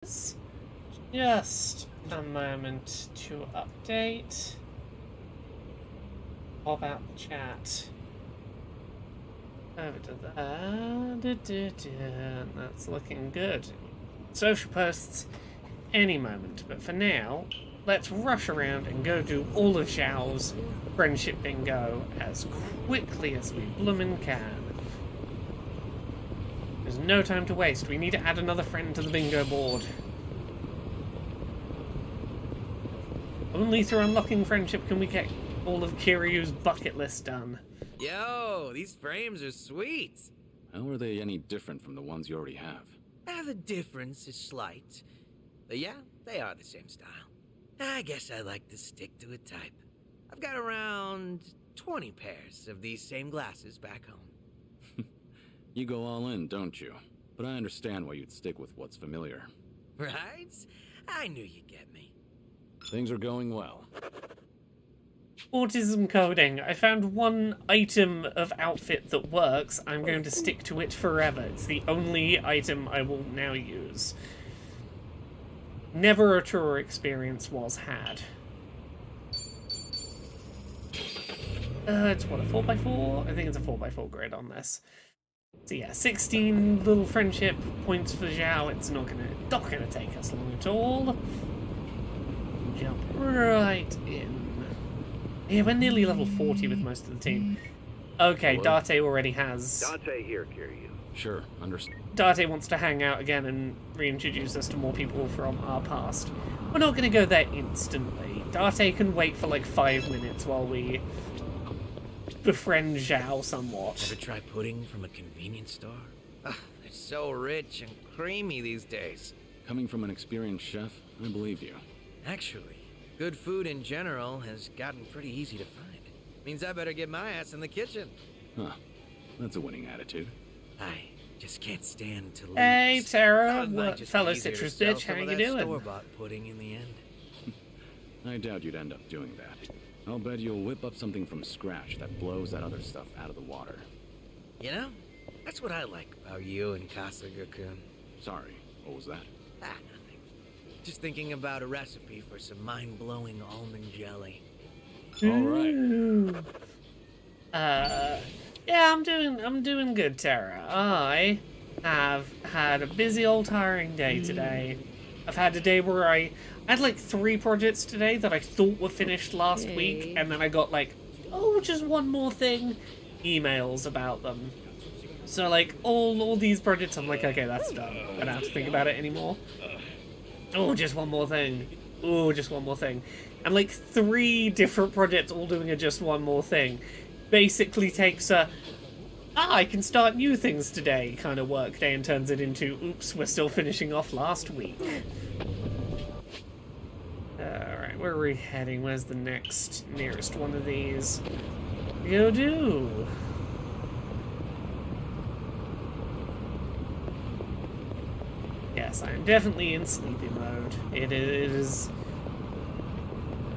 Just a moment to update. All about the chat. Over to there. That's looking good. Social posts any moment, but for now, let's rush around and go do all of Zhao's friendship bingo as quickly as we bloomin' can. There's no time to waste. We need to add another friend to the bingo board. Only through unlocking friendship can we get all of Kiryu's bucket list done. Yo, these frames are sweet. How are they any different from the ones you already have? The difference is slight. But yeah, they are the same style. I guess I like to stick to a type. I've got around 20 pairs of these same glasses back home. You go all in, don't you? But I understand why you'd stick with what's familiar. Right? I knew you'd get me. Things are going well. Autism coding. I found one item of outfit that works. I'm going to stick to it forever. It's the only item I will now use. Never a truer experience was had. It's what, a 4x4? I think it's a 4x4 grid on this. So yeah, 16 little friendship points for Zhao. It's not gonna take us long at all. Jump right in. Yeah, we're nearly level 40 with most of the team. Okay, Hello? Date already has... Dante here, Kiryu. Sure, understand. Date wants to hang out again and reintroduce us to more people from our past. We're not going to go there instantly. Date can wait for like 5 minutes while we befriend Zhao somewhat. Ever try pudding from a convenience store? Ugh, they're so rich and creamy these days. Coming from an experienced chef, I believe you. Actually, good food in general has gotten pretty easy to find. Means I better get my ass in the kitchen. Huh. That's a winning attitude. I just can't stand to lose. Hey, Tara, Thought it might just fellow be easier to citrus sell bitch, some how of you that doing? Store-bought pudding in the end. I doubt you'd end up doing that. I'll bet you'll whip up something from scratch that blows that other stuff out of the water. You know, that's what I like about you and Kasuga-kun. Sorry, what was that? Nothing. Just thinking about a recipe for some mind-blowing almond jelly. All right. Ooh. Yeah, I'm doing good, Tara. I have had a busy old tiring day today. I've had a day where I had like 3 projects today that I thought were finished last week, and then I got like, oh, just one more thing, emails about them. So like all these projects, I'm like, okay, that's done. I don't have to think about it anymore. Oh, just one more thing. Oh, just one more thing. And like 3 different projects all doing a just one more thing basically takes a I can start new things today kind of work day and turns it into oops, we're still finishing off last week. Alright, where are we heading? Where's the nearest one of these? Go do. Yes, I am definitely in sleepy mode. It is.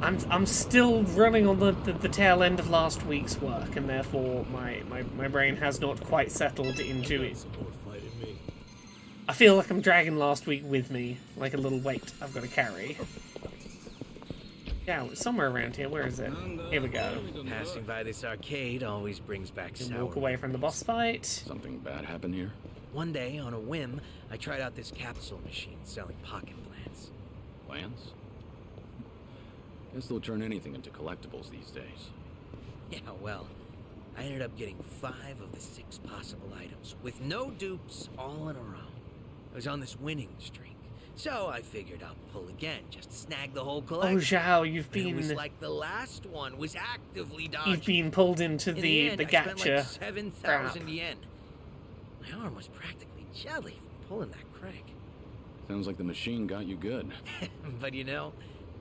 I'm still running on the tail end of last week's work, and therefore my brain has not quite settled into it. I feel like I'm dragging last week with me, like a little weight I've got to carry. Yeah, it's somewhere around here. Where is it? Here we go. Passing by this arcade always brings back And sour. walk away from the boss fight. Something bad happened here? One day, on a whim, I tried out this capsule machine selling pocket plants. Plans? Guess they'll turn anything into collectibles these days. Yeah, well, I ended up getting 5 of the 6 possible items, with no dupes, all in a row. I was on this winning streak, so I figured I'll pull again just to snag the whole Oh, collection. Zhao, It was like the last one was actively dodging. you've been pulled into In the end, I spent gacha. like 7,000 crap. yen. My arm was practically jelly from pulling that crank. Sounds like the machine got you good. But you know,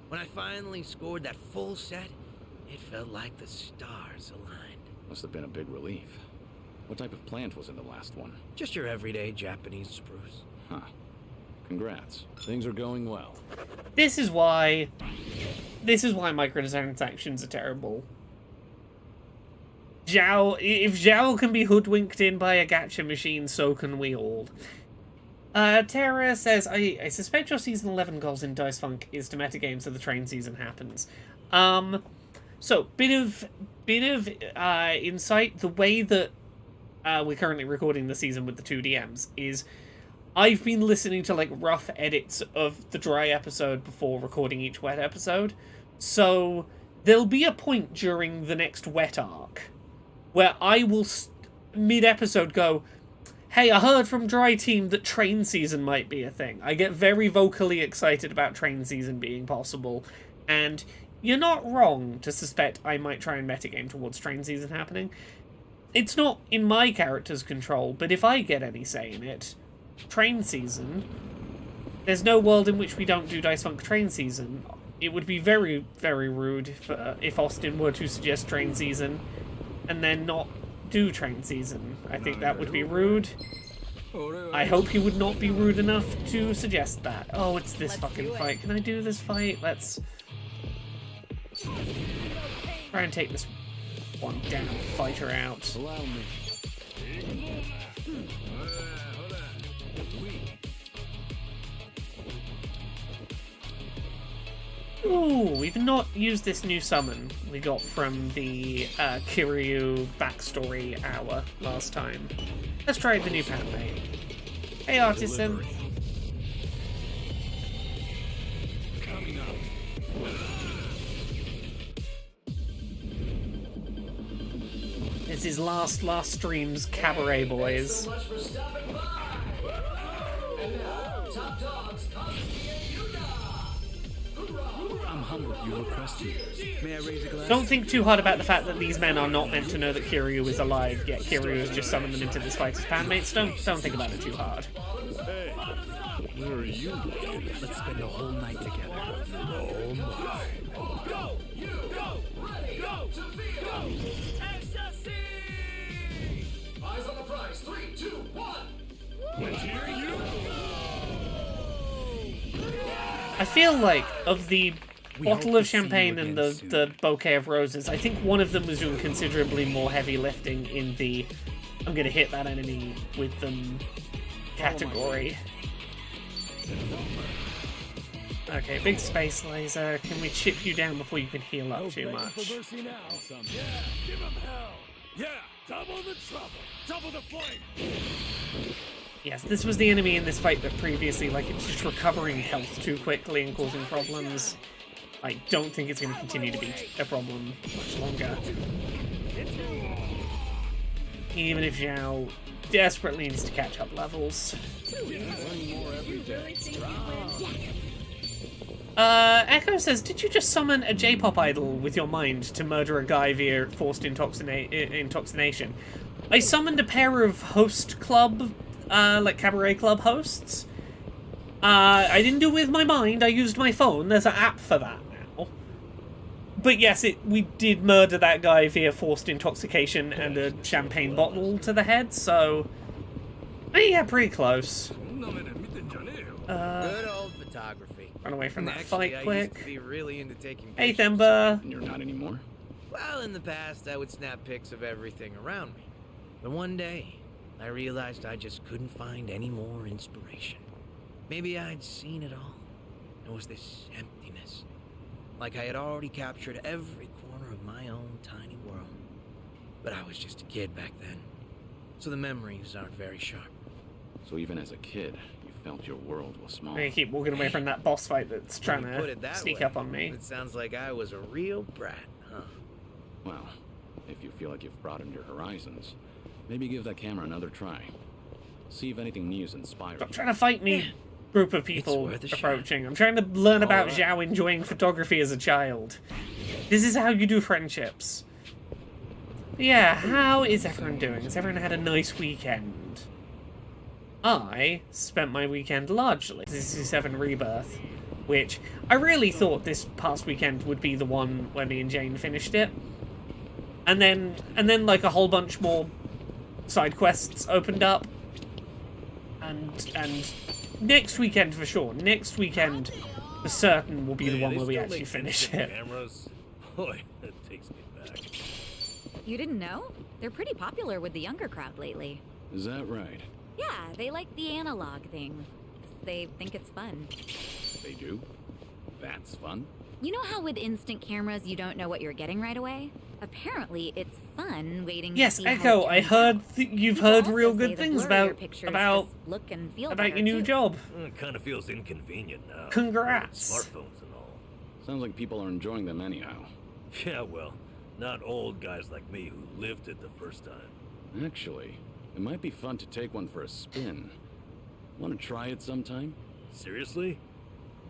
when I finally scored that full set, it felt like the stars aligned. Must have been a big relief. What type of plant was in the last one? Just your everyday Japanese spruce. Huh. Congrats. Things are going well. This is why microtransactions are terrible. If Zhao can be hoodwinked in by a gacha machine, so can we all. Tara says, I suspect your season 11 goals in Dice Funk is to metagame so the train season happens. So, bit of insight. The way that we're currently recording the season with the 2 DMs is I've been listening to, like, rough edits of the dry episode before recording each wet episode. So, there'll be a point during the next wet arc where I will, mid-episode, go, hey, I heard from Dry Team that train season might be a thing. I get very vocally excited about train season being possible, and you're not wrong to suspect I might try and metagame towards train season happening. It's not in my character's control, but if I get any say in it, train season, there's no world in which we don't do Dice Funk train season. It would be very, very rude if Austin were to suggest train season and then not do train season. I think that would be rude. I hope he would not be rude enough to suggest that. Oh, it's this fucking fight. Can I do this fight? Let's try and take this one down, fight her out. Allow me. Ooh, we've not used this new summon we got from the Kiryu backstory hour last time. Let's try the new Padme. Hey, Artisan. Coming up. This is last stream's Cabaret Boys. I'm humbled you requested. May I raise a glass? Don't think too hard about the fact that these men are not meant to know that Kiryu is alive, yet Kiryu has just summoned them into this fight as bandmates. Don't think about it too hard. Hey, where are you? Let's spend the whole night together. Oh my. Go! You go! Ready! Go! To field! Ecstasy! Eyes on the prize. 3, 2, 1. I feel like of the bottle of champagne and the bouquet of roses, I think one of them was doing considerably more heavy lifting in the I'm gonna hit that enemy with them category. Okay, big space laser. Can we chip you down before you can heal up too much? Give him hell! Yeah! Double the trouble! Double the flame! Yes, this was the enemy in this fight that previously, like, it was just recovering health too quickly and causing problems. I don't think it's going to continue to be a problem much longer. Even if Zhao desperately needs to catch up levels. Echo says, did you just summon a J-pop idol with your mind to murder a guy via forced intoxication? I summoned a pair of host club, like cabaret club hosts. I didn't do it with my mind, I used my phone. There's an app for that now. But yes, we did murder that guy via forced intoxication and a champagne bottle to the head, so... yeah, pretty close. Good old photography. Run away from that Actually, fight I quick. used to be really into taking Hey, pictures. Themba. You're not anymore? Well, in the past, I would snap pics of everything around me. But one day, I realized I just couldn't find any more inspiration. Maybe I'd seen it all. There was this emptiness. Like I had already captured every corner of my own tiny world. But I was just a kid back then. So the memories aren't very sharp. So even as a kid, you felt your world was small. I'm gonna keep walking away from that boss fight that's trying When you put it to that sneak way, up on me. It sounds like I was a real brat, huh? Well, if you feel like you've broadened your horizons, maybe give that camera another try. See if anything new is inspiring. Stop trying to fight me, group of people worth a shot. approaching. I'm trying to learn about Alright. Zhao enjoying photography as a child. This is how you do friendships. Yeah, how is everyone doing? Has everyone had a nice weekend? I spent my weekend largely 67 Rebirth, which I really thought this past weekend would be the one where me and Jane finished it. And then like a whole bunch more side quests opened up. And next weekend for sure. Next weekend for certain will be the one where we actually finish it. Cameras? Boy, that takes me back. You didn't know? They're pretty popular with the younger crowd lately. Is that right? Yeah, they like the analog thing. They think it's fun. They do? That's fun? You know how with instant cameras you don't know what you're getting right away? Apparently, it's fun waiting Yes, to see Echo, how it I turns heard out. you've People heard also real say good the things blurrier pictures about just look and feel better, your new too. job. It kind of feels inconvenient now. Congrats. Smartphones and all. Sounds like people are enjoying them anyhow. Yeah, well, not old guys like me who lived it the first time. Actually, it might be fun to take one for a spin. Want to try it sometime? Seriously?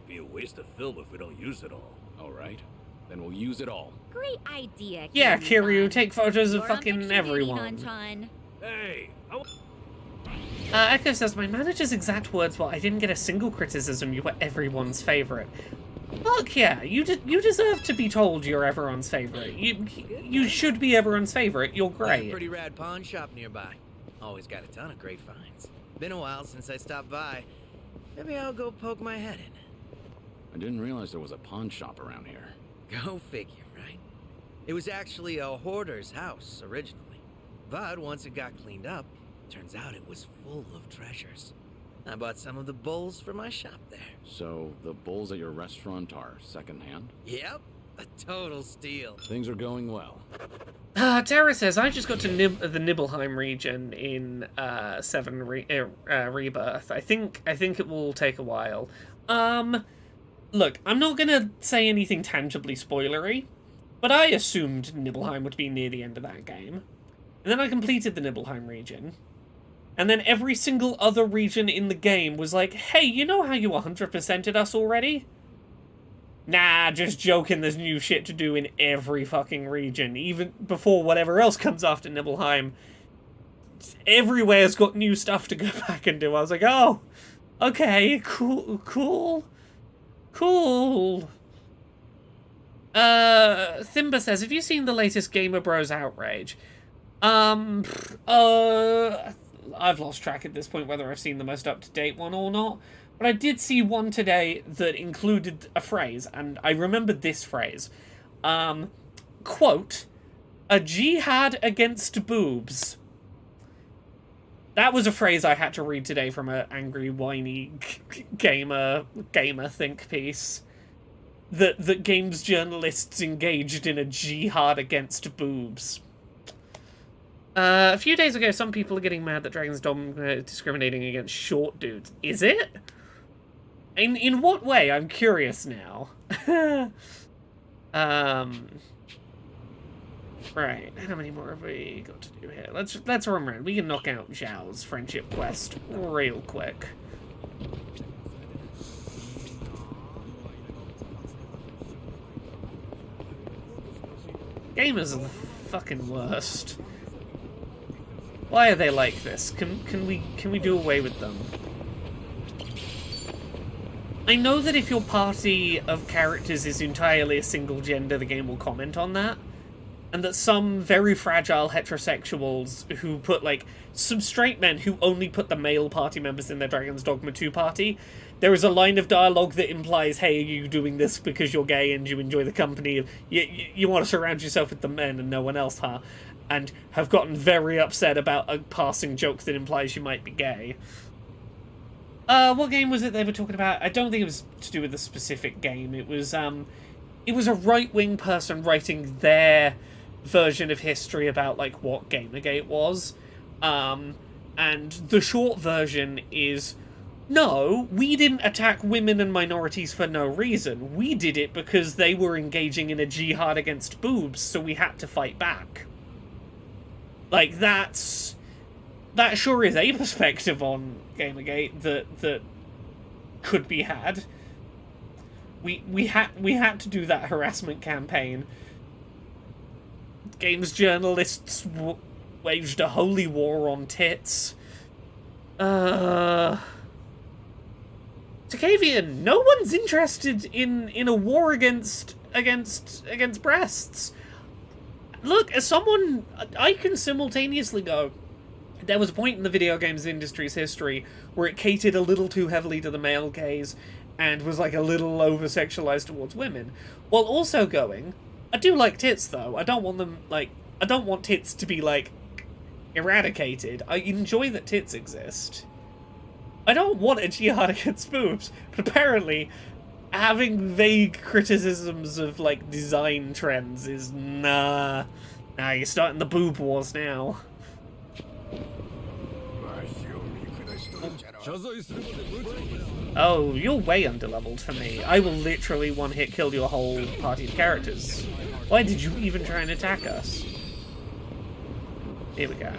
Be a waste of film if we don't use it all. Alright, then we'll use it all. Great idea, Yeah, Kiryu-san. Kiryu, take photos of You're on fucking picture duty, everyone. Nanchan. Hey, Echo says, my manager's exact words were, I didn't get a single criticism, you were everyone's favorite. Fuck yeah, you deserve to be told you're everyone's favorite. You should be everyone's favorite, you're There's a great. pretty rad pawn shop nearby. Always got a ton of great finds. Been a while since I stopped by. Maybe I'll go poke my head in. I didn't realize there was a pawn shop around here. Go figure, right? It was actually a hoarder's house originally. But once it got cleaned up, turns out it was full of treasures. I bought some of the bowls for my shop there. So, the bowls at your restaurant are secondhand? Yep, a total steal. Things are going well. Tara says, I just got to the Nibelheim region in 7 Rebirth. I think it will take a while. Look, I'm not gonna say anything tangibly spoilery, but I assumed Nibelheim would be near the end of that game. And then I completed the Nibelheim region. And then every single other region in the game was like, hey, you know how you 100%ed us already? Nah, just joking, there's new shit to do in every fucking region. Even before whatever else comes after Nibelheim. Everywhere's got new stuff to go back and do. I was like, oh, okay, cool. Thimba says, have you seen the latest Gamer Bros outrage? I've lost track at this point whether I've seen the most up-to-date one or not, but I did see one today that included a phrase, and I remembered this phrase. Quote, a jihad against boobs. That was a phrase I had to read today from an angry, whiny gamer think piece. That games journalists engaged in a jihad against boobs. A few days ago, some people are getting mad that Dragon's Dogma is discriminating against short dudes. Is it? In what way? I'm curious now. Right, how many more have we got to do here? Let's run around. We can knock out Zhao's friendship quest real quick. Gamers are the fucking worst. Why are they like this? Can we do away with them? I know that if your party of characters is entirely a single gender, the game will comment on that. And that some very fragile heterosexuals who put, like, some straight men who only put the male party members in their Dragon's Dogma 2 party, there is a line of dialogue that implies, hey, are you doing this because you're gay and you enjoy the company of... You want to surround yourself with the men and no one else, huh? And have gotten very upset about a passing joke that implies you might be gay. What game was it they were talking about? I don't think it was to do with a specific game. It was a right-wing person writing their version of history about, like, what Gamergate was. And the short version is, no, we didn't attack women and minorities for no reason. We did it because they were engaging in a jihad against boobs, so we had to fight back. Like, that sure is a perspective on Gamergate that could be had. We had to do that harassment campaign. Games journalists waged a holy war on tits. Takavian, no one's interested in a war against breasts. Look, as someone, I can simultaneously go, there was a point in the video games industry's history where it catered a little too heavily to the male gaze and was, like, a little over-sexualized towards women, while also going, I do like tits, though. I don't want them, like, I don't want tits to be, like, eradicated. I enjoy that tits exist. I don't want a jihad against boobs, but apparently having vague criticisms of, like, design trends is nah. Nah, you're starting the boob wars now. Oh, you're way underleveled for me. I will literally one-hit kill your whole party of characters. Why did you even try and attack us? Here we go.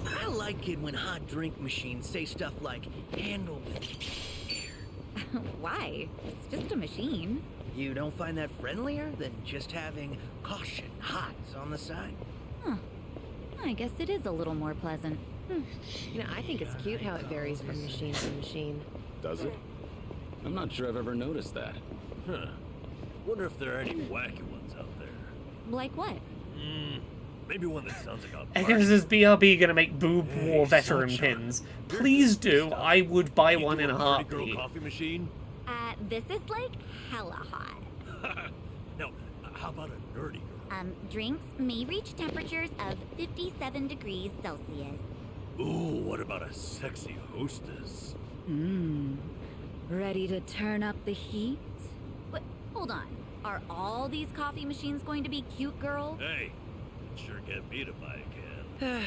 I like it when hot drink machines say stuff like, handle with care. Why? It's just a machine. You don't find that friendlier than just having caution hot on the side? Huh. I guess it is a little more pleasant. You know, I think it's cute how it varies from machine to machine. Does it? I'm not sure I've ever noticed that. Huh. Wonder if there are any wacky ones out there. Like what? Maybe one that sounds like a... I guess is BRB gonna make boob Hey, war veteran Sunshine. pins? Please do. I would buy You one do in a Pretty girl heartbeat. coffee machine? This is like hella hot. No, how about a nerdy girl? Drinks may reach temperatures of 57 degrees Celsius. Ooh, what about a sexy hostess? Ready to turn up the heat? But hold on. Are all these coffee machines going to be cute girls? Hey, sure get me to buy a can.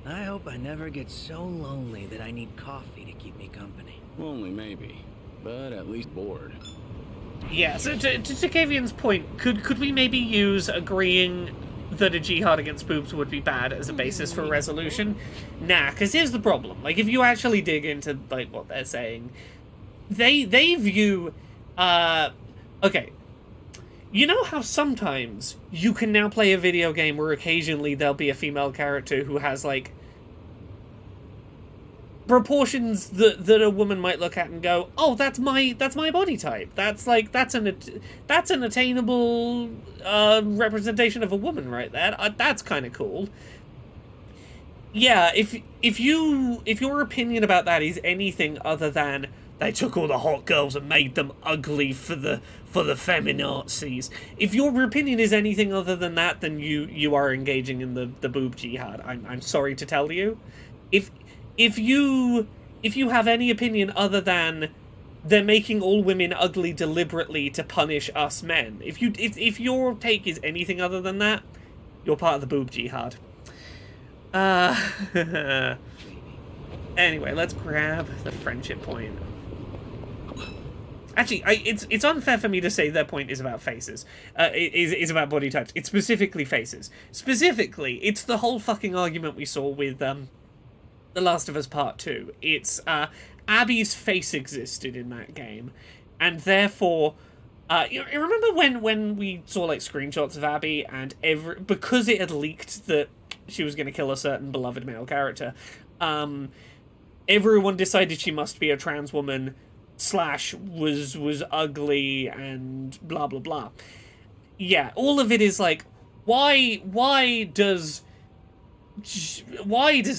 I hope I never get so lonely that I need coffee to keep me company. Only maybe, but at least bored. Yeah, so to Kavian's point, could we maybe use agreeing that a jihad against boobs would be bad as a basis for resolution? Nah, because here's the problem. Like, if you actually dig into, like, what they're saying, they view, okay, you know how sometimes you can now play a video game where occasionally there'll be a female character who has, like, proportions that a woman might look at and go, oh, that's my body type. That's an attainable representation of a woman right there. That's kind of cool. Yeah, if your opinion about that is anything other than they took all the hot girls and made them ugly for the feminazis. If your opinion is anything other than that, then you are engaging in the boob jihad. I'm sorry to tell you. If you have any opinion other than they're making all women ugly deliberately to punish us men, if your take is anything other than that, you're part of the boob jihad. Anyway, let's grab the friendship point. Actually, it's unfair for me to say their point is about faces. Is about body types. It's specifically faces. Specifically, it's the whole fucking argument we saw with The Last of Us Part 2. It's Abby's face existed in that game, and therefore, you remember when we saw like screenshots of Abby and because it had leaked that she was going to kill a certain beloved male character, everyone decided she must be a trans woman / was ugly and blah blah blah. Yeah, all of it is like, why does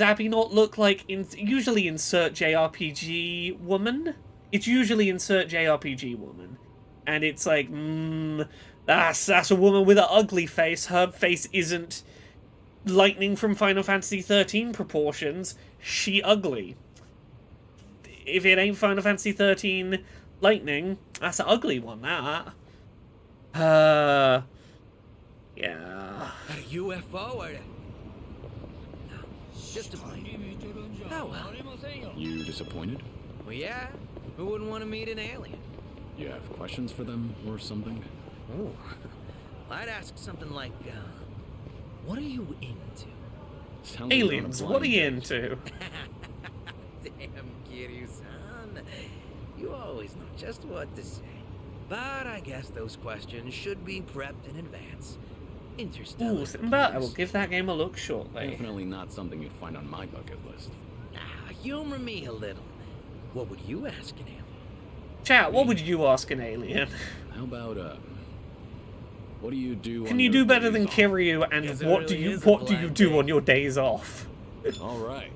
Abby not look like usually insert JRPG woman? It's usually insert JRPG woman. And it's like, that's a woman with an ugly face. Her face isn't Lightning from Final Fantasy 13 proportions. She ugly. If it ain't Final Fantasy 13 Lightning, that's an ugly one, that. Yeah. A UFO or just a plane. Oh well. You disappointed? Well, yeah. Who wouldn't want to meet an alien? You have questions for them or something? Ooh. I'd ask something like, what are you into? Sounds like you're on a Aliens, blind what are you date. into? Damn, Kiryu-san. You always know just what to say. But I guess those questions should be prepped in advance. Interstellar. Ooh, but I will give that game a look shortly. Definitely not something you'd find on my bucket list. Humor me a little. What would you ask an alien? Chat, what would you ask an alien? How about, what do you do Can on you your do better days than off? Kiryu, and Guess it what do really you is a what do you blind do date. on your days off? All right.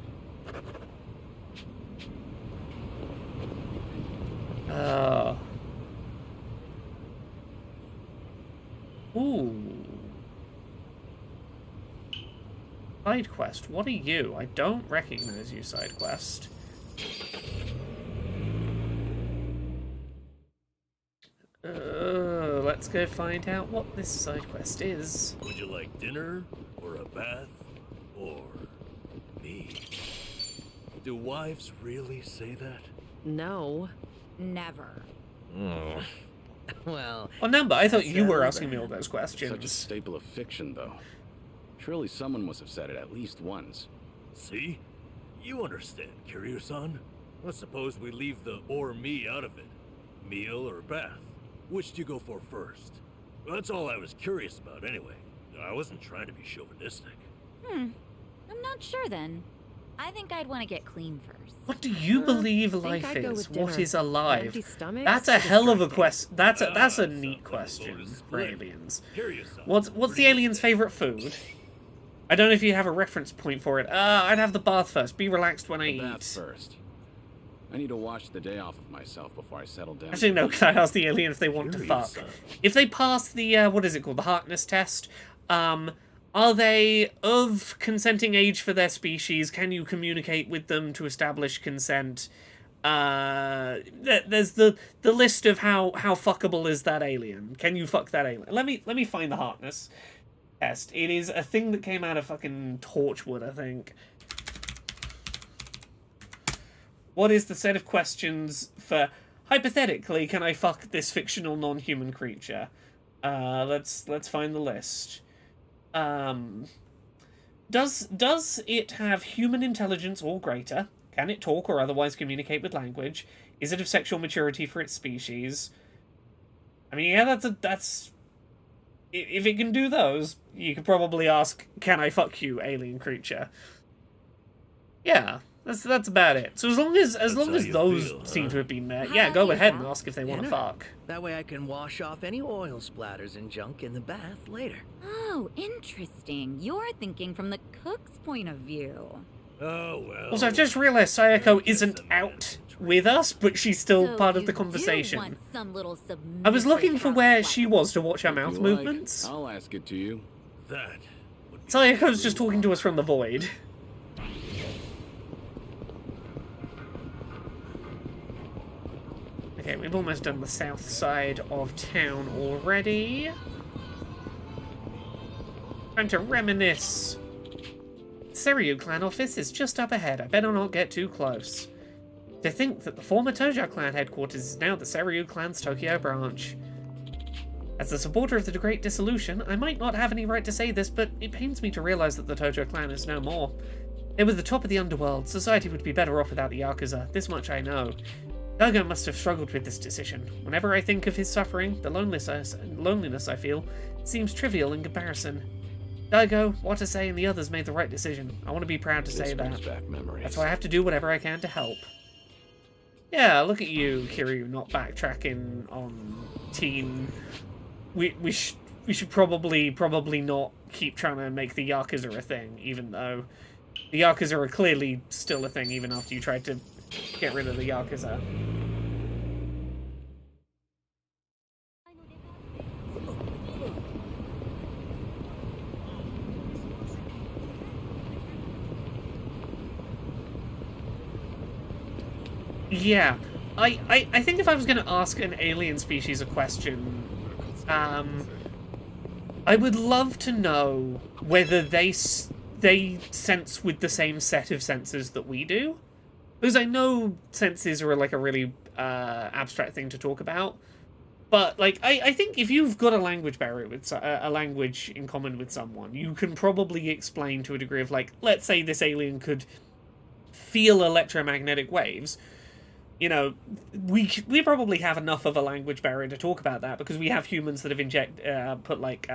Ooh. Side quest. What are you? I don't recognize you, side quest. Let's go find out what this side quest is. Would you like dinner, or a bath, or me? Do wives really say that? No. Never. Well, Well, Namba, I thought you were asking me all those Such a questions. staple of fiction, though. Surely someone must have said it at least once. See? You understand, Kiryu-san. Let's suppose we leave the or me out of it. Meal or bath? Which do you go for first? That's all I was curious about anyway. I wasn't trying to be chauvinistic. I'm not sure then. I think I'd want to get clean first. What do you believe think life I'd go is? with What dinner. is alive? Empty stomachs? That's a hell of a Distracting. quest. That's a sounds neat like a question bonus for split. aliens. Kiryu-san. What's the alien's favorite food? I don't know if you have a reference point for it. I'd have the bath first. Be relaxed when I Bath eat. first. I need to watch the day off of myself before I settle down. Actually, no, because I asked the alien if they want to fuck. Kiryu-san. If they pass the, what is it called? The Harkness test, are they of consenting age for their species? Can you communicate with them to establish consent? There's the list of how fuckable is that alien. Can you fuck that alien? Let me find the Harkness test. It is a thing that came out of fucking Torchwood, I think. What is the set of questions for, hypothetically, can I fuck this fictional non-human creature? Let's find the list. Does it have human intelligence or greater? Can it talk or otherwise communicate with language? Is it of sexual maturity for its species? I mean, yeah, that's if it can do those, you could probably ask, can I fuck you, alien creature? Yeah. That's about it. So as long as how you those feel, seem huh? to have been met, How yeah, about go you, ahead and Val? ask if they want to Dinner. fuck. that way I can wash off any oil splatters and junk in the bath later. Oh, interesting. You're thinking from the cook's point of view. Oh, well. Also, I've just realised Sayako isn't out with us, but she's still So part of the you conversation. do want some little I was looking submissive for where housewife. she was to watch her If mouth you movements. Like, I'll ask it to you. That would be Sayako's just talking to us from the void. Okay, we've almost done the south side of town already. Time to reminisce. Seiryu clan office is just up ahead. I better not get too close. To think that the former Tojo clan headquarters is now the Seiryu clan's Tokyo branch. As the supporter of the Great Dissolution, I might not have any right to say this, but it pains me to realize that the Tojo clan is no more. They were the top of the underworld. Society would be better off without the Yakuza. This much I know. Daigo must have struggled with this decision. Whenever I think of his suffering, the loneliness I feel seems trivial in comparison. Daigo, Watase, and the others made the right decision. I want to be proud to say This brings that. back memories. That's why I have to do whatever I can to help. Yeah, look at you, Kiryu, not backtracking on teen. We should probably not keep trying to make the Yakuza a thing, even though the Yakuza are clearly still a thing, even after you tried to get rid of the Yakuza. Yeah, I think if I was going to ask an alien species a question, I would love to know whether they sense with the same set of senses that we do. Because I know senses are like a really abstract thing to talk about. But, like, I think if you've got a language barrier with a language in common with someone, you can probably explain to a degree of, like, let's say this alien could feel electromagnetic waves. You know, we probably have enough of a language barrier to talk about that because we have humans that have put like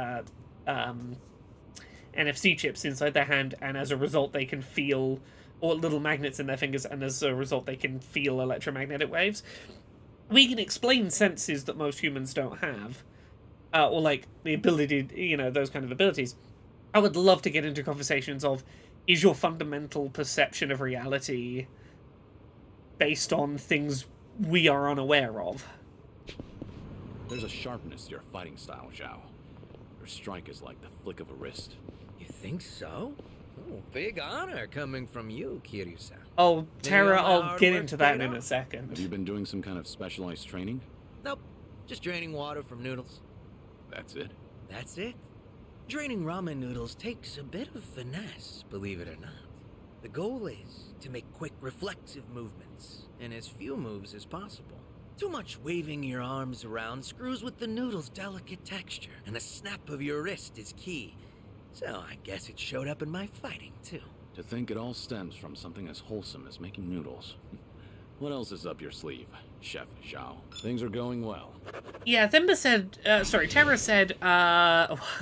NFC chips inside their hand, and as a result they can feel, or little magnets in their fingers, and as a result they can feel electromagnetic waves. We can explain senses that most humans don't have, or like the ability, you know, those kind of abilities. I would love to get into conversations of, is your fundamental perception of reality based on things we are unaware of? There's a sharpness to your fighting style, Zhao. Your strike is like the flick of a wrist. You think so? Oh, big honor coming from you, Kiryu-san. Oh, Terra, all my I'll hard get work into that paid in a off? second. Have you been doing some kind of specialized training? Nope, just draining water from noodles. That's it. That's it. Draining ramen noodles takes a bit of finesse, believe it or not. The goal is to make quick reflexive movements, and as few moves as possible. Too much waving your arms around screws with the noodle's delicate texture, and a snap of your wrist is key. So I guess it showed up in my fighting, too. To think it all stems from something as wholesome as making noodles. What else is up your sleeve, Chef Zhao? Things are going well. Yeah, Thimba said, Terra said,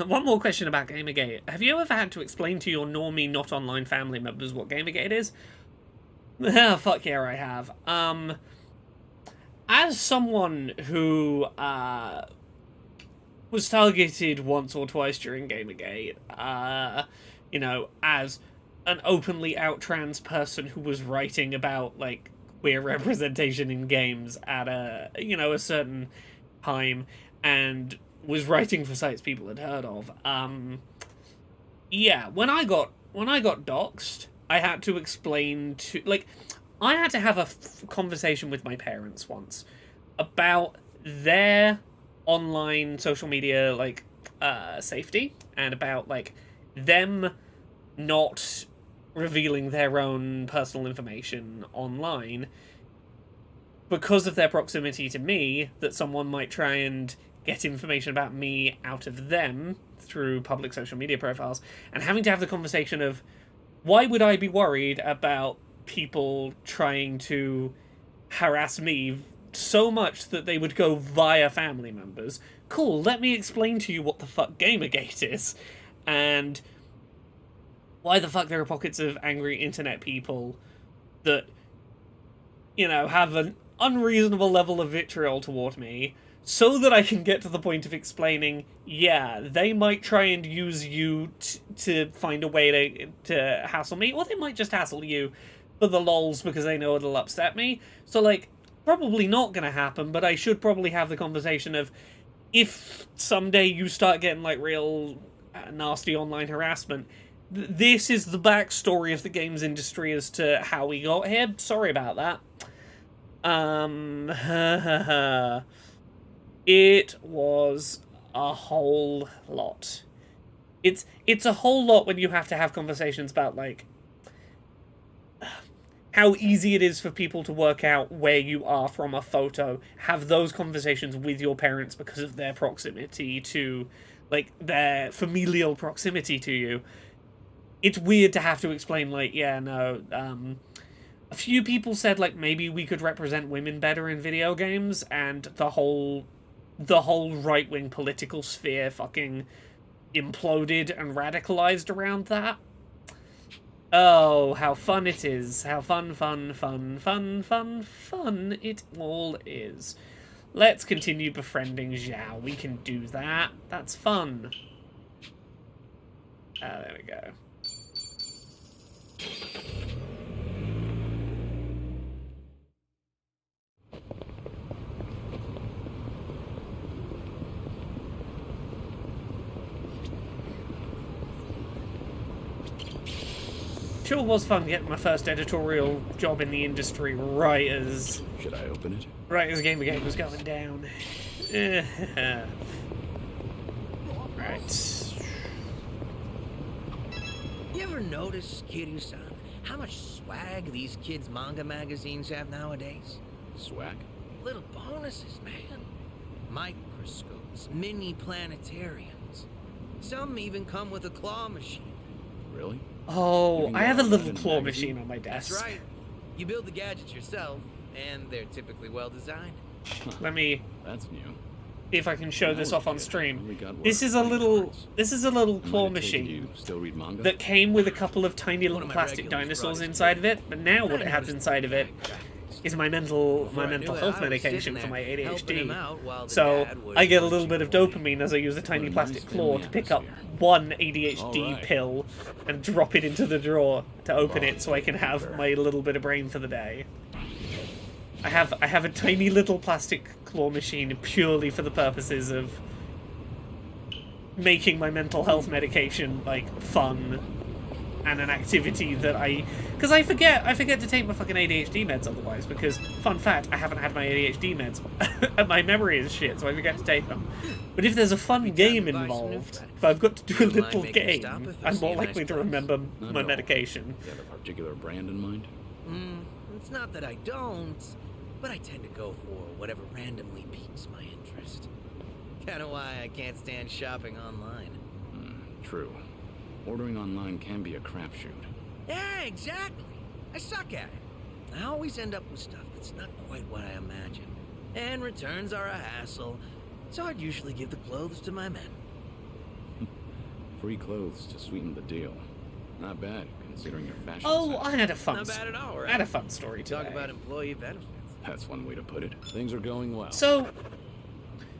one more question about Gamergate. Have you ever had to explain to your normie not online family members what Gamergate is? Fuck yeah, I have. As someone who, was targeted once or twice during Gamergate, you know, as an openly out trans person who was writing about, like, queer representation in games at a, you know, a certain time, and was writing for sites people had heard of. Yeah, when I got doxxed, I had to explain to, like, I had to have a conversation with my parents once about their online social media, like, safety, and about, like, them not revealing their own personal information online because of their proximity to me, that someone might try and get information about me out of them through public social media profiles, and having to have the conversation of, why would I be worried about people trying to harass me so much that they would go via family members? Cool, let me explain to you what the fuck Gamergate is, and why the fuck there are pockets of angry internet people that, you know, have an unreasonable level of vitriol toward me, so that I can get to the point of explaining, yeah, they might try and use you to find a way to hassle me, or they might just hassle you for the lols because they know it'll upset me. So, like, probably not gonna happen, but I should probably have the conversation of, if someday you start getting, like, real nasty online harassment, this is the backstory of the games industry as to how we got here. Sorry about that. It was a whole lot. It's a whole lot when you have to have conversations about, like, how easy it is for people to work out where you are from a photo, have those conversations with your parents because of their proximity to, like, their familial proximity to you. It's weird to have to explain, like, yeah, no, a few people said, like, maybe we could represent women better in video games, and the whole right-wing political sphere fucking imploded and radicalized around that. Oh, how fun it is. How fun it all is. Let's continue befriending Zhao. We can do that. That's fun. There we go. Sure was fun getting my first editorial job in the industry right as Should I open it? Gamergate was going down. Right. You ever notice, Kiryu-san, how much swag these kids' manga magazines have nowadays? Swag? Little bonuses, man. Microscopes, mini planetariums. Some even come with a claw machine. Really? Oh, You can I get have a on little that in claw magazine? machine on my desk. That's right. You build the gadgets yourself, and they're typically well designed. Let me That's new. see if I can show When I this was off a on kid, I stream. only got This work is a playing little cards. claw I might have taken machine you still read manga? that came with a couple of tiny little of my plastic regulars dinosaurs brought it inside to of it, but now what it has inside of it is my mental Before I knew it, health I was medication sitting for my there helping him ADHD. out while the So dad was I get a little munching bit of away. dopamine as I use a tiny What a plastic nice claw family to pick up atmosphere. one ADHD All right. pill and drop it into the drawer to open Well, it so I can have sure. my little bit of brain for the day. I have a tiny little plastic claw machine purely for the purposes of making my mental health medication, like, fun. and an activity that because I forget to take my fucking ADHD meds otherwise, because, fun fact, I haven't had my ADHD meds, and my memory is shit, so I forget to take them. But if there's a fun game involved, if I've got to do a little game, I'm more likely to remember my medication. You have a particular brand in mind? It's not that I don't, but I tend to go for whatever randomly piques my interest. Kinda why I can't stand shopping online. True. Ordering online can be a crapshoot. Yeah, exactly. I suck at it. I always end up with stuff that's not quite what I imagined. And returns are a hassle, so I'd usually give the clothes to my men. Free clothes to sweeten the deal. Not bad, considering your fashion Oh, sense. I had a fun Not bad at all, right? I had a fun story today. Talk about employee benefits. That's one way to put it. Things are going well. So,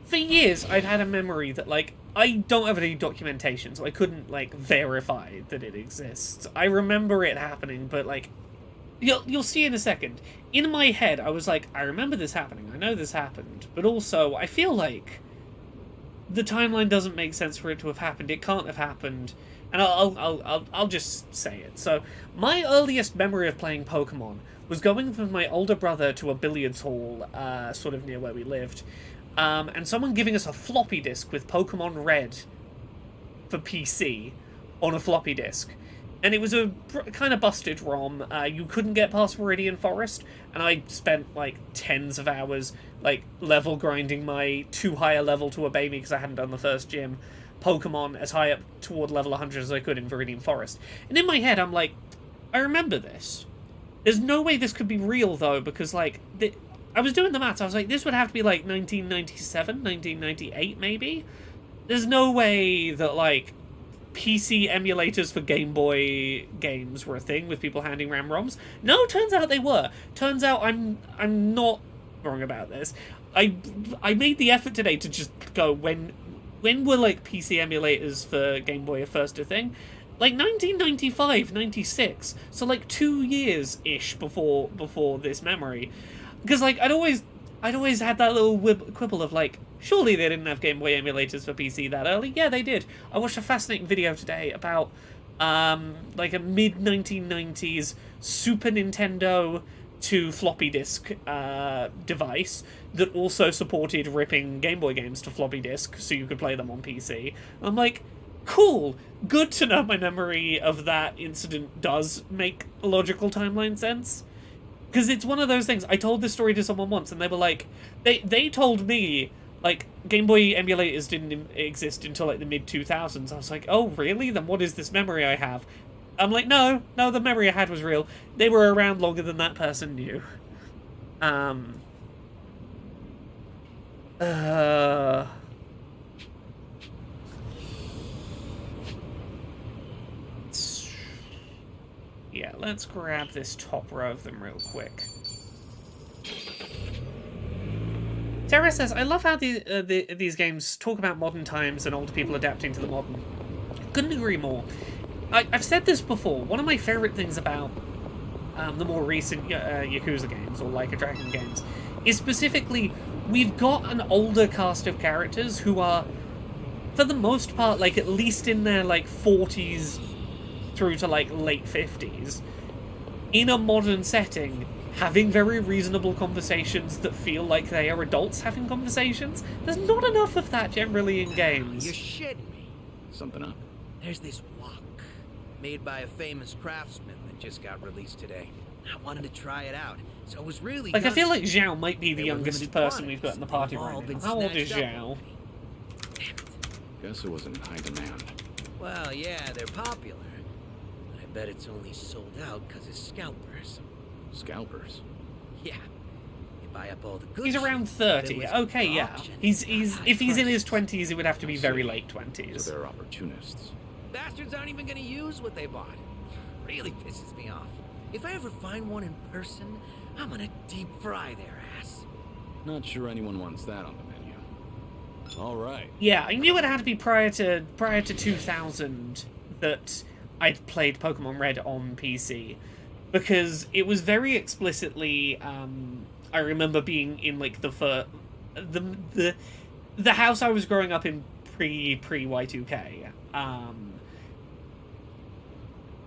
for years, I've had a memory that, like, I don't have any documentation, so I couldn't, like, verify that it exists. I remember it happening, but, like, you'll see in a second. In my head, I was like, I remember this happening, I know this happened, but also, I feel like the timeline doesn't make sense for it to have happened. It can't have happened, and I'll just say it. So, my earliest memory of playing Pokemon was going with my older brother to a billiards hall, sort of near where we lived, and someone giving us a floppy disk with Pokemon Red for PC on a floppy disk. And it was a kind of busted ROM. You couldn't get past Viridian Forest, and I spent, like, tens of hours, like, level grinding my too high a level to obey me because I hadn't done the first gym Pokemon as high up toward level 100 as I could in Viridian Forest. And in my head, I'm like, I remember this. There's no way this could be real, though, because, like, I was doing the maths. I was like, this would have to be, like, 1997, 1998, maybe? There's no way that, like, PC emulators for Game Boy games were a thing with people handing around ROMs. No, turns out they were. Turns out I'm not wrong about this. I made the effort today to just go, when were, like, PC emulators for Game Boy first a thing? Like 1995, 96. So like 2 years-ish before this memory. Because, like, I'd always had that little quibble of, like, surely they didn't have Game Boy emulators for PC that early. Yeah, they did. I watched a fascinating video today about, like, a mid-1990s Super Nintendo to floppy disk device that also supported ripping Game Boy games to floppy disk so you could play them on PC. I'm like, cool, good to know my memory of that incident does make logical timeline sense. Because it's one of those things, I told this story to someone once, and they were like, they told me, like, Game Boy emulators didn't exist until, like, the mid-2000s. I was like, oh, really? Then what is this memory I have? I'm like, no, the memory I had was real. They were around longer than that person knew. Yeah, let's grab this top row of them real quick. Tara says, I love how these games talk about modern times and older people adapting to the modern. Couldn't agree more. I've said this before. One of my favourite things about the more recent Yakuza games, or Like a Dragon games, is specifically, we've got an older cast of characters who are, for the most part, like, at least in their, like, 40s through to, like, late 50s, in a modern setting, having very reasonable conversations that feel like they are adults having conversations. There's not enough of that generally in games. You're shitting me. Something up? There's this wok made by a famous craftsman that just got released today. I wanted to try it out, so it was really like, I feel like Zhao might be the They were youngest limited person we've got in the party quantities. right They've now. all How been old is snatched up Zhao? already. Guess it was in high demand. Well, yeah, they're popular. But I bet it's only sold out because of scalpers. Scalpers. Yeah. They buy up all the good He's around shit that 30. was Okay, yeah. auctioned He's at if he's in his prices. 20s, it would have to be very late 20s. So they're opportunists. Bastards aren't even gonna use what they bought. Really pisses me off. If I ever find one in person, I'm gonna deep fry their ass. Not sure anyone wants that on the menu. All right. Yeah, I knew it had to be prior to 2000 that I'd played Pokemon Red on PC, because it was very explicitly. I remember being in, like, the house I was growing up in pre Y2K.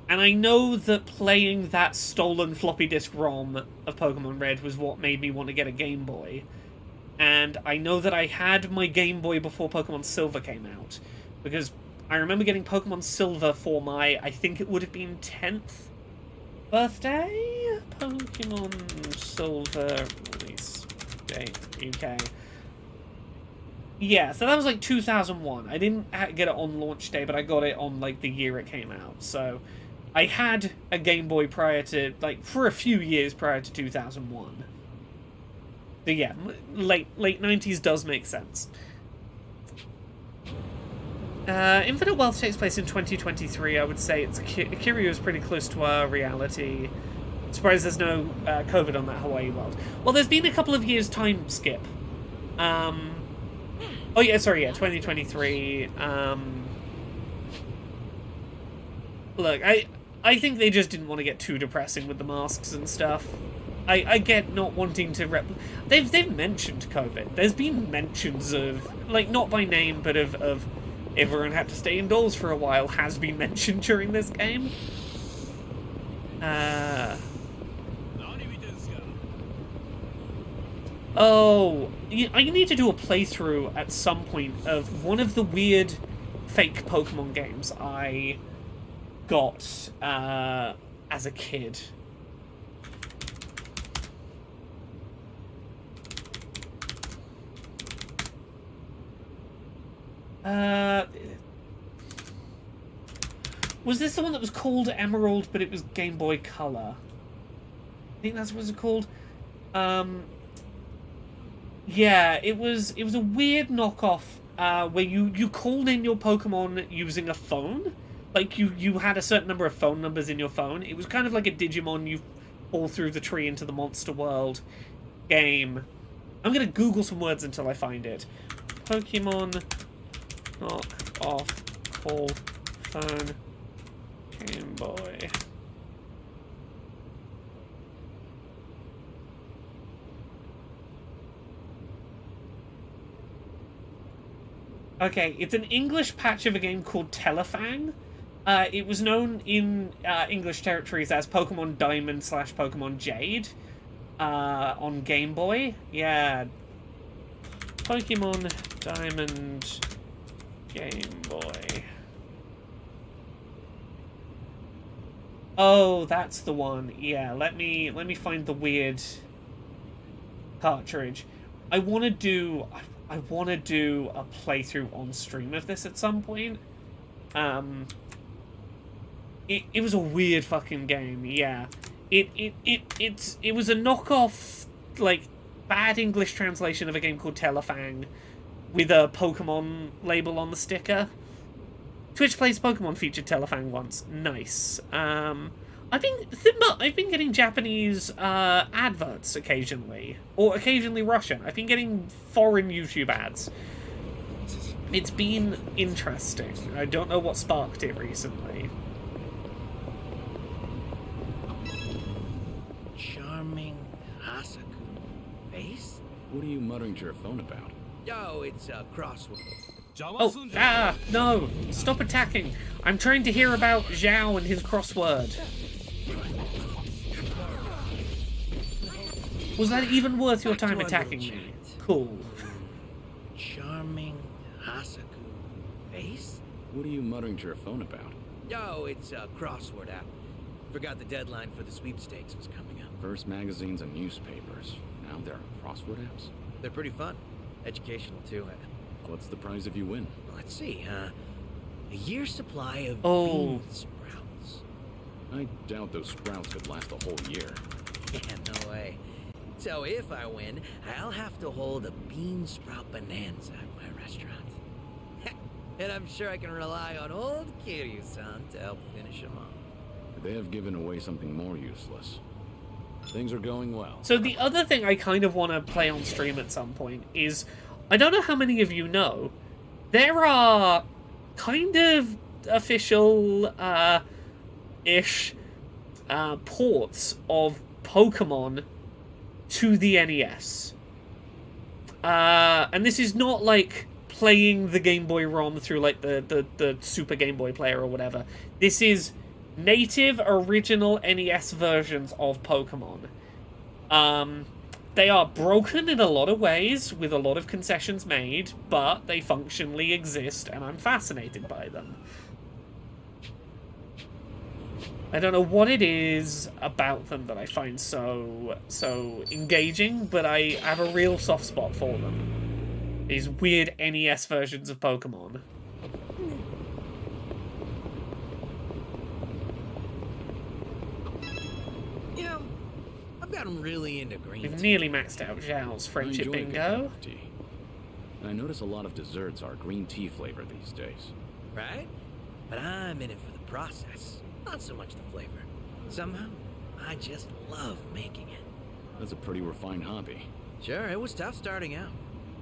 And I know that playing that stolen floppy disk ROM of Pokemon Red was what made me want to get a Game Boy. And I know that I had my Game Boy before Pokemon Silver came out. Because I remember getting Pokemon Silver for my, I think it would have been 10th birthday? Pokemon Silver release date, UK. Yeah, so that was like 2001. I didn't get it on launch day, but I got it on like the year it came out. So I had a Game Boy prior to, like, for a few years prior to 2001. So yeah, late 90s does make sense. Infinite Wealth takes place in 2023. I would say it's Kiryu is pretty close to our reality. Surprised there's no COVID on that Hawaii world. Well, there's been a couple of years time skip. Oh yeah, sorry, yeah, 2023. Look, I think they just didn't want to get too depressing with the masks and stuff. I get not wanting to they've mentioned COVID. There's been mentions of, like, not by name, but of everyone had to stay indoors for a while has been mentioned during this game. Oh, I need to do a playthrough at some point of one of the weird fake Pokemon games I got as a kid. Was this the one that was called Emerald, but it was Game Boy Color? I think that's what it's called. Yeah, it was a weird knockoff where you called in your Pokemon using a phone. Like, you had a certain number of phone numbers in your phone. It was kind of like a Digimon you fall through the tree into the monster world game. I'm gonna Google some words until I find it. Pokemon knock-off call phone Game Boy. Okay, it's an English patch of a game called Telefang. It was known in English territories as Pokemon Diamond / Pokemon Jade on Game Boy. Yeah. Pokemon Diamond Game Boy. Oh, that's the one. Yeah, let me find the weird cartridge. I want to do a playthrough on stream of this at some point. It was a weird fucking game, yeah. It was a knockoff, like, bad English translation of a game called Telefang with a Pokemon label on the sticker. Twitch Plays Pokemon featured Telefang once. Nice. I've been getting Japanese adverts occasionally, or occasionally Russian. I've been getting foreign YouTube ads. It's been interesting. I don't know what sparked it recently. Charming Hasaku face? What are you muttering to your phone about? Oh, it's a crossword. Oh, no! Stop attacking! I'm trying to hear about Zhao and his crossword. Was that even worth your time attacking me? Cool. Charming Hasaku face? What are you muttering to your phone about? Oh, it's a crossword app. Forgot the deadline for the sweepstakes was coming up. First magazines and newspapers. Now there are crossword apps? They're pretty fun. Educational, too. What's the prize if you win? Let's see, a year's supply of Oh. bean sprouts. I doubt those sprouts could last a whole year. Yeah, no way. So if I win, I'll have to hold a bean sprout bonanza at my restaurant. And I'm sure I can rely on old Kiryu-san to help finish them off. They have given away something more useless. Things are going well. So the other thing I kind of want to play on stream at some point is, I don't know how many of you know, there are kind of official ish ports of Pokemon to the NES. And this is not like playing the Game Boy ROM through like the Super Game Boy player or whatever. This is native original NES versions of Pokemon. They are broken in a lot of ways, with a lot of concessions made, but they functionally exist, and I'm fascinated by them. I don't know what it is about them that I find so engaging, but I have a real soft spot for them. These weird NES versions of Pokemon. You know, I've gotten really into green We've tea. nearly maxed out Zhao's I friendship enjoy a good bingo. cup of tea. And I notice a lot of desserts are green tea flavor these days. Right? But I'm in it for the process, not so much the flavor. Somehow, I just love making it. That's a pretty refined hobby. Sure, it was tough starting out.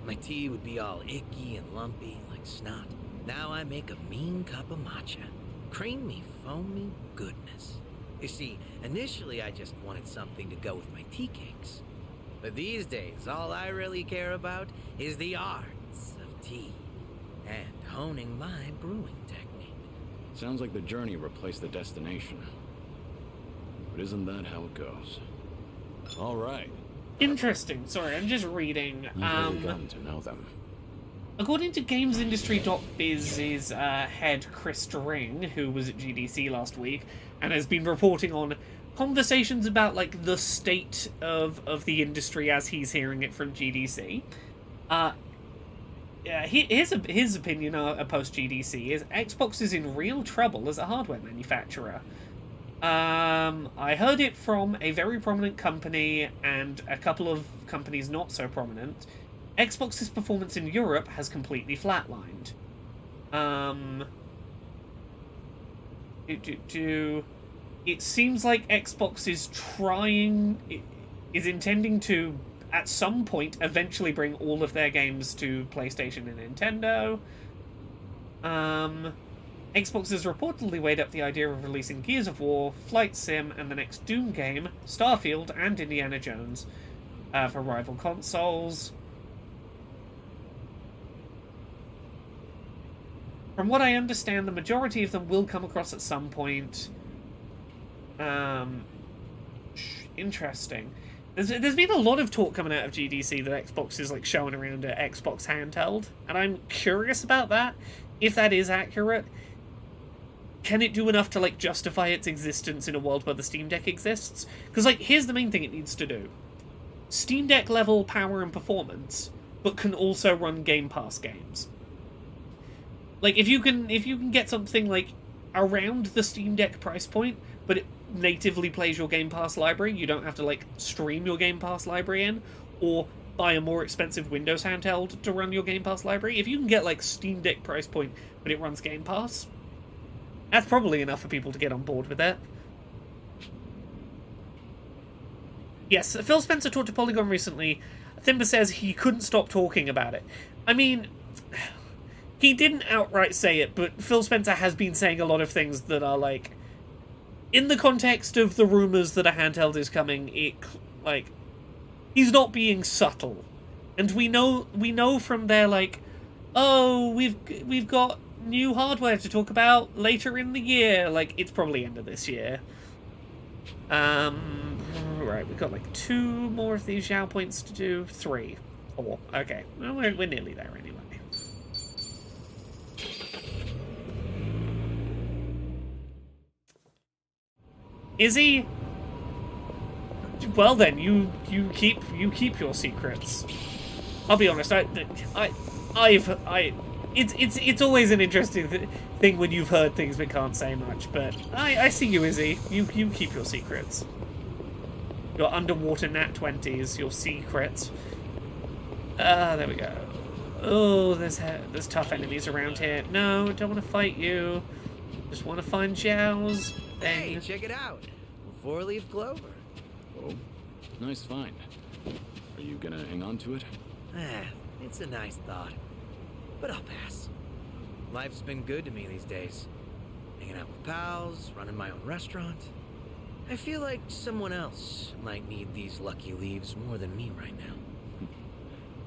My tea would be all icky and lumpy, like snot. Now I make a mean cup of matcha. Creamy, foamy goodness. You see, initially I just wanted something to go with my tea cakes. But these days, all I really care about is the arts of tea and honing my brewing technique. Sounds like the journey replaced the destination. But isn't that how it goes? All right. Interesting. Sorry, I'm just reading. You've really gotten to know them. According to GamesIndustry.biz's head Chris Ring, who was at GDC last week and has been reporting on conversations about like the state of the industry as he's hearing it from GDC. His opinion post GDC is Xbox is in real trouble as a hardware manufacturer. I heard it from a very prominent company and a couple of companies not so prominent. Xbox's performance in Europe has completely flatlined. It seems like Xbox is intending to, at some point, eventually bring all of their games to PlayStation and Nintendo. Xbox has reportedly weighed up the idea of releasing Gears of War, Flight Sim, and the next Doom game, Starfield, and Indiana Jones for rival consoles. From what I understand, the majority of them will come across at some point. Interesting. There's been a lot of talk coming out of GDC that Xbox is like showing around at Xbox handheld, and I'm curious about that. If that is accurate, can it do enough to like justify its existence in a world where the Steam Deck exists? Because like here's the main thing it needs to do: Steam Deck level power and performance, but can also run Game Pass games. Like if you can get something like around the Steam Deck price point, but it natively plays your Game Pass library, you don't have to like stream your Game Pass library in, or buy a more expensive Windows handheld to run your Game Pass library. If you can get like Steam Deck price point, but it runs Game Pass, that's probably enough for people to get on board with it. Yes, Phil Spencer talked to Polygon recently. Thimba says he couldn't stop talking about it. I mean, he didn't outright say it, but Phil Spencer has been saying a lot of things that are like, in the context of the rumors that a handheld is coming, he's not being subtle. And we know from there, like, oh, we've got new hardware to talk about later in the year. Like, it's probably end of this year. Right, we've got like 2 more of these Zhao points to do. 3. 4. Okay, well, we're nearly there anyway. Is he? Well then, you keep your secrets. I'll be honest. It's always an interesting thing when you've heard things but can't say much. But I see you, Izzy. You keep your secrets. Your underwater nat 20s, your secrets. There we go. Oh, there's tough enemies around here. No, don't want to fight you. Just want to find Zhao's thing. Hey, check it out. 4-leaf clover. Oh, nice find. Are you gonna hang on to it? It's a nice thought. But I'll pass. Life's been good to me these days. Hanging out with pals, running my own restaurant. I feel like someone else might need these lucky leaves more than me right now.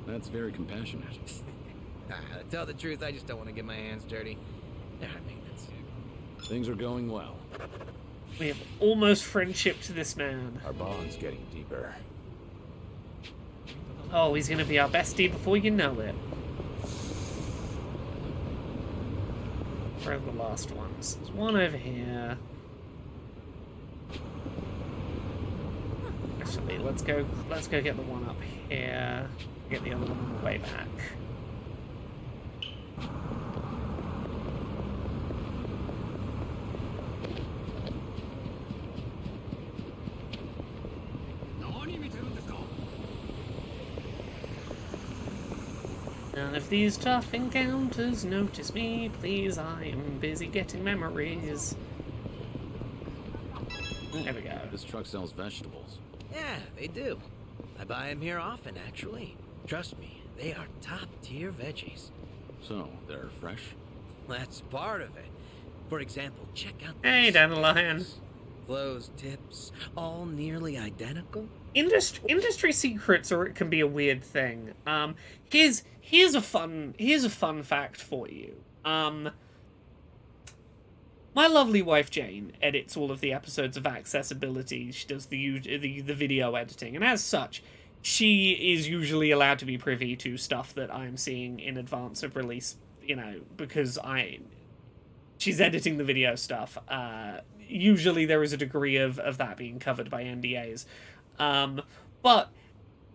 That's very compassionate. To tell the truth, I just don't want to get my hands dirty. They're high maintenance. Things are going well. We have almost friendship to this man. Our bond's getting deeper. Oh, he's gonna be our bestie before you know it. Where are the last ones? There's one over here. Actually, let's go get the one up here. Get the other one on the way back. None of these tough encounters notice me, please. I am busy getting memories. There we go. This truck sells vegetables. Yeah, they do. I buy them here often, actually. Trust me, they are top-tier veggies. So, they're fresh? That's part of it. For example, check out Hey, these Dandelion. closed tips, all nearly identical. Industry secrets can be a weird thing. Here's a fun fact for you. My lovely wife Jane edits all of the episodes of Accessibility. She does the video editing, and as such, she is usually allowed to be privy to stuff that I'm seeing in advance of release. You know, because she's editing the video stuff. Usually there is a degree of that being covered by NDAs. But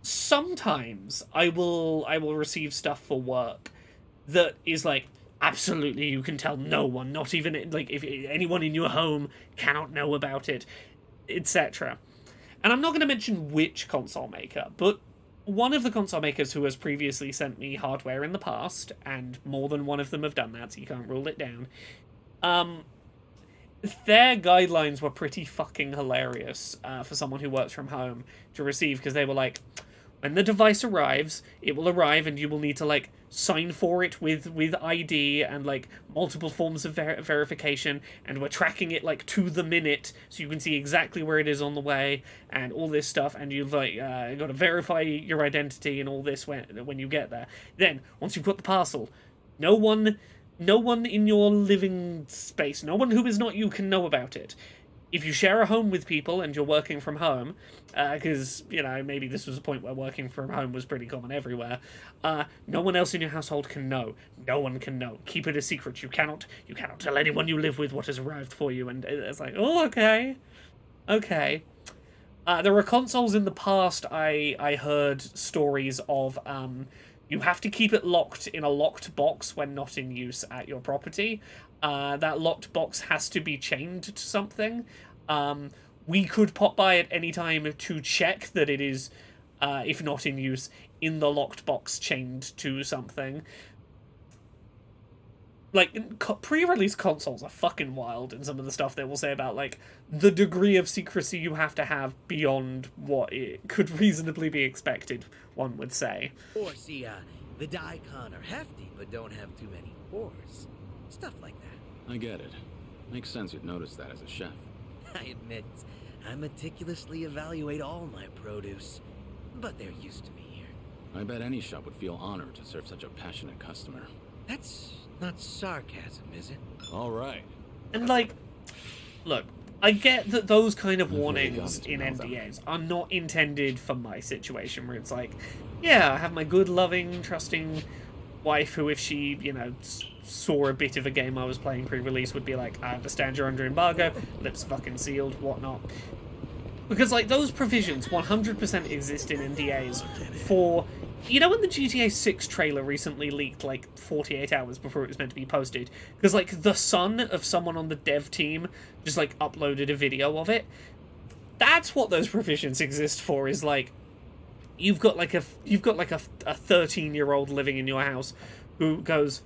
sometimes I will receive stuff for work that is like, absolutely you can tell no one, not even like if anyone in your home cannot know about it, etc. And I'm not going to mention which console maker, but one of the console makers who has previously sent me hardware in the past, and more than one of them have done that, so you can't rule it down, their guidelines were pretty fucking hilarious for someone who works from home to receive, because they were like, when the device arrives, it will arrive and you will need to, like, sign for it with ID and, like, multiple forms of verification, and we're tracking it, like, to the minute, so you can see exactly where it is on the way, and all this stuff, and you've, like, got to verify your identity and all this when you get there. Then, once you've got the parcel, no one in your living space, no one who is not you can know about it. If you share a home with people and you're working from home, because, you know, maybe this was a point where working from home was pretty common everywhere, no one else in your household can know. No one can know. Keep it a secret. You cannot tell anyone you live with what has arrived for you. And it's like, oh, okay. Okay. There were consoles in the past I heard stories of, you have to keep it locked in a locked box when not in use at your property. That locked box has to be chained to something. We could pop by at any time to check that it is, if not in use, in the locked box chained to something. Like, pre-release consoles are fucking wild in some of the stuff they will say about, like, the degree of secrecy you have to have beyond what it could reasonably be expected, one would say. Or see, the Daikon are hefty but don't have too many pores. Stuff like that. I get it. Makes sense you'd notice that as a chef. I admit, I meticulously evaluate all my produce, but they're used to me here. I bet any shop would feel honored to serve such a passionate customer. That's not sarcasm, is it? All right. And, like, look, I get that those kind of I've really warnings gotten to in know them. NDAs are not intended for my situation, where it's like, yeah, I have my good, loving, trusting wife who, if she, you know, saw a bit of a game I was playing pre-release, would be like, I understand you're under embargo, lips fucking sealed, whatnot. Because, like, those provisions 100% exist in NDAs for... You know when the GTA 6 trailer recently leaked, like, 48 hours before it was meant to be posted? Because, like, the son of someone on the dev team just, like, uploaded a video of it? That's what those provisions exist for, is, like, you've got, like, a 13-year-old living in your house who goes,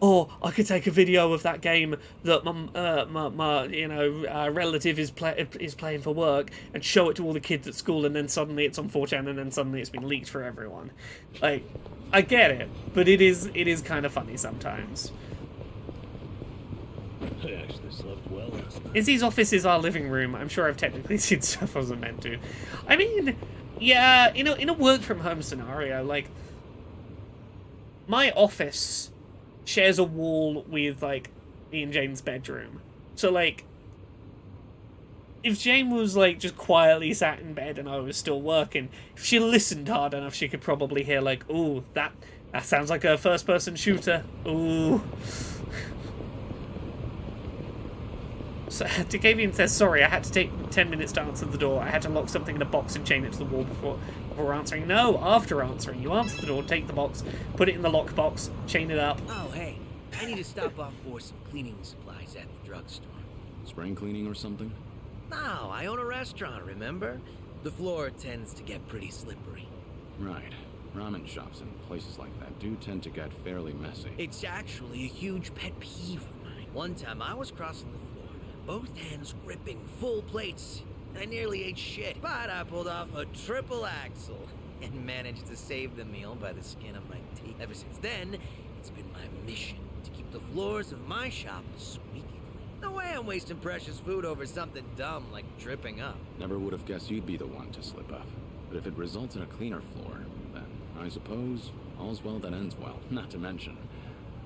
oh, I could take a video of that game that my relative is playing for work and show it to all the kids at school, and then suddenly it's on 4chan, and then suddenly it's been leaked for everyone. Like, I get it, but it is kind of funny sometimes. I actually slept well last night. Izzy's office is our living room. I'm sure I've technically seen stuff I wasn't meant to. I mean, yeah, in a work from home scenario, like, my office shares a wall with, like, me and Jane's bedroom. So, like, if Jane was, like, just quietly sat in bed and I was still working, if she listened hard enough, she could probably hear, like, ooh, that sounds like a first-person shooter. Ooh. So Decavian says, sorry, I had to take 10 minutes to answer the door. I had to lock something in a box and chain it to the wall before answering. No, after answering. You answer the door, take the box, put it in the lock box, chain it up. Oh, hey, I need to stop off for some cleaning supplies at the drugstore. Spring cleaning or something? No, I own a restaurant, remember? The floor tends to get pretty slippery. Right. Ramen shops and places like that do tend to get fairly messy. It's actually a huge pet peeve of mine. One time I was crossing the floor, both hands gripping full plates. I nearly ate shit, but I pulled off a triple axel and managed to save the meal by the skin of my teeth. Ever since then, it's been my mission to keep the floors of my shop squeaky clean. No way I'm wasting precious food over something dumb like dripping up. Never would have guessed you'd be the one to slip up. But if it results in a cleaner floor, then I suppose all's well that ends well. Not to mention,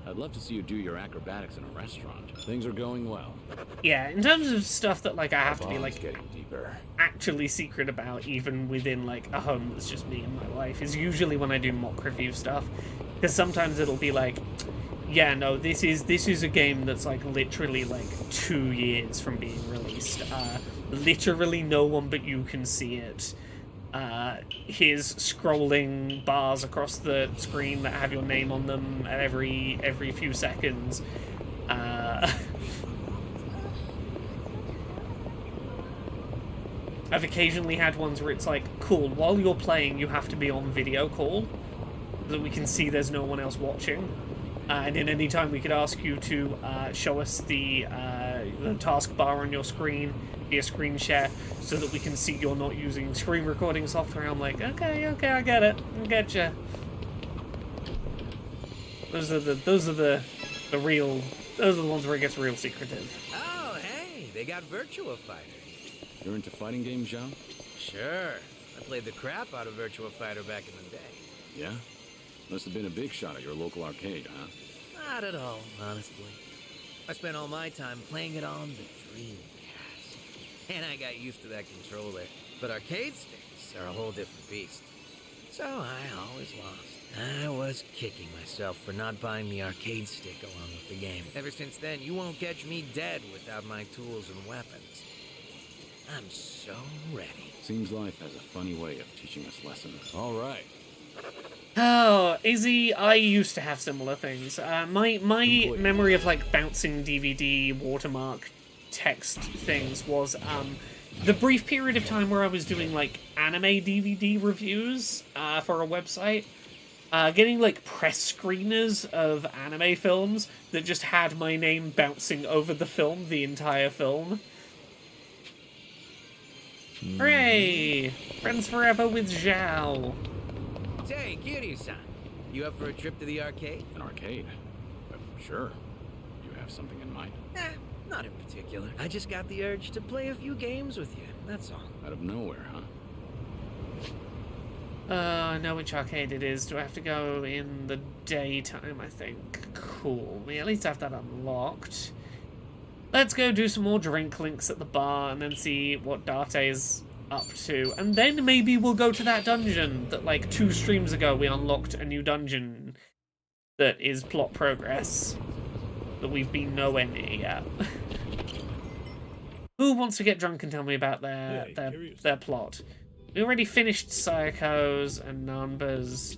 I'd love to see you do your acrobatics in a restaurant. Things are going well. Yeah, in terms of stuff that, like, I have to be, Bond's like, getting deeper. actually secret about, even within, like, a home that's just me and my wife, is usually when I do mock review stuff. Because sometimes it'll be like, yeah, no, this is a game that's, like, literally, like, 2 years from being released. Literally no one but you can see it. Here's scrolling bars across the screen that have your name on them at every few seconds. I've occasionally had ones where it's like, cool, while you're playing, you have to be on video call, so that we can see there's no one else watching. And in any time we could ask you to show us the taskbar on your screen via screen share, so that we can see you're not using screen recording software. I'm like, okay, I get it, I get you. Those are the ones where it gets real secretive. Oh, hey, they got Virtua Fighter. You're into fighting games, Zhao? Sure, I played the crap out of Virtua Fighter back in the day. Yeah? Must have been a big shot at your local arcade, huh? Not at all, honestly. I spent all my time playing it on the Dreamcast. And I got used to that controller. But arcade sticks are a whole different beast. So I always lost. I was kicking myself for not buying the arcade stick along with the game. Ever since then, you won't catch me dead without my tools and weapons. I'm so ready. Seems life has a funny way of teaching us lessons. All right. Oh, Izzy, I used to have similar things. My memory of, like, bouncing DVD watermark text things was the brief period of time where I was doing, like, anime DVD reviews for a website. Getting, like, press screeners of anime films that just had my name bouncing over the film, the entire film. Hooray! Friends forever with Zhao. Say, Kiryu-san, you up for a trip to the arcade? An arcade? Sure. You have something in mind? Not in particular. I just got the urge to play a few games with you, that's all. Out of nowhere, huh? I know which arcade it is. Do I have to go in the daytime, I think? Cool. We at least have that unlocked. Let's go do some more drink links at the bar and then see what Date's up to. And then maybe we'll go to that dungeon that, like, 2 streams ago we unlocked a new dungeon that is plot progress that we've been nowhere near yet. Who wants to get drunk and tell me about their plot? We already finished Psychos and Numbers.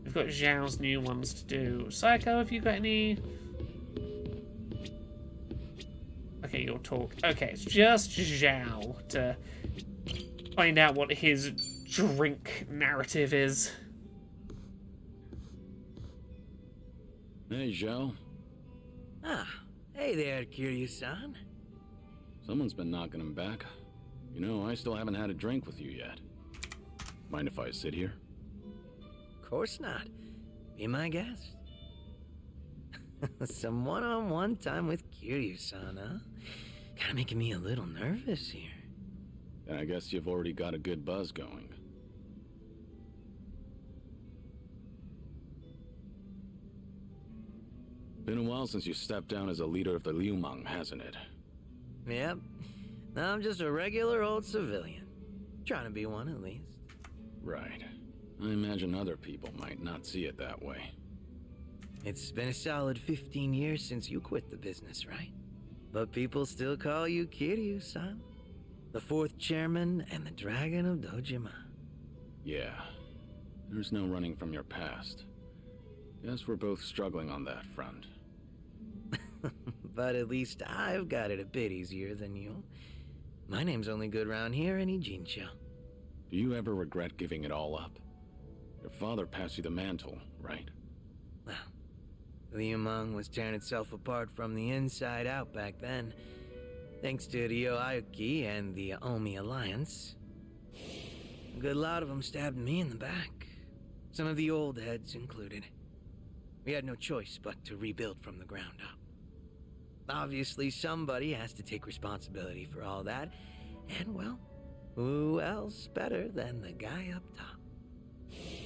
We've got Zhao's new ones to do. Psycho, have you got any? Okay, you'll talk. Okay, it's just Zhao to find out what his drink narrative is. Hey, Zhao. Ah, hey there, Kiryu-san. Someone's been knocking him back. You know, I still haven't had a drink with you yet. Mind if I sit here? Of course not. Be my guest. Some one-on-one time with Kiryu-san, huh? Kinda making me a little nervous here. And I guess you've already got a good buzz going. Been a while since you stepped down as a leader of the Liu Meng, hasn't it? Yep. I'm just a regular old civilian. Trying to be one at least. Right. I imagine other people might not see it that way. It's been a solid 15 years since you quit the business, right? But people still call you Kiryu-san. The fourth chairman and the Dragon of Dojima. Yeah. There's no running from your past. Guess we're both struggling on that front. But at least I've got it a bit easier than you. My name's only good round here in Ijincho. Do you ever regret giving it all up? Your father passed you the mantle, right? Well, Liumang was tearing itself apart from the inside out back then. Thanks to Ryo Aoki and the Omi Alliance. A good lot of them stabbed me in the back. Some of the old heads included. We had no choice but to rebuild from the ground up. Obviously, somebody has to take responsibility for all that. And, well, who else better than the guy up top?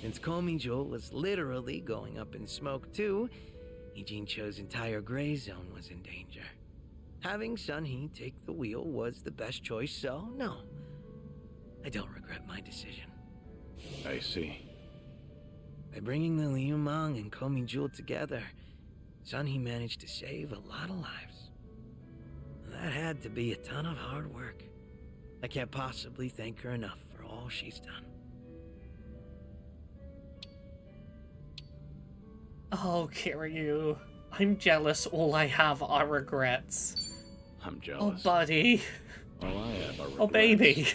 Since Komijo was literally going up in smoke too, Ijincho's entire gray zone was in danger. Having Sun-hee take the wheel was the best choice, so no. I don't regret my decision. I see. By bringing the Liumang and Komi-jewel together, Sun-hee managed to save a lot of lives. That had to be a ton of hard work. I can't possibly thank her enough for all she's done. Oh, Kiryu. I'm jealous. All I have are regrets. I'm Oh, jealous. buddy. All I have are regrets. Oh, baby.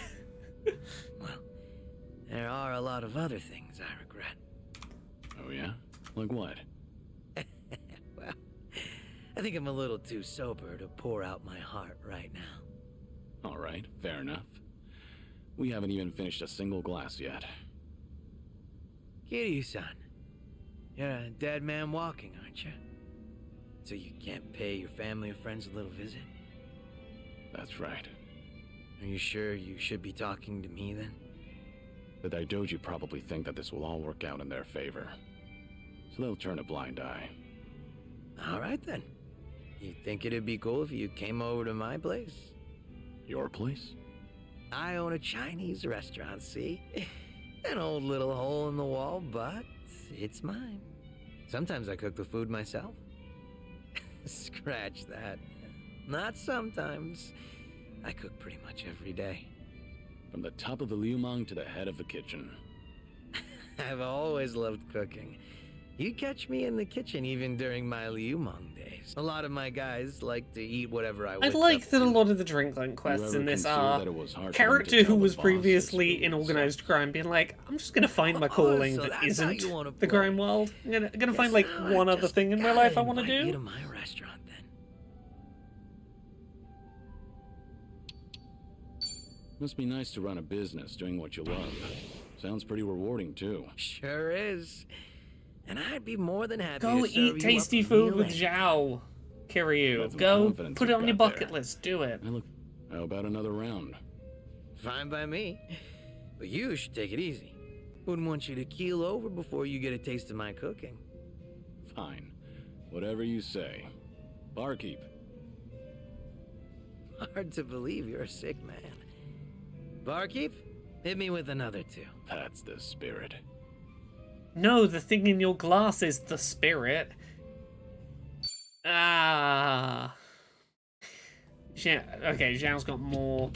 Well, there are a lot of other things I regret. Oh, yeah? Like what? Well, I think I'm a little too sober to pour out my heart right now. All right, fair enough. We haven't even finished a single glass yet. Kiryu-san, you're a dead man walking, aren't you? So you can't pay your family or friends a little visit? That's right. Are you sure you should be talking to me then? The Daidoji probably think that this will all work out in their favor. So they'll turn a blind eye. All right then. You think it'd be cool if you came over to my place? Your place? I own a Chinese restaurant, see? An old little hole in the wall, but it's mine. Sometimes I cook the food myself. Scratch that. Not sometimes. I cook pretty much every day. From the top of the Liumang to the head of the kitchen. I've always loved cooking. You'd catch me in the kitchen even during my Liumang days. A lot of my guys like to eat whatever I I whipped like up that a to. lot of the Drinklink quests You ever in this consider are that it was hard for them to character who tell the was boss previously his in food organized crime being like, I'm just gonna find my calling so that that's how isn't you wanna the play. crime world. I'm gonna Guess find like I one other just thing in my gotta life I want to invite You to do. my restaurant then. Must be nice to run a business doing what you love. Sounds pretty rewarding, too. Sure is. And I'd be more than happy Go to serve eat you tasty up a food meal with anytime. Zhao, Kiryu. Got some Go confidence put it you've on your got bucket there. list. Do it. How about another round? Fine by me. But you should take it easy. Wouldn't want you to keel over before you get a taste of my cooking. Fine. Whatever you say. Barkeep. Hard to believe you're a sick man. Barkeep, hit me with another two. That's the spirit. No, the thing in your glass is the spirit. Ah. Okay, Zhao's got more.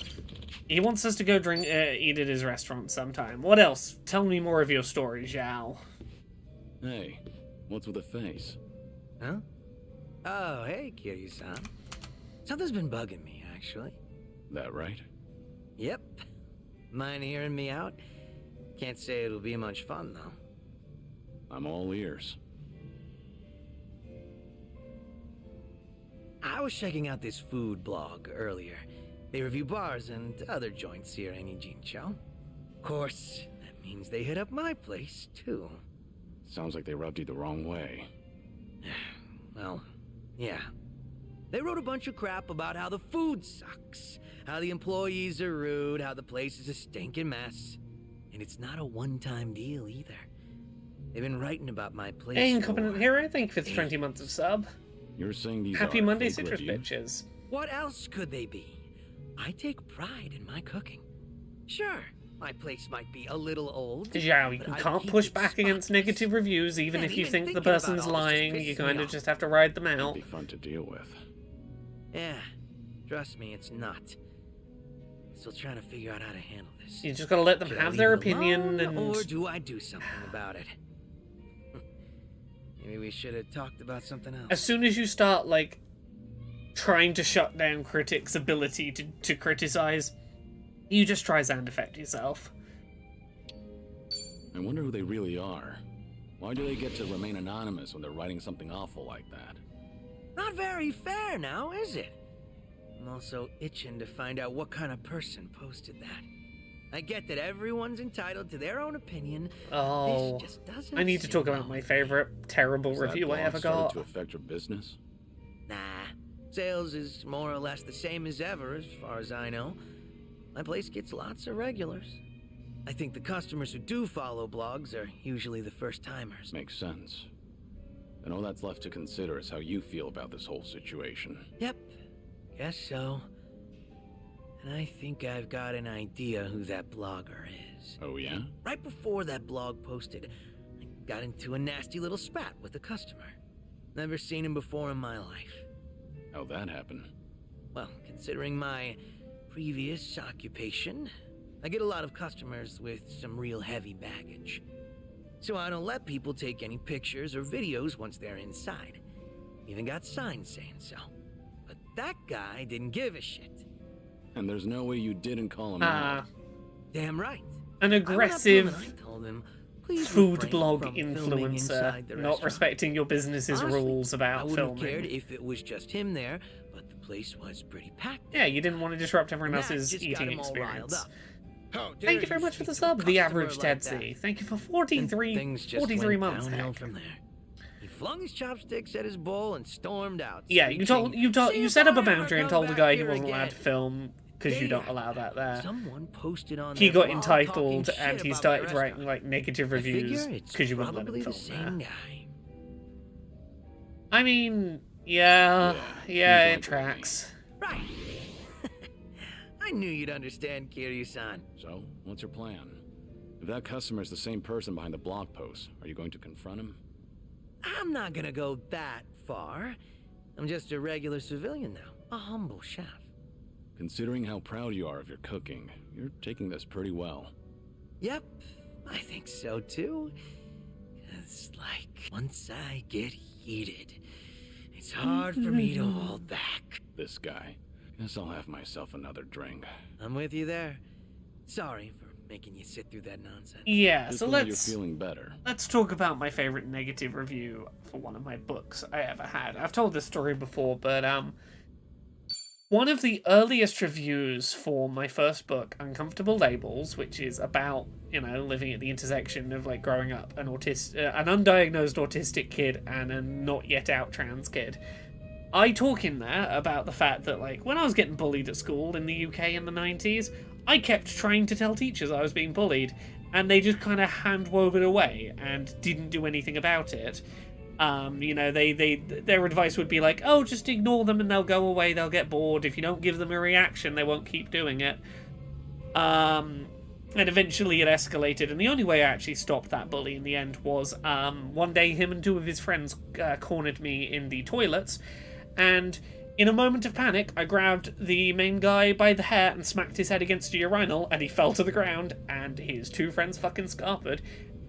He wants us to go eat at his restaurant sometime. What else? Tell me more of your story, Zhao. Hey, what's with the face? Huh? Oh, hey, Kiryu-san. Something's been bugging me, actually. That right? Yep. Mind hearing me out? Can't say it'll be much fun, though. I'm all ears. I was checking out this food blog earlier. They review bars and other joints here in Ijincho. Of course, that means they hit up my place, too. Sounds like they rubbed you the wrong way. Well, yeah. They wrote a bunch of crap about how the food sucks, how the employees are rude, how the place is a stinking mess. And it's not a one-time deal, either. They've been writing about my place Hey, for Incompetent Hero, thank you for the 20 months of sub. You're saying these Happy are Monday, fake Citrus reviews? Bitches. What else could they be? I take pride in my cooking. Sure, my place might be a little old. Yeah, you but I can't keep push it back against spotless. negative reviews, even Man, if you even think the thinking about person's all this just lying. You pisses me kind of off. just have to ride them It'd out. be fun to deal with. Yeah, trust me, it's not. Still trying to figure out how to handle this. You just gotta let them Should I have leave their it opinion, alone, and or do I do something about it? Maybe we should have talked about something else. as soon as you start like trying to shut down critics' ability to criticize, you just try sound effect yourself. I wonder who they really are. Why do they get to remain anonymous when they're writing something awful like that? Not very fair now, is it? I'm also itching to find out what kind of person posted that. I get that everyone's entitled to their own opinion. Oh, This just doesn't I need to seem talk about well. my favorite terrible Has that review I blog ever started got. to affect your business? Nah, sales is more or less the same as ever, as far as I know. My place gets lots of regulars. I think the customers who do follow blogs are usually the first timers. Makes sense. And all that's left to consider is how you feel about this whole situation. Yep, guess so. And I think I've got an idea who that blogger is. Oh yeah? Right before that blog posted, I got into a nasty little spat with a customer. Never seen him before in my life. How'd that happen? Well, considering my previous occupation, I get a lot of customers with some real heavy baggage. So I don't let people take any pictures or videos once they're inside. Even got signs saying so. But that guy didn't give a shit. And there's no way you didn't call him Ah, out. Damn right. an I went up to him aggressive and I told him, "Please food refrain blog from filming inside influencer the not restaurant." respecting your business's Honestly, rules I about wouldn't have cared filming. if it was just him there, but the place was pretty packed. Yeah, you didn't want to disrupt everyone And that else's just got eating him all riled experience. up. How dare Thank you very much for speak the to a sub, the customer average like Dead that? Sea. Thank you for And 43, things just 43 went months. downhill Heck. from there. He flung his chopsticks at his bowl and stormed out. Yeah, you screeching, "See you if set up I a ever boundary and come told the back guy he here wasn't allowed again." to film because you Day don't after, allow that there. Someone posted on He their got blog entitled talking and shit he about my started restaurant. writing like negative I reviews figure it's because you wouldn't let probably him the film same there. guy. I mean, yeah, Yeah, it point tracks. Right. I knew you'd understand, Kiryu-san. So, what's your plan? If that customer's the same person behind the blog post, are you going to confront him? I'm not gonna go that far. I'm just a regular civilian now, a humble chef. Considering how proud you are of your cooking, you're taking this pretty well. Yep, I think so too. It's like, once I get heated, it's hard for me to hold back. This guy. Guess I'll have myself another drink. I'm with you there. Sorry for making you sit through that nonsense. Yeah, Just so glad let's you're feeling better. talk about my favorite negative review for one of my books I ever had. I've told this story before, but one of the earliest reviews for my first book, Uncomfortable Labels, which is about, you know, living at the intersection of like growing up an undiagnosed autistic kid and a not yet out trans kid. I talk in there about the fact that, like, when I was getting bullied at school in the UK in the 90s, I kept trying to tell teachers I was being bullied, and they just kind of hand-wove it away and didn't do anything about it. You know, their advice would be like, oh, just ignore them and they'll go away, they'll get bored. If you don't give them a reaction, they won't keep doing it. And eventually it escalated, and the only way I actually stopped that bully in the end was one day him and two of his friends cornered me in the toilets, and in a moment of panic, I grabbed the main guy by the hair and smacked his head against a urinal, and he fell to the ground, and his two friends fucking scarpered,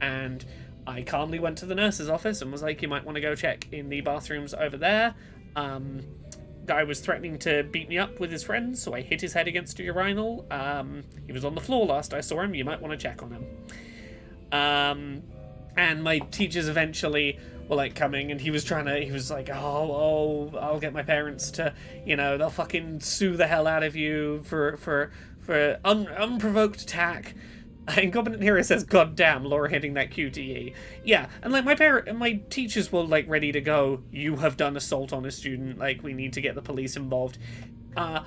and I calmly went to the nurse's office and was like, you might want to go check in the bathrooms over there. Guy was threatening to beat me up with his friends, so I hit his head against a urinal. He was on the floor last I saw him, you might want to check on him. And my teachers eventually were like coming, and he was like, oh, I'll get my parents to, you know, they'll fucking sue the hell out of you for unprovoked attack. Incompetent Hero says, God damn, Laura hitting that QTE. Yeah, and like my teachers were like ready to go, you have done assault on a student, like we need to get the police involved. And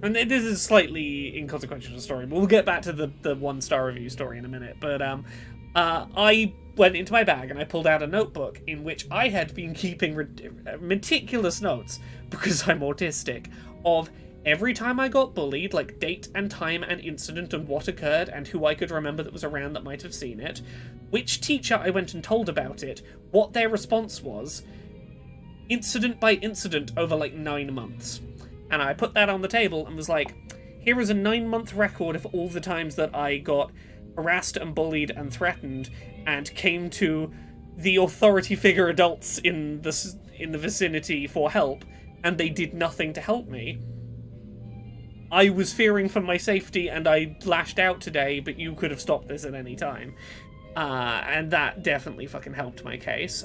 this is a slightly inconsequential story, but we'll get back to the 1-star review story in a minute. But I went into my bag and I pulled out a notebook in which I had been keeping meticulous notes, because I'm autistic, of every time I got bullied, like date and time and incident and what occurred and who I could remember that was around that might have seen it, which teacher I went and told about it, what their response was, incident by incident over like 9 months. And I put that on the table and was like, here is a 9-month record of all the times that I got harassed and bullied and threatened and came to the authority figure adults in the vicinity for help, and they did nothing to help me. I was fearing for my safety and I lashed out today, but you could have stopped this at any time. And that definitely fucking helped my case.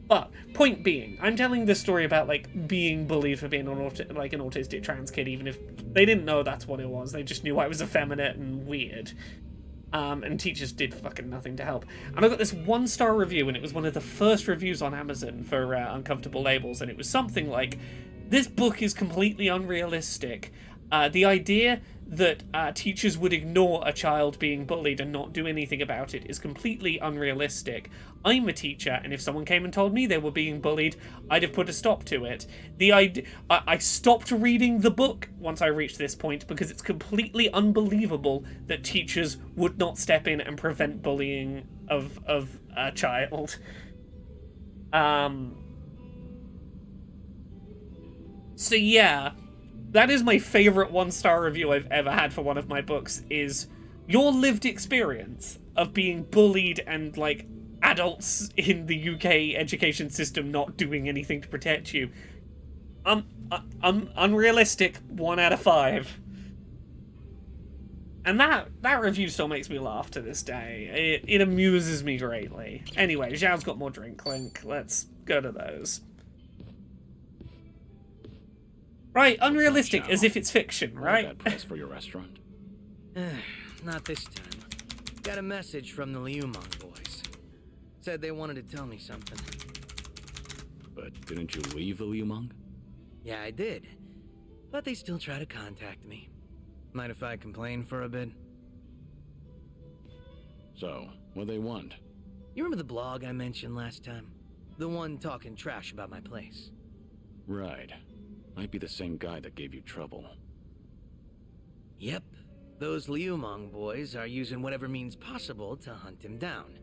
But point being, I'm telling this story about like being bullied for being an autistic trans kid, even if they didn't know that's what it was. They just knew I was effeminate and weird. And teachers did fucking nothing to help. And I got this 1-star review, and it was one of the first reviews on Amazon for Uncomfortable Labels, and it was something like, this book is completely unrealistic. The idea that teachers would ignore a child being bullied and not do anything about it is completely unrealistic. I'm a teacher, and if someone came and told me they were being bullied, I'd have put a stop to it. I stopped reading the book once I reached this point because it's completely unbelievable that teachers would not step in and prevent bullying of a child. So yeah, that is my favorite 1-star review I've ever had for one of my books, is your lived experience of being bullied and like adults in the UK education system not doing anything to protect you. Unrealistic, 1 out of 5. And that review still makes me laugh to this day. It amuses me greatly. Anyway, Zhao's got more drink clink. Let's go to those. Right, unrealistic, as if it's fiction, right? That price for your restaurant? Not this time. Got a message from the Liumang boys. Said they wanted to tell me something. But didn't you leave the Liumang? Yeah, I did. But they still try to contact me. Mind if I complain for a bit? So, what they want? You remember the blog I mentioned last time? The one talking trash about my place? Right. Might be the same guy that gave you trouble. Yep. Those Liumang boys are using whatever means possible to hunt him down.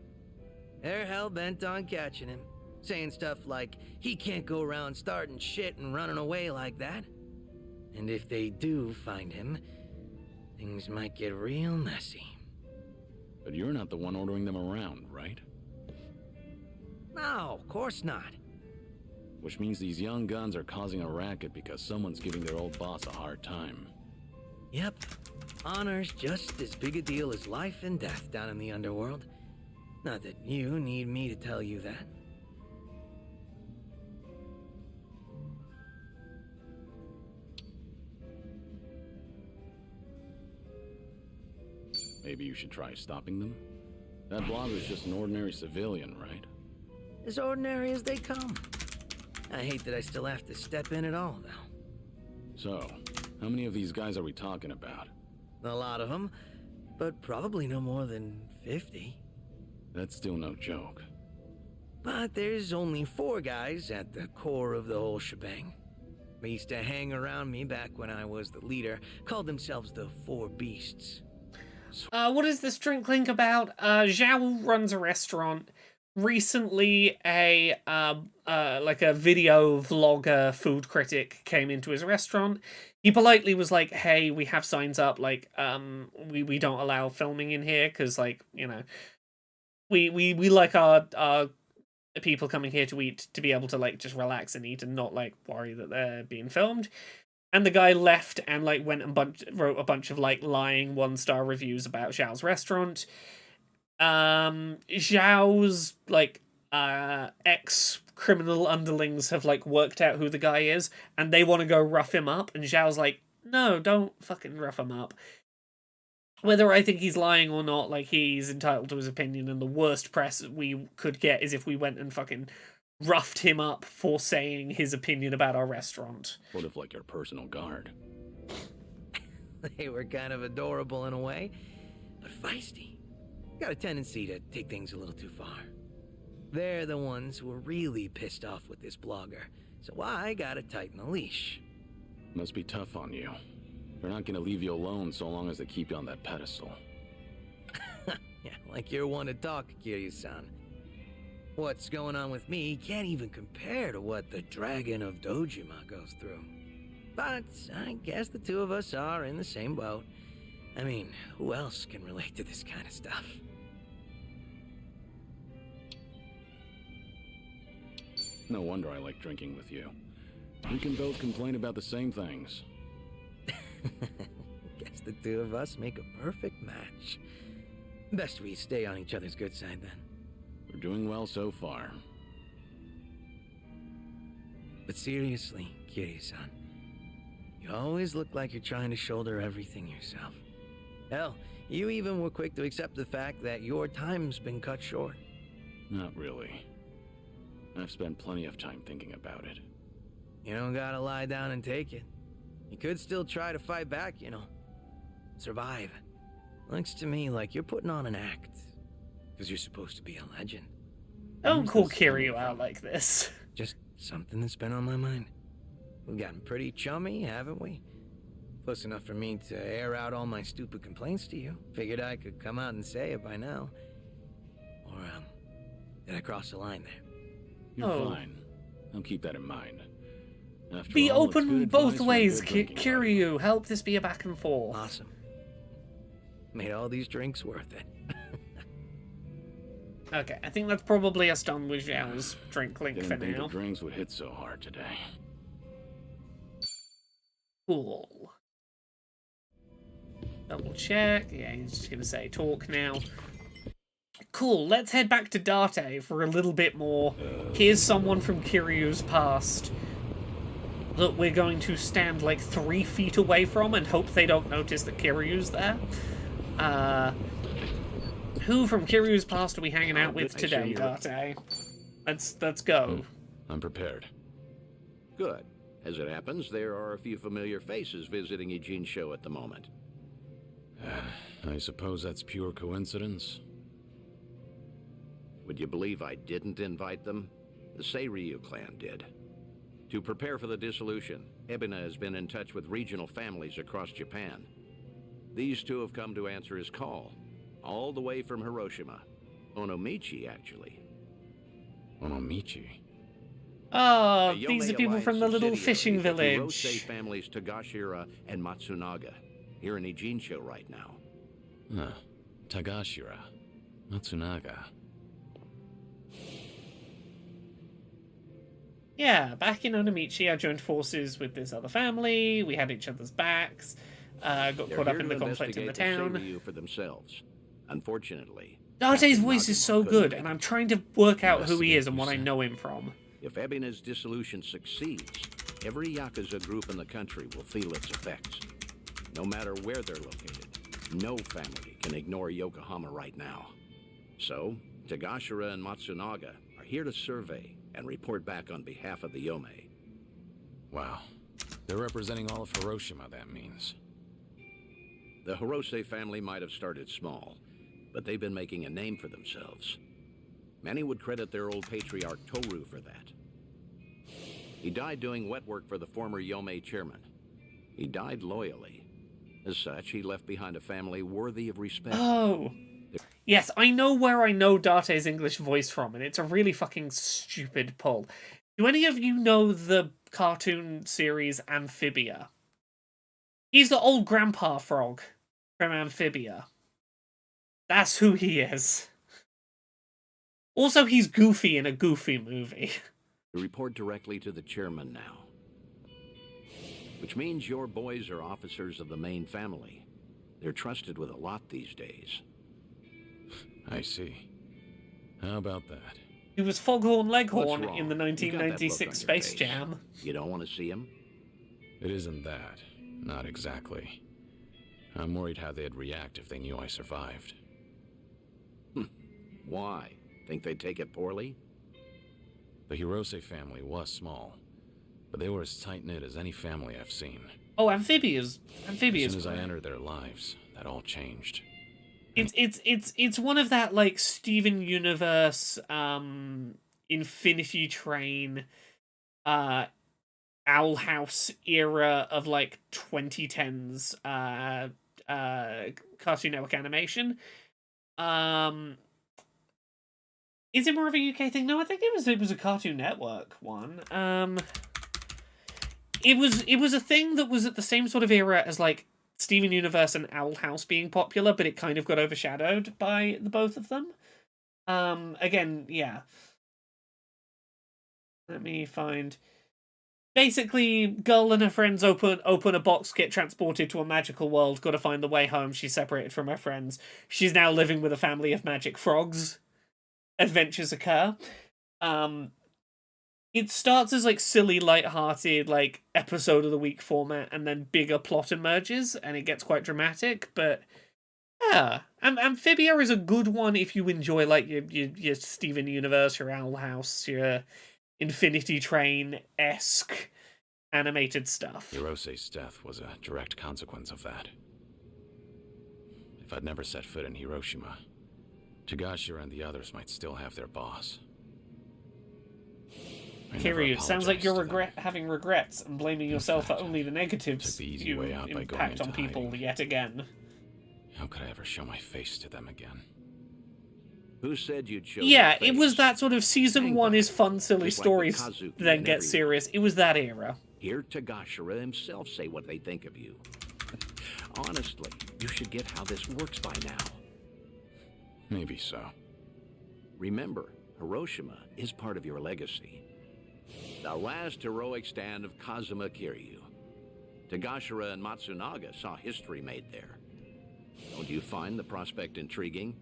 They're hell-bent on catching him, saying stuff like, he can't go around starting shit and running away like that. And if they do find him, things might get real messy. But you're not the one ordering them around, right? No, of course not. Which means these young guns are causing a racket because someone's giving their old boss a hard time. Yep. Honor's just as big a deal as life and death down in the underworld. Not that you need me to tell you that. Maybe you should try stopping them? That blogger's just an ordinary civilian, right? As ordinary as they come. I hate that I still have to step in at all, though. So, how many of these guys are we talking about? A lot of them, but probably no more than 50. That's still no joke. But there's only 4 guys at the core of the whole shebang. They used to hang around me back when I was the leader, called themselves the 4 Beasts. What is this drink link about? Zhao runs a restaurant. Recently, a video vlogger, food critic came into his restaurant. He politely was like, "Hey, we have signs up, like, we don't allow filming in here because, like, you know, we like our people coming here to eat to be able to like just relax and eat and not like worry that they're being filmed." And the guy left and like went and wrote a bunch of like lying 1-star reviews about Zhao's restaurant. Zhao's like ex-criminal underlings have like worked out who the guy is and they want to go rough him up, and Zhao's like, no, don't fucking rough him up. Whether I think he's lying or not, like, he's entitled to his opinion, and the worst press we could get is if we went and fucking roughed him up for saying his opinion about our restaurant. Sort of like your personal guard. They were kind of adorable in a way, but feisty. Got a tendency to take things a little too far. They're the ones who were really pissed off with this blogger, so I gotta tighten the leash. Must be tough on you. They're not gonna leave you alone so long as they keep you on that pedestal. Yeah, like you're one to talk, Kiryu-san. What's going on with me can't even compare to what the Dragon of Dojima goes through. But I guess the two of us are in the same boat. I mean, who else can relate to this kind of stuff? No wonder I like drinking with you. We can both complain about the same things. Guess the two of us make a perfect match. Best we stay on each other's good side then. We're doing well so far. But seriously, Kiryu-san, you always look like you're trying to shoulder everything yourself. Hell, you even were quick to accept the fact that your time's been cut short. Not really. I've spent plenty of time thinking about it. You don't gotta lie down and take it. You could still try to fight back, you know. Survive. Looks to me like you're putting on an act. Because you're supposed to be a legend. Don't Where's call this coming Kiryu out from? like this. Just something that's been on my mind. We've gotten pretty chummy, haven't we? Close enough for me to air out all my stupid complaints to you. Figured I could come out and say it by now. Or, did I cross the line there? You're Oh. fine. I'll keep that in mind. After Be all, it's open good both advice from a ways, good drinking buddy. Kiryu. Help this be a back and forth. Awesome. Made all these drinks worth it. Okay, I think that's probably us done with Zhao's drink link Didn't for think now. the drinks would hit so hard today. Cool. Double check. Yeah, he's just gonna say talk now. Cool, let's head back to Date for a little bit more. Here's someone from Kiryu's past that we're going to stand like 3 feet away from and hope they don't notice that Kiryu's there. Who from Kiryu's past are we hanging out with I assume today, you're- Date? Let's go. I'm prepared. Good. As it happens, there are a few familiar faces visiting Eugene Show at the moment. I suppose that's pure coincidence. Would you believe I didn't invite them? The Seiryu clan did. To prepare for the dissolution, Ebina has been in touch with regional families across Japan. These two have come to answer his call, all the way from Hiroshima. Onomichi, actually. Onomichi. Oh, The these are Yomei people from the Alliance little fishing subsidiary of the village. Hirose families Tagashira and Matsunaga, here in Eugene Show right now. Tagashira. Matsunaga. Yeah, back in Onomichi, I joined forces with this other family. We had each other's backs. Got They're caught up here in to the conflict in the investigate town. Seiryu for themselves. Unfortunately, Date's Captain voice is Naguma so couldn't good, make and it. I'm trying to work out who he Investigate, is and you what I said. know him from. If Ebina's dissolution succeeds, every Yakuza group in the country will feel its effects. No matter where they're located, no family can ignore Yokohama right now. So, Tagashira and Matsunaga are here to survey and report back on behalf of the Yomei. Wow. They're representing all of Hiroshima, that means. The Hirose family might have started small, but they've been making a name for themselves. Many would credit their old patriarch Toru for that. He died doing wet work for the former Yomei chairman. He died loyally. As such, he left behind a family worthy of respect. Oh. Yes, I know where I know Date's English voice from, and it's a really fucking stupid pull. Do any of you know the cartoon series Amphibia? He's the old grandpa frog from Amphibia. That's who he is. Also, he's Goofy in a Goofy movie. To report directly to the chairman now. Which means your boys are officers of the main family. They're trusted with a lot these days. I see. How about that? He was Foghorn What's Leghorn wrong? in the You got that look on 1996 your Space face. Jam. You don't want to see him? It isn't that. Not exactly. I'm worried how they'd react if they knew I survived. Why? Think they'd take it poorly? The Hirose family was small, but they were as tight-knit as any family I've seen. Oh, Amphibia's As soon as I great. entered their lives, that all changed. It's one of that like Steven Universe, Infinity Train, Owl House era of like 2010s Cartoon Network animation. Is it more of a UK thing? No, I think it was a Cartoon Network one. It was a thing that was at the same sort of era as like Steven Universe and Owl House being popular, but it kind of got overshadowed by the both of them. Again, yeah. Let me find. Basically, girl and her friends open a box, get transported to a magical world, gotta find the way home, she's separated from her friends. She's now living with a family of magic frogs. Adventures occur. It starts as like silly, light-hearted, like episode of the week format, and then bigger plot emerges, and it gets quite dramatic, but yeah. Amphibia is a good one if you enjoy like your Steven Universe, your Owl House, your Infinity Train-esque animated stuff. Hirose's death was a direct consequence of that. If I'd never set foot in Hiroshima, Tagashira and the others might still have their boss. Kiryu, sounds like you're having regrets and blaming yourself for only the negatives you impact on people yet again. How could I ever show my face to them again? Who said you'd show Yeah, your face? it was that sort of season one is fun, silly Just like stories, with Kazuki then and get everyone. serious. It was that era. Hear Tagashira himself say what they think of you. Honestly, you should get how this works by now. Maybe so. Remember, Hiroshima is part of your legacy. The last heroic stand of Kazuma Kiryu. Tagashira and Matsunaga saw history made there. Don't you find the prospect intriguing?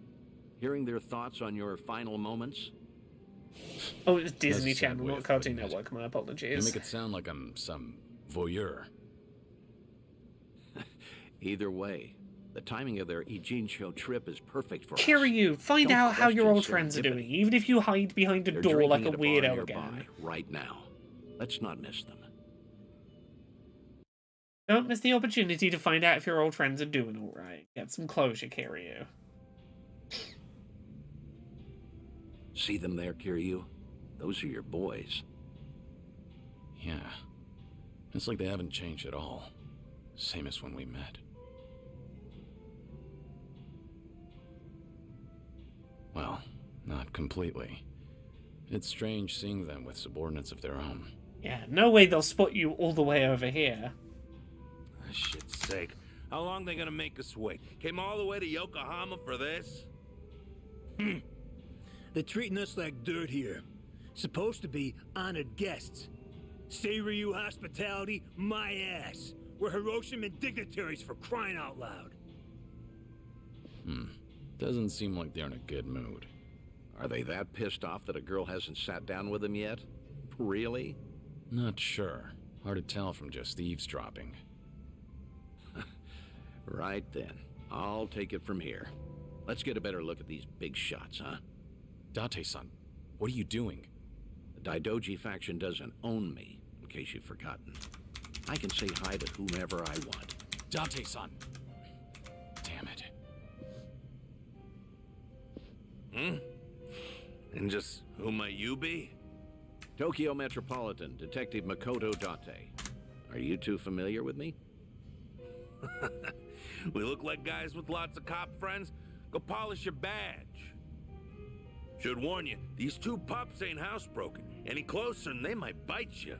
Hearing their thoughts on your final moments? Oh, it's Disney That's a sad Channel, way not of Cartoon putting it. Network. My You apologies. make it sound like I'm some voyeur. Either way, the timing of their Ijincho trip is perfect for us. Kiryu, find Don't out how your question old friends are serendipity. doing, even if you hide behind a They're door like a drinking at bar weirdo nearby again. right now. Let's not miss them. Don't miss the opportunity to find out if your old friends are doing alright. Get some closure, Kiryu. See them there, Kiryu? Those are your boys. Yeah. It's like they haven't changed at all. Same as when we met. Well, not completely. It's strange seeing them with subordinates of their own. Yeah, no way they'll spot you all the way over here. For shit's sake. How long they gonna make us wait? Came all the way to Yokohama for this? They're treating us like dirt here. Supposed to be honored guests. Seiryu hospitality, my ass. We're Hiroshiman dignitaries for crying out loud. Doesn't seem like they're in a good mood. Are they that pissed off that a girl hasn't sat down with them yet? Really? Not sure. Hard to tell from just eavesdropping. Right then. I'll take it from here. Let's get a better look at these big shots, huh? Date-san, what are you doing? The Daidoji faction doesn't own me, in case you've forgotten. I can say hi to whomever I want. Date-san! Damn it. And just who might you be? Tokyo Metropolitan Detective Makoto Date. Are you two familiar with me? We look like guys with lots of cop friends. Go polish your badge. Should warn you, these two pups ain't housebroken. Any closer and they might bite you.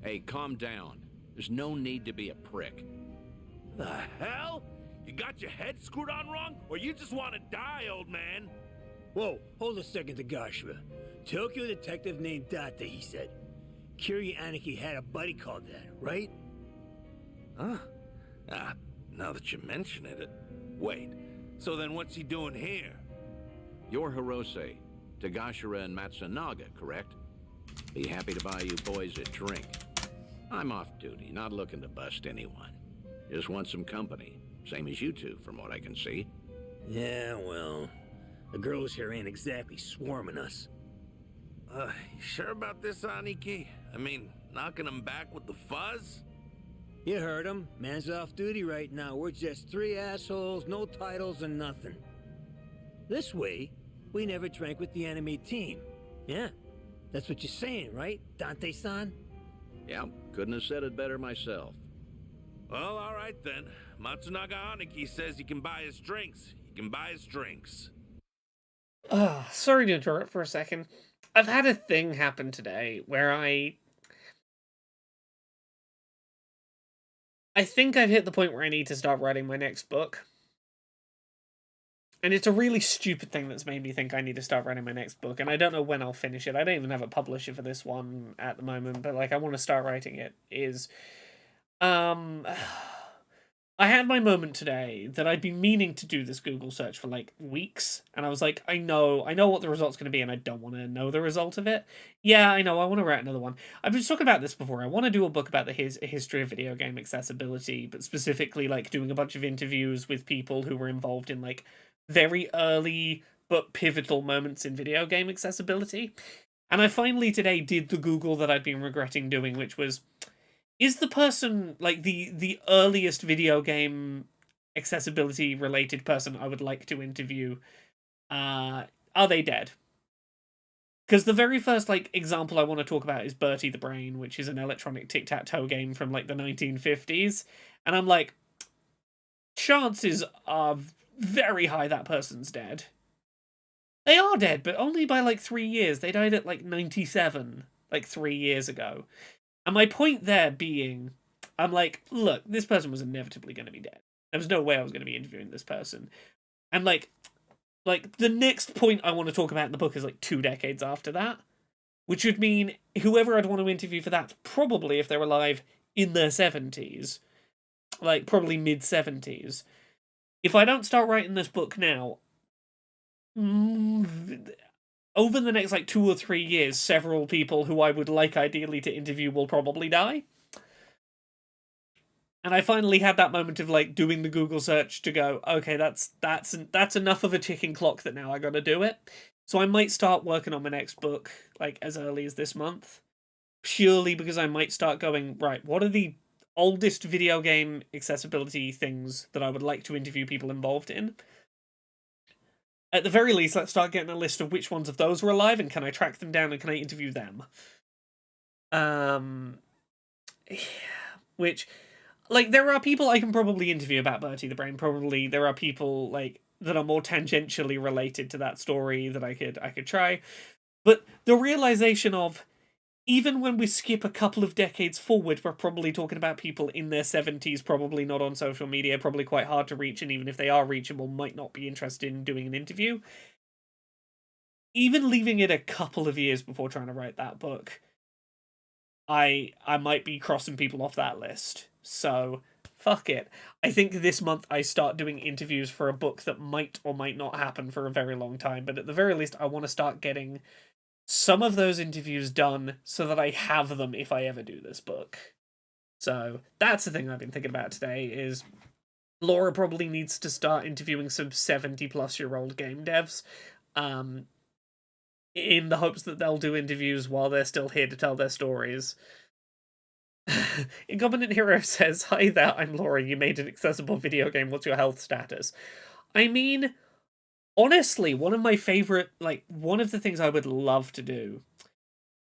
Hey, calm down. There's no need to be a prick. The hell? You got your head screwed on wrong? Or you just want to die, old man? Whoa, hold a second, Tagashira. Tokyo detective named Date, he said. Kiryu Aniki had a buddy called that, right? Huh? Now that you mention it. Wait, so then what's he doing here? You're Hirose, Tagashira and Matsunaga, correct? Be happy to buy you boys a drink. I'm off duty, not looking to bust anyone. Just want some company. Same as you two, from what I can see. Yeah, well, the girls here ain't exactly swarming us. You sure about this, Aniki? I mean, knocking him back with the fuzz? You heard him. Man's off duty right now. We're just three assholes, no titles and nothing. This way, we never drank with the enemy team. Yeah, that's what you're saying, right, Dante-san? Yeah, couldn't have said it better myself. Well, all right then. Matsunaga Aniki says you can buy his drinks. You can buy his drinks. Sorry to interrupt for a second. I've had a thing happen today where I think I've hit the point where I need to start writing my next book. And it's a really stupid thing that's made me think I need to start writing my next book, and I don't know when I'll finish it. I don't even have a publisher for this one at the moment, but like I want to start writing it. I had my moment today that I'd been meaning to do this Google search for like weeks, and I was like, I know what the result's going to be, and I don't want to know the result of it. Yeah, I know, I want to write another one. I've been talking about this before. I want to do a book about the history of video game accessibility, but specifically like doing a bunch of interviews with people who were involved in like very early but pivotal moments in video game accessibility. And I finally today did the Google that I'd been regretting doing, which was, is the person, like, the earliest video game accessibility related person I would like to interview, are they dead? Because the very first, like, example I want to talk about is Bertie the Brain, which is an electronic tic-tac-toe game from, like, the 1950s. And I'm like, chances are very high that person's dead. They are dead, but only by, like, 3 years. They died at, like, 97, like, 3 years ago. And my point there being, I'm like, look, this person was inevitably going to be dead. There was no way I was going to be interviewing this person. And, like, the next point I want to talk about in the book is, like, 2 decades after that. Which would mean whoever I'd want to interview for that, probably, if they're alive, in their 70s. Like, probably mid-70s. If I don't start writing this book now, over the next, like, 2 or 3 years, several people who I would like ideally to interview will probably die. And I finally had that moment of, like, doing the Google search to go, okay, that's enough of a ticking clock that now I gotta do it. So I might start working on my next book, like, as early as this month. Purely because I might start going, right, what are the oldest video game accessibility things that I would like to interview people involved in? At the very least, let's start getting a list of which ones of those were alive, and can I track them down and can I interview them? Which, like, there are people I can probably interview about Bertie the Brain. Probably there are people, like, that are more tangentially related to that story that I could try. But the realization of, even when we skip a couple of decades forward, we're probably talking about people in their 70s, probably not on social media, probably quite hard to reach, and even if they are reachable, might not be interested in doing an interview. Even leaving it a couple of years before trying to write that book, I might be crossing people off that list. So, fuck it. I think this month I start doing interviews for a book that might or might not happen for a very long time, but at the very least, I want to start getting some of those interviews done so that I have them if I ever do this book. So that's the thing I've been thinking about today, is Laura probably needs to start interviewing some 70-plus-year-old game devs, in the hopes that they'll do interviews while they're still here to tell their stories. Incompetent Hero says, "Hi there, I'm Laura. You made an accessible video game. What's your health status?" I mean, honestly, one of my favorite, like, one of the things I would love to do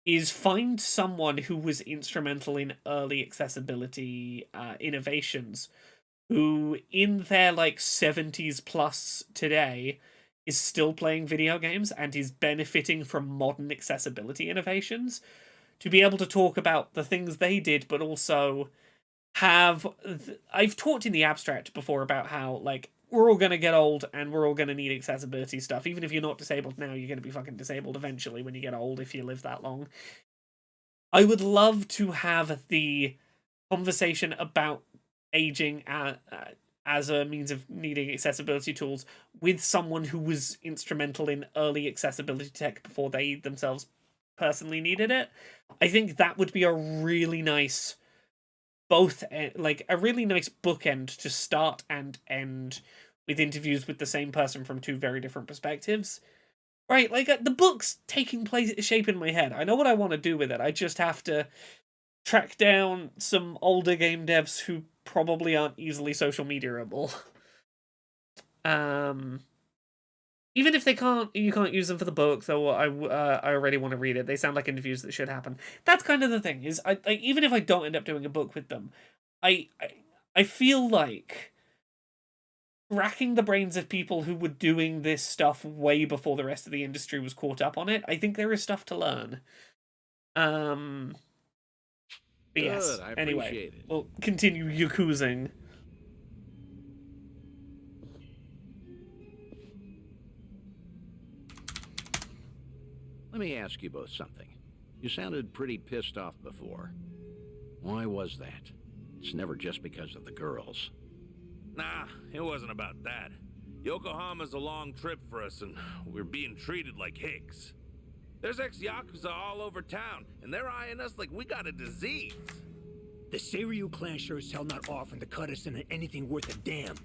is find someone who was instrumental in early accessibility innovations, who in their, like, 70s plus today is still playing video games and is benefiting from modern accessibility innovations, to be able to talk about the things they did, but also have... I've talked in the abstract before about how, like, we're all going to get old and we're all going to need accessibility stuff. Even if you're not disabled now, you're going to be fucking disabled eventually when you get old, if you live that long. I would love to have the conversation about aging as a means of needing accessibility tools with someone who was instrumental in early accessibility tech before they themselves personally needed it. I think that would be a really nice a really nice bookend to start and end with interviews with the same person from 2 very different perspectives. Right, like, the book's taking shape in my head. I know what I want to do with it. I just have to track down some older game devs who probably aren't easily social media-able. Yeah, even if you can't use them for the book, though I already want to read it. They sound like interviews that should happen. That's kind of the thing, is I even if I don't end up doing a book with them, I feel like racking the brains of people who were doing this stuff way before the rest of the industry was caught up on it. I think there is stuff to learn. But yes, Good, I anyway, appreciate it. we'll continue yakuzaing. Let me ask you both something. You sounded pretty pissed off before. Why was that? It's never just because of the girls. Nah, it wasn't about that. Yokohama's a long trip for us, and we're being treated like hicks. There's ex-Yakuza all over town, and they're eyeing us like we got a disease. The Seiryu clan sure as hell not offering to cut us into anything worth a damn.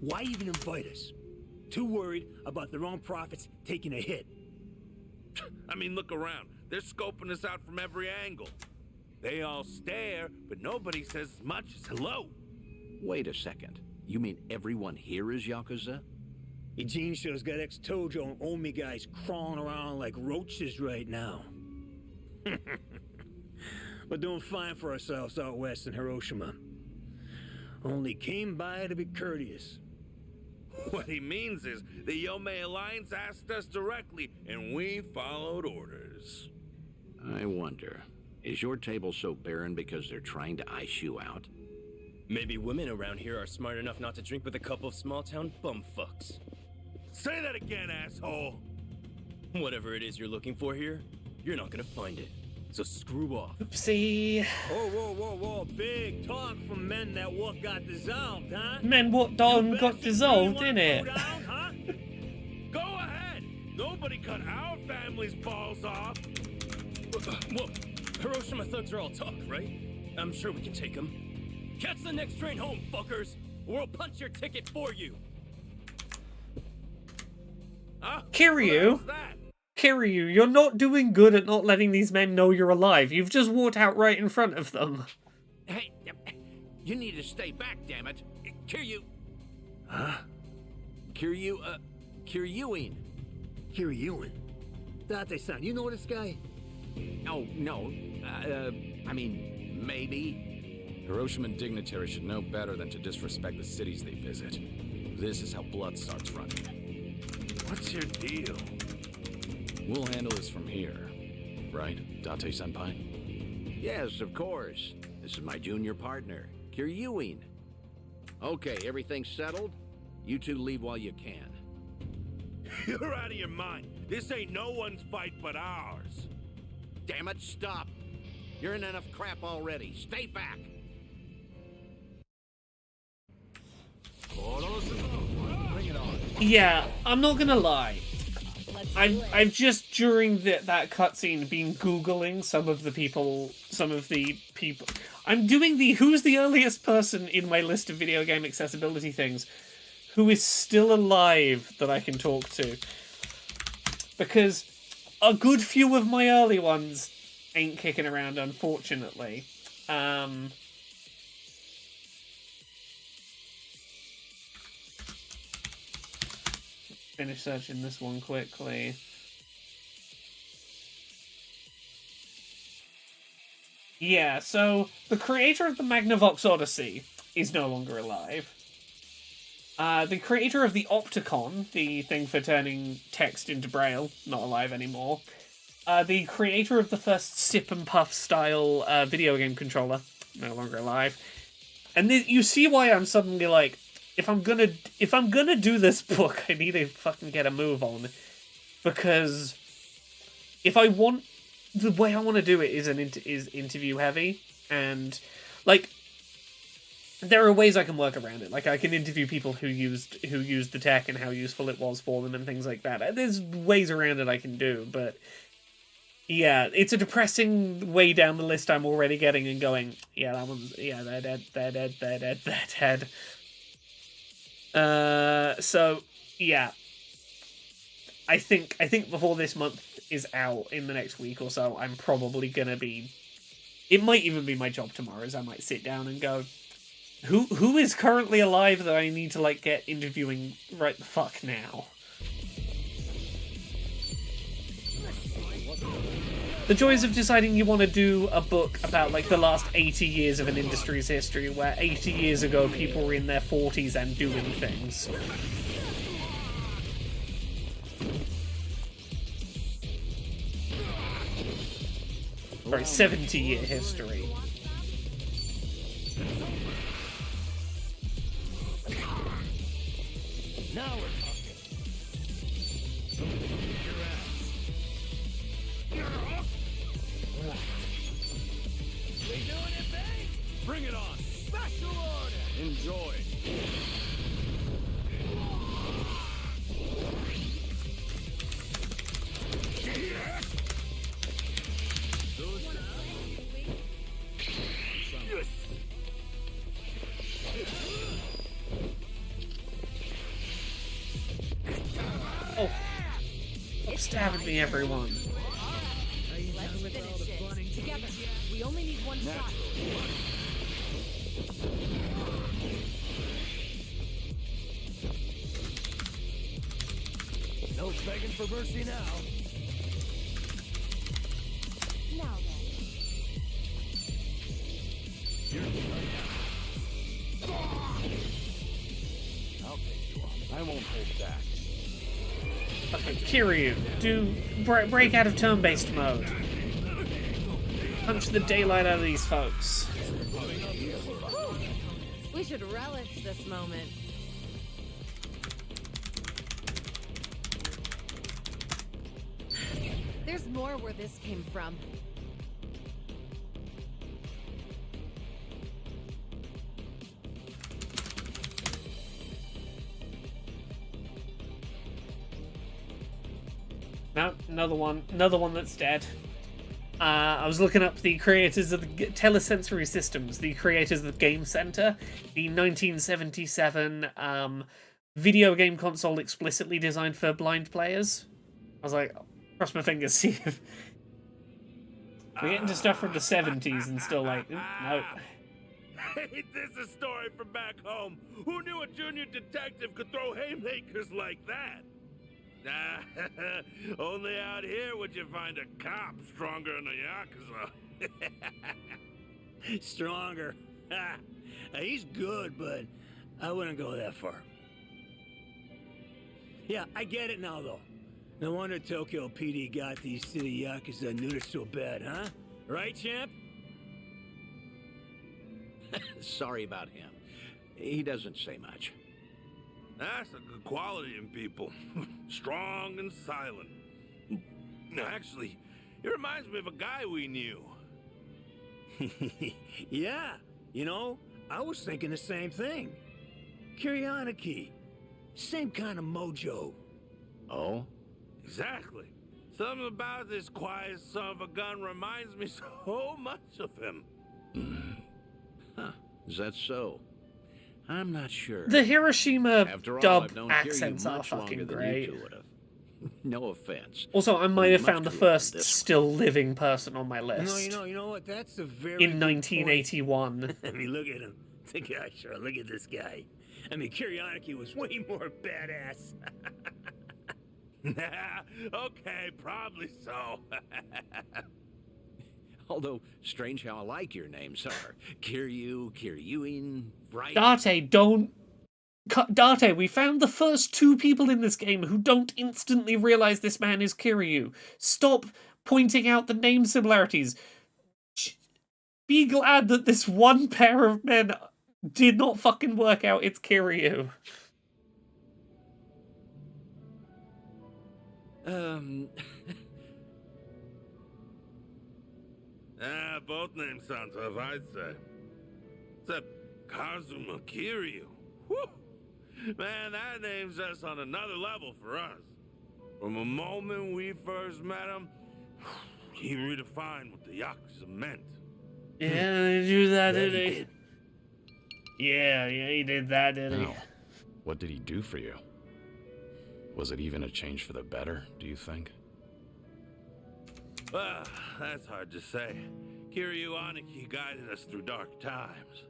Why even invite us? Too worried about their own profits taking a hit. I mean, look around. They're scoping us out from every angle. They all stare, but nobody says as much as hello. Wait a second. You mean everyone here is Yakuza? Eugene sure's got ex-Tojo and Omi guys crawling around like roaches right now. We're doing fine for ourselves out west in Hiroshima. Only came by to be courteous. What he means is the Yomei Alliance asked us directly, and we followed orders. I wonder, is your table so barren because they're trying to ice you out? Maybe women around here are smart enough not to drink with a couple of small-town bumfucks. Say that again, asshole! Whatever it is you're looking for here, you're not gonna find it. So screw off. Oopsie. Whoa. Big talk from men that what got dissolved, huh? Men, what done got dissolved, innit? Go ahead! Nobody cut our family's balls off! Whoa, Hiroshima thugs are all talk, right? I'm sure we can take them. Catch the next train home, fuckers! Or we'll punch your ticket for you! Huh? Kiryu? What the hell's that? Kiryu, you're not doing good at not letting these men know you're alive. You've just walked out right in front of them. Hey, you need to stay back, damn it. Kiryu. Huh? Kiryuin. Kiryuin? Date-san, you know this guy? Oh, no. I mean, maybe. Hiroshiman dignitaries should know better than to disrespect the cities they visit. This is how blood starts running. What's your deal? We'll handle this from here. Right, Date-senpai? Yes, of course. This is my junior partner, Kiryuin. Okay, everything's settled? You two leave while you can. You're out of your mind. This ain't no one's fight but ours. Damn it, stop. You're in enough crap already. Stay back. Bring it on. Yeah, I'm not gonna lie. I've just during that cutscene been googling some of the people. I'm doing the who's the earliest person in my list of video game accessibility things who is still alive that I can talk to, because a good few of my early ones ain't kicking around, unfortunately. Finish searching this one quickly. Yeah, so the creator of the Magnavox Odyssey is no longer alive. The creator of the Opticon, the thing for turning text into Braille, not alive anymore. The creator of the first Sip and Puff style video game controller, no longer alive. And you see why I'm suddenly like, if I'm gonna do this book, I need to fucking get a move on, because if I want, the way I want to do it is interview heavy, and like there are ways I can work around it. Like I can interview people who used the tech and how useful it was for them and things like that. There's ways around it I can do, but yeah, it's a depressing way down the list I'm already getting and going, yeah, that one's, yeah, they're dead. So yeah, I think before this month is out in the next week or so, I'm probably gonna be. It might even be my job tomorrow, as I might sit down and go, who is currently alive that I need to like get interviewing right the fuck now. The joys of deciding you want to do a book about like the last 80 years of an industry's history, where 80 years ago people were in their 40s and doing things. Sorry, 70-year history. Now we're talking. We doing it, babe? Bring it on! Special order! Enjoy! Oh, stop stabbing me, everyone. Let's finish it. Together. We only need one shot. No begging for mercy now. Now then. I'll take you on. I won't hold back. Okay, Kiryu, break out of turn-based mode. Punch the daylight out of these folks. We should relish this moment. There's more where this came from. No, another one that's dead. I was looking up the creators of the Telesensory Systems, the creators of the Game Center, the 1977 video game console explicitly designed for blind players. I was like, cross my fingers, see if we get into stuff from the 70s and still like, no. Hey, this is a story from back home. Who knew a junior detective could throw haymakers like that? Only out here would you find a cop stronger than a Yakuza. Stronger. He's good, but I wouldn't go that far. Yeah, I get it now, though. No wonder Tokyo PD got these city Yakuza neutered so bad, huh? Right, champ? Sorry about him. He doesn't say much. That's a good quality in people. Strong and silent. No, actually, it reminds me of a guy we knew. Yeah, you know, I was thinking the same thing. Kiryanaki. Same kind of mojo. Oh? Exactly. Something about this quiet son of a gun reminds me so much of him. Huh. Is that so? I'm not sure. The Hiroshima After all, dub I've known accents Kiryu are much fucking longer than great. you two would have. No offense. Also, I might have Much found the cooler than first this still living person on my list. You know what? That's a very in good 1981. point. I mean, look at him. The guy, sure. Look at this guy. I mean, Kiryanaki was way more badass. Okay, probably so. Although, strange how alike your names are. Kiryu, Kiryuin, right? Date, don't... Date, we found the first two people in this game who don't instantly realize this man is Kiryu. Stop pointing out the name similarities. Be glad that this one pair of men did not fucking work out it's Kiryu. Both names sound tough, I'd say. Except Kazuma Kiryu. Whew! Man, that name's just on another level for us. From the moment we first met him, he redefined what the Yakuza meant. Yeah, he did that, did he? Yeah, he did that, did he? Now, what did he do for you? Was it even a change for the better, do you think? That's hard to say. Kiryu Aniki guided us through dark times.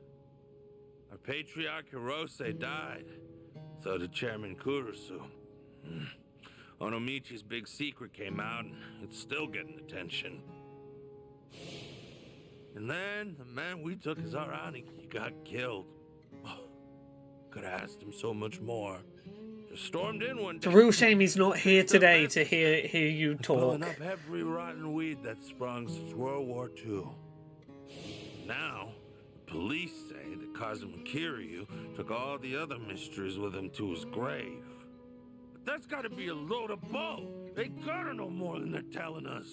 Our patriarch Hirose died. So did Chairman Kurusu. Onomichi's big secret came out, and it's still getting attention. And then the man we took as our Aniki got killed. Could have asked him so much more. Just stormed in one It's a day. real shame he's not here today to hear you Pulling talk. up every rotten weed that's sprung since World War II. Now, the police say that Kazuma Kiryu took all the other mysteries with him to his grave. But that's gotta be a load of bull. They gotta know more than they're telling us.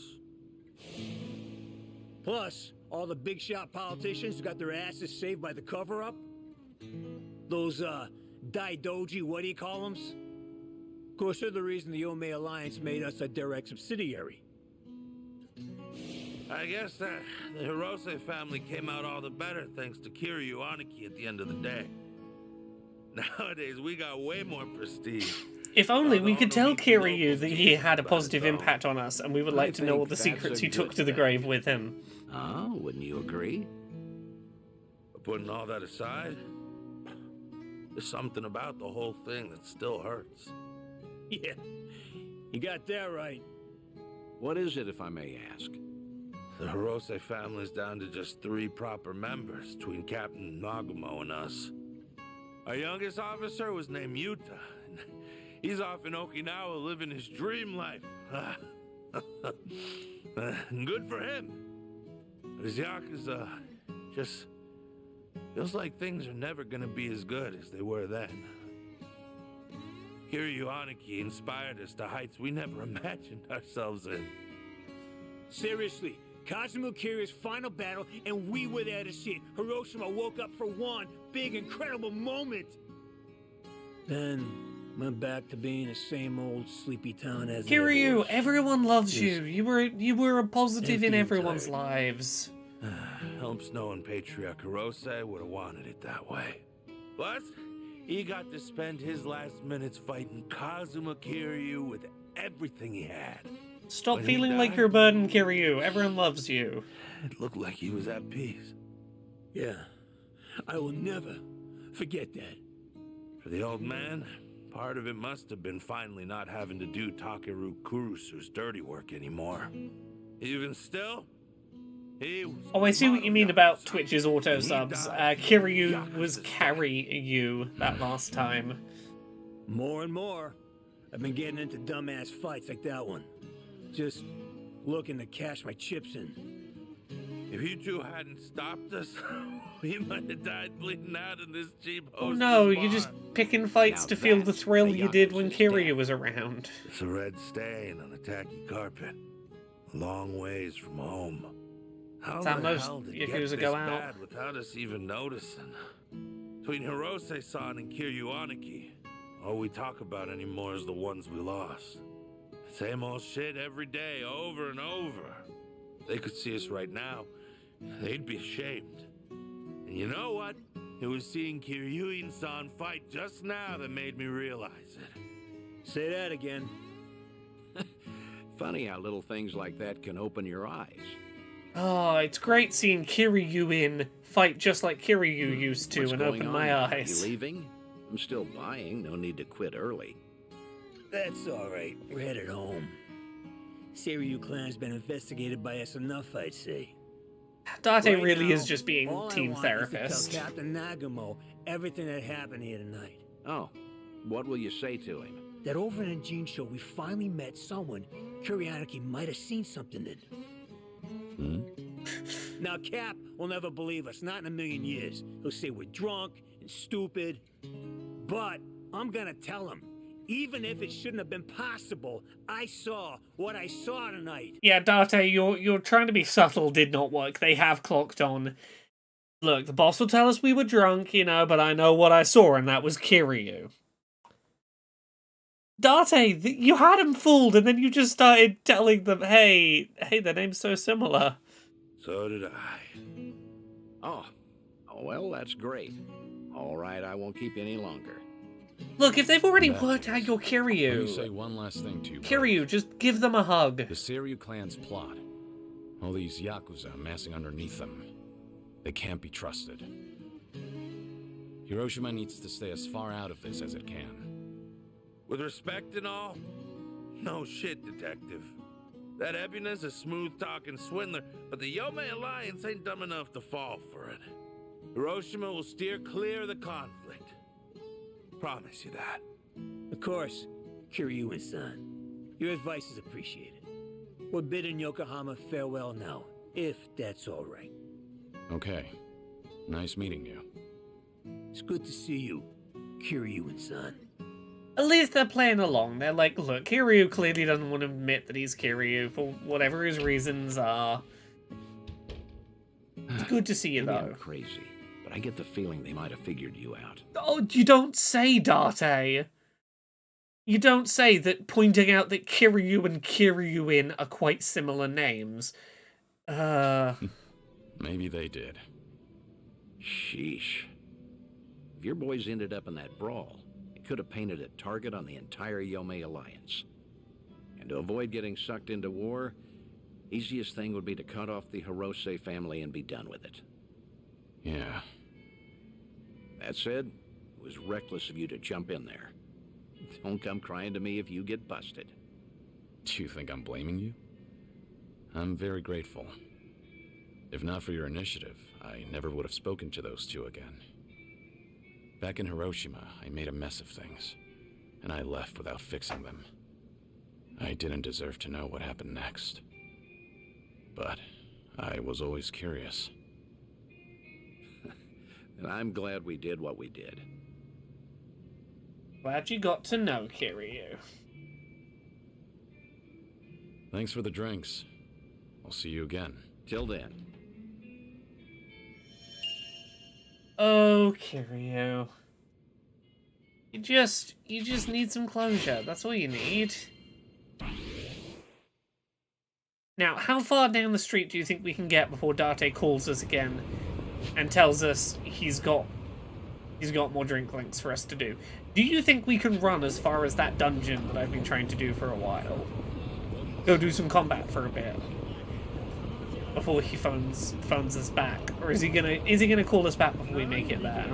Plus, all the big shot politicians who got their asses saved by the cover-up. Those, Daidoji, what do you call them? Of course, they're the reason the Ome Alliance made us a direct subsidiary. I guess that the Hirose family came out all the better thanks to Kiryu Aniki at the end of the day. Nowadays, we got way more prestige. If only we could tell Kiryu that he had a positive impact on us, and we would like to know all the secrets he took to the grave with him. Oh, wouldn't you agree? But putting all that aside, there's something about the whole thing that still hurts. Yeah, you got that right. What is it, if I may ask? The Hirose family's down to just 3 proper members between Captain Nagumo and us. Our youngest officer was named Yuta. And he's off in Okinawa living his dream life. Good for him. But his Yakuza just feels like things are never gonna be as good as they were then. Kiryu Aniki inspired us to heights we never imagined ourselves in. Seriously, Kazuma Kiryu's final battle, and we were there to see it. Hiroshima woke up for one big, incredible moment. Then went back to being the same old sleepy town as it Kiryu, was. everyone loves Just you. You were a positive in empty and everyone's tired. lives. Helps knowing Patriarch Hirose would have wanted it that way. Plus, he got to spend his last minutes fighting Kazuma Kiryu with everything he had. Stop When he feeling like died, you're a burden, Kiryu. Everyone loves you. It looked like he was at peace. Yeah, I will never forget that. For the old man, part of it must have been finally not having to do Takeru Kurusu's dirty work anymore. Even still, he was... Oh, I see what you mean about Twitch's auto subs. Kiryu was carry you that last time. More and more, I've been getting into dumbass fights like that one. Just looking to cash my chips in. If you two hadn't stopped us, we might have died bleeding out in this cheap Oh hostess no, bar. you're just picking fights Now to feel the that's thrill the you did when Yakuza's Kiryu death. was around. It's a red stain on a tacky carpet. A long ways from home. How That's how the most hell did it Yakuza get this go out. bad without us even noticing? Between Hirose-san and Kiryu Aniki, all we talk about anymore is the ones we lost. Same old shit every day, over and over. They could see us right now. They'd be ashamed. And you know what? It was seeing Kiryuin-san fight just now that made me realize it. Say that again. Funny how little things like that can open your eyes. Oh, it's great seeing Kiryu fight just like Kiryu used to What's and going open on my now? eyes. You leaving? I'm still buying. No need to quit early. That's all right. We're headed home. Seiryu clan's been investigated by us enough, I'd say. Date Right really now, is just being all team I want therapist. Is to tell Captain Nagumo everything that happened here tonight. Oh, what will you say to him? That over in Jinsho, we finally met someone Kuryaniki might have seen something in. Now, Cap will never believe us, not in a million years. He'll say we're drunk and stupid. But I'm gonna tell him, even if it shouldn't have been possible, I saw what I saw tonight. Yeah, Date, you're trying to be subtle did not work. They have clocked on. Look, the boss will tell us we were drunk, but I know what I saw, and that was Kiryu. Date, you had him fooled, and then you just started telling them, hey, their name's so similar. So did I. Oh, well, that's great. All right, I won't keep you any longer. Look, if they've already That worked out your Let me say Kiryu, one last thing to you. bro. Kiryu, just give them a hug. The Seiryu clan's plot. All these Yakuza amassing underneath them. They can't be trusted. Hiroshima needs to stay as far out of this as it can. With respect and all, no shit, detective. That Ebun's a smooth-talking swindler, but the Yomei Alliance ain't dumb enough to fall for it. Hiroshima will steer clear of the conflict. Promise you that. Of course, Kiryu-san. Your advice is appreciated. We're bidding Yokohama farewell now, if that's all right. Okay. Nice meeting you. It's good to see you, Kiryu-san. At least they're playing along. They're like, look, Kiryu clearly doesn't want to admit that he's Kiryu for whatever his reasons are. It's good to see you, Maybe I'm though. crazy, but I get the feeling they might have figured you out. Oh, you don't say, Date. You don't say that pointing out that Kiryu and Kiryuin are quite similar names. Maybe they did. Sheesh. If your boys ended up in that brawl, it could have painted a target on the entire Yomei Alliance. And to avoid getting sucked into war, easiest thing would be to cut off the Hirose family and be done with it. Yeah. That said, it was reckless of you to jump in there. Don't come crying to me if you get busted. Do you think I'm blaming you? I'm very grateful. If not for your initiative, I never would have spoken to those two again. Back in Hiroshima, I made a mess of things, and I left without fixing them. I didn't deserve to know what happened next. But I was always curious. And I'm glad we did what we did. Glad you got to know Kiryu. Thanks for the drinks. I'll see you again. Till then. Oh, Kiryu. You just need some closure. That's all you need. Now, how far down the street do you think we can get before Date calls us again and tells us he's got more drink links for us to do? Do you think we can run as far as that dungeon that I've been trying to do for a while? Go do some combat for a bit before he phones us back, or is he gonna call us back before we make it there?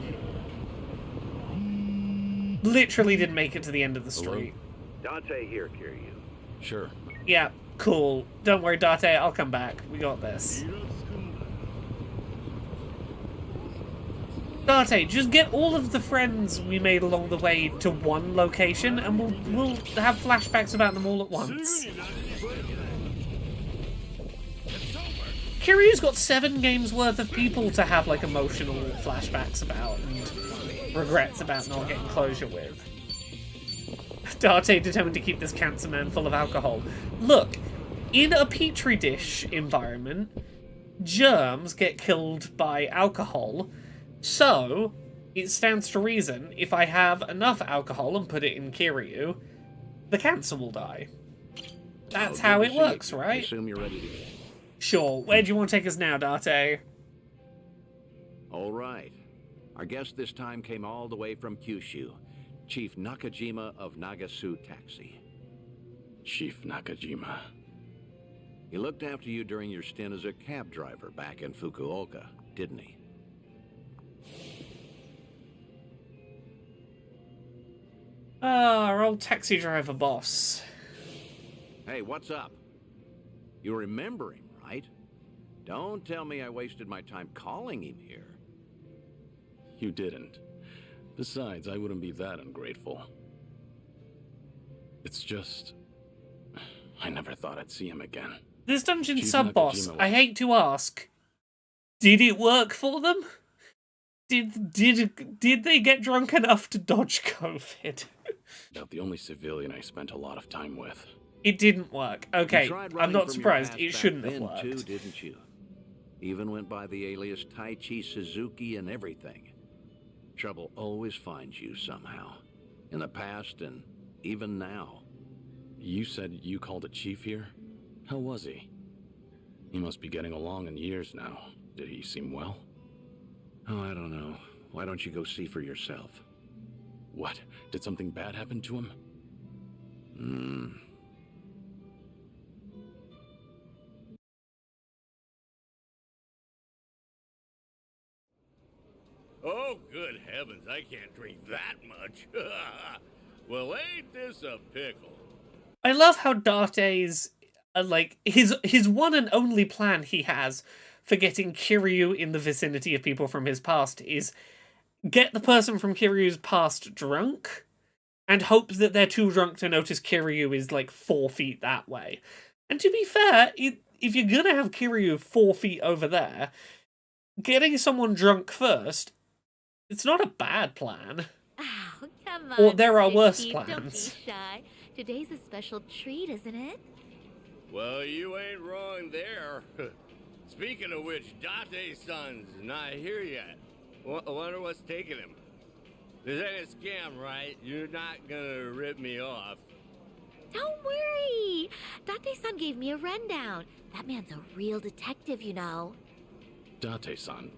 Literally didn't make it to the end of the street. Dante here, Kiryu. Sure. Yeah, cool. Don't worry, Date. I'll come back. We got this. Date, just get all of the friends we made along the way to one location, and we'll have flashbacks about them all at once. Kiryu's got 7 games worth of people to have like emotional flashbacks about and regrets about not getting closure with. Date determined to keep this cancer man full of alcohol. Look, in a petri dish environment, germs get killed by alcohol, so it stands to reason if I have enough alcohol and put it in Kiryu, the cancer will die. That's how it works, I right? assume you're ready to go. Sure. Where do you want to take us now, Date? All right. Our guest this time came all the way from Kyushu. Chief Nakajima of Nagasu Taxi. Chief Nakajima. He looked after you during your stint as a cab driver back in Fukuoka, didn't he? Ah, our old taxi driver boss. Hey, what's up? You remember him, right? Don't tell me I wasted my time calling him here. You didn't. Besides, I wouldn't be that ungrateful. It's just... I never thought I'd see him again. This dungeon Chief sub-boss, Nakajima I hate to ask, did it work for them? Did they get drunk enough to dodge COVID? About the only civilian I spent a lot of time with. It didn't work. Okay, You tried I'm running not from your surprised. past It back shouldn't have then, worked. too, didn't you? Even went by the alias Taichi Suzuki and everything. Trouble always finds you somehow. In the past and even now. You said you called a chief here? How was he? He must be getting along in years now. Did he seem well? Oh, I don't know. Why don't you go see for yourself? What? Did something bad happen to him? Oh, good heavens, I can't drink that much. Well, ain't this a pickle? I love how Date's like his one and only plan he has for getting Kiryu in the vicinity of people from his past is get the person from Kiryu's past drunk and hope that they're too drunk to notice Kiryu is like 4 feet that way. And to be fair, if you're gonna have Kiryu 4 feet over there, getting someone drunk first, it's not a bad plan. Oh, come on. Or there are Mr. worse Chief, plans. Don't be shy. Today's a special treat, isn't it? Well, you ain't wrong there. Speaking of which, Date-san's not here yet. I wonder what's taking him. This ain't a scam, right? You're not gonna rip me off. Don't worry. Date-san gave me a rundown. That man's a real detective, you know. Date-san,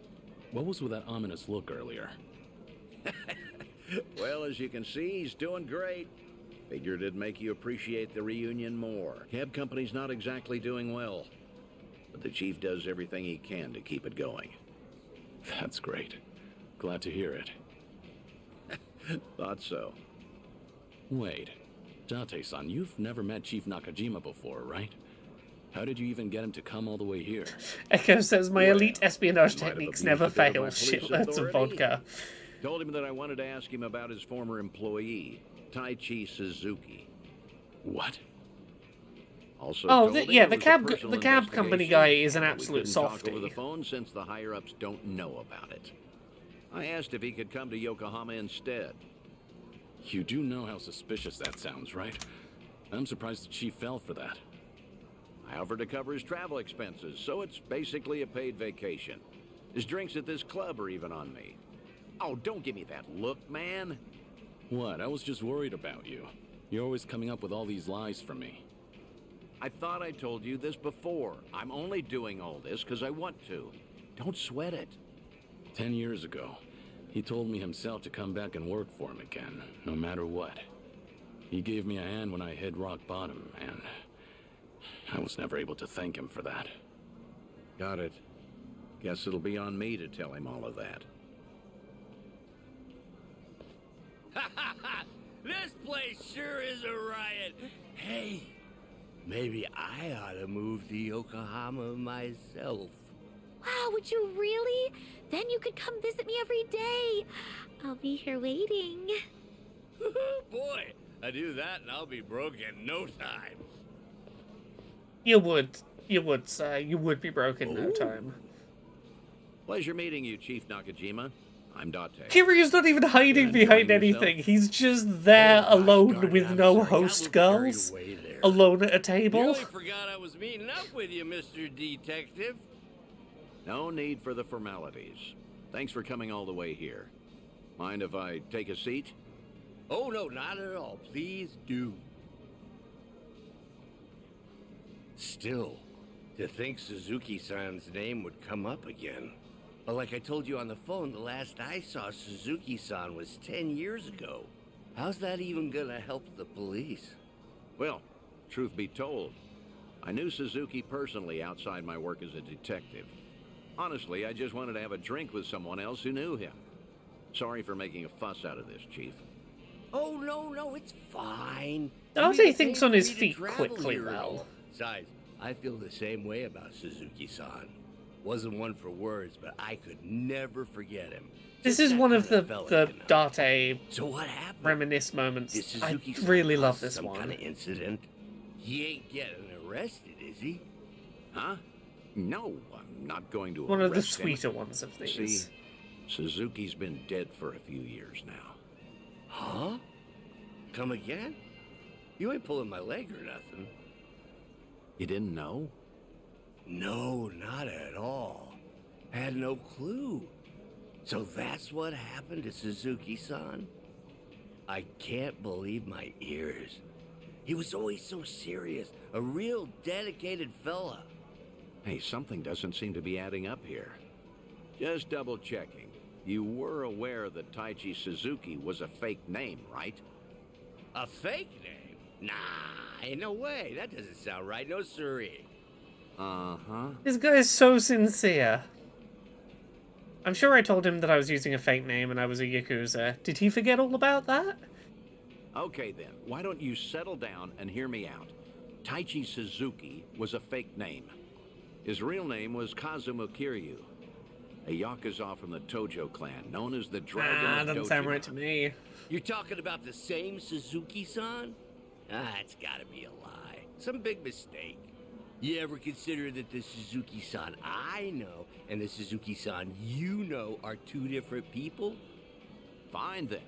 what was with that ominous look earlier? Well, as you can see, he's doing great. Figured it'd make you appreciate the reunion more. Cab Company's not exactly doing well, but the chief does everything he can to keep it going. That's great. Glad to hear it. Thought so. Wait, Date-san, you've never met Chief Nakajima before, right? How did you even get him to come all the way here? Echo says, my elite espionage might have techniques abused never a bit of fail. my police Shitloads of authority. vodka. Told him that I wanted to ask him about his former employee, Taichi Suzuki. What? Also, Oh, told him yeah, it the was a cab personal company investigation, guy is an and we absolute couldn't talk softie. over the phone since the higher-ups don't know about it. I asked if he could come to Yokohama instead. You do know how suspicious that sounds, right? I'm surprised the chief fell for that. I offered to cover his travel expenses, so it's basically a paid vacation. His drinks at this club are even on me. Oh, don't give me that look, man. What? I was just worried about you. You're always coming up with all these lies for me. I thought I told you this before. I'm only doing all this because I want to. Don't sweat it. 10 years ago, he told me himself to come back and work for him again, no matter what. He gave me a hand when I hit rock bottom, and I was never able to thank him for that. Got it. Guess it'll be on me to tell him all of that. This place sure is a riot. Hey, maybe I ought to move to Yokohama myself. Wow, would you really? Then you could come visit me every day. I'll be here waiting. Boy, I do that and I'll be broke in no time. You would, sir. You would be broke in no time. Pleasure meeting you, Chief Nakajima. I'm Date. Kiryu's not even hiding behind anything. He's just there alone with no host girls. Alone at a You table. really forgot I was meeting up with you, Mr. Detective. No need for the formalities. Thanks for coming all the way here. Mind if I take a seat? Oh, no, not at all. Please do. Still, to think Suzuki-san's name would come up again. But like I told you on the phone, the last I saw Suzuki-san was 10 years ago. How's that even gonna help the police? Well, truth be told, I knew Suzuki personally outside my work as a detective. Honestly, I just wanted to have a drink with someone else who knew him. Sorry for making a fuss out of this, Chief. Oh, no, it's fine. Date thinks on his Free to feet travel quickly, here and though. all. Besides, I feel the same way about Suzuki-san. Wasn't one for words, but I could never forget him. This Just is that one of kind the fella, you know. Date So what happened? reminisce moments. Did I Suzuki-san really cause love this some one. kind of incident? He ain't getting arrested, is he? Huh? No, I'm not going to One of the arrest him. sweeter ones of these. See, Suzuki's been dead for a few years now. Huh? Come again? You ain't pulling my leg or nothing. You didn't know? No, not at all. I had no clue. So that's what happened to Suzuki-san? I can't believe my ears. He was always so serious, a real dedicated fella. Hey, something doesn't seem to be adding up here. Just double checking. You were aware that Taichi Suzuki was a fake name, right? A fake name? Nah, ain't no way. That doesn't sound right. No siree. Uh-huh. This guy is so sincere. I'm sure I told him that I was using a fake name and I was a Yakuza. Did he forget all about that? Okay then, why don't you settle down and hear me out? Taichi Suzuki was a fake name. His real name was Kazuma Kiryu, a Yakuza from the Tojo clan, known as the Dragon of doesn't sound Dojima. right to me. You're talking about the same Suzuki-san? It's gotta be a lie. Some big mistake. You ever consider that the Suzuki-san I know and the Suzuki-san you know are two different people? Fine then.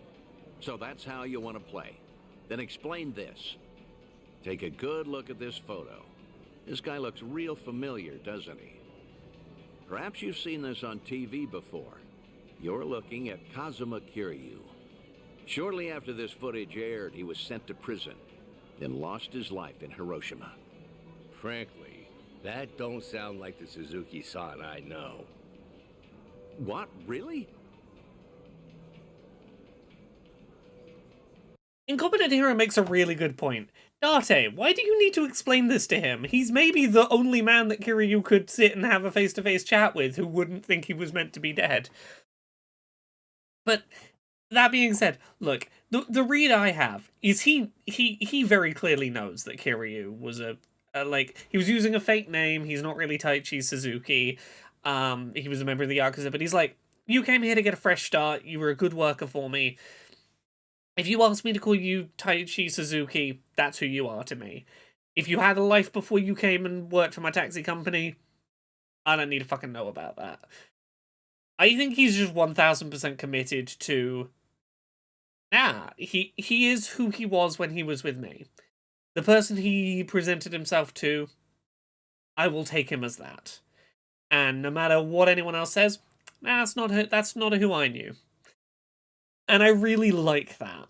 So that's how you want to play. Then explain this. Take a good look at this photo. This guy looks real familiar, doesn't he? Perhaps you've seen this on TV before. You're looking at Kazuma Kiryu. Shortly after this footage aired, he was sent to prison, then lost his life in Hiroshima. Frankly, that don't sound like the Suzuki-san I know. What? Really? Incompetent Hero makes a really good point. Date, why do you need to explain this to him? He's maybe the only man that Kiryu could sit and have a face-to-face chat with who wouldn't think he was meant to be dead. But that being said, look, the read I have is he very clearly knows that Kiryu was he was using a fake name. He's not really Taichi Suzuki. He was a member of the Yakuza, but he's like, you came here to get a fresh start. You were a good worker for me. If you asked me to call you Taichi Suzuki, that's who you are to me. If you had a life before you came and worked for my taxi company, I don't need to fucking know about that. I think he's just 1000% committed to... he is who he was when he was with me. The person he presented himself to, I will take him as that. And no matter what anyone else says, that's not who I knew. And I really like that.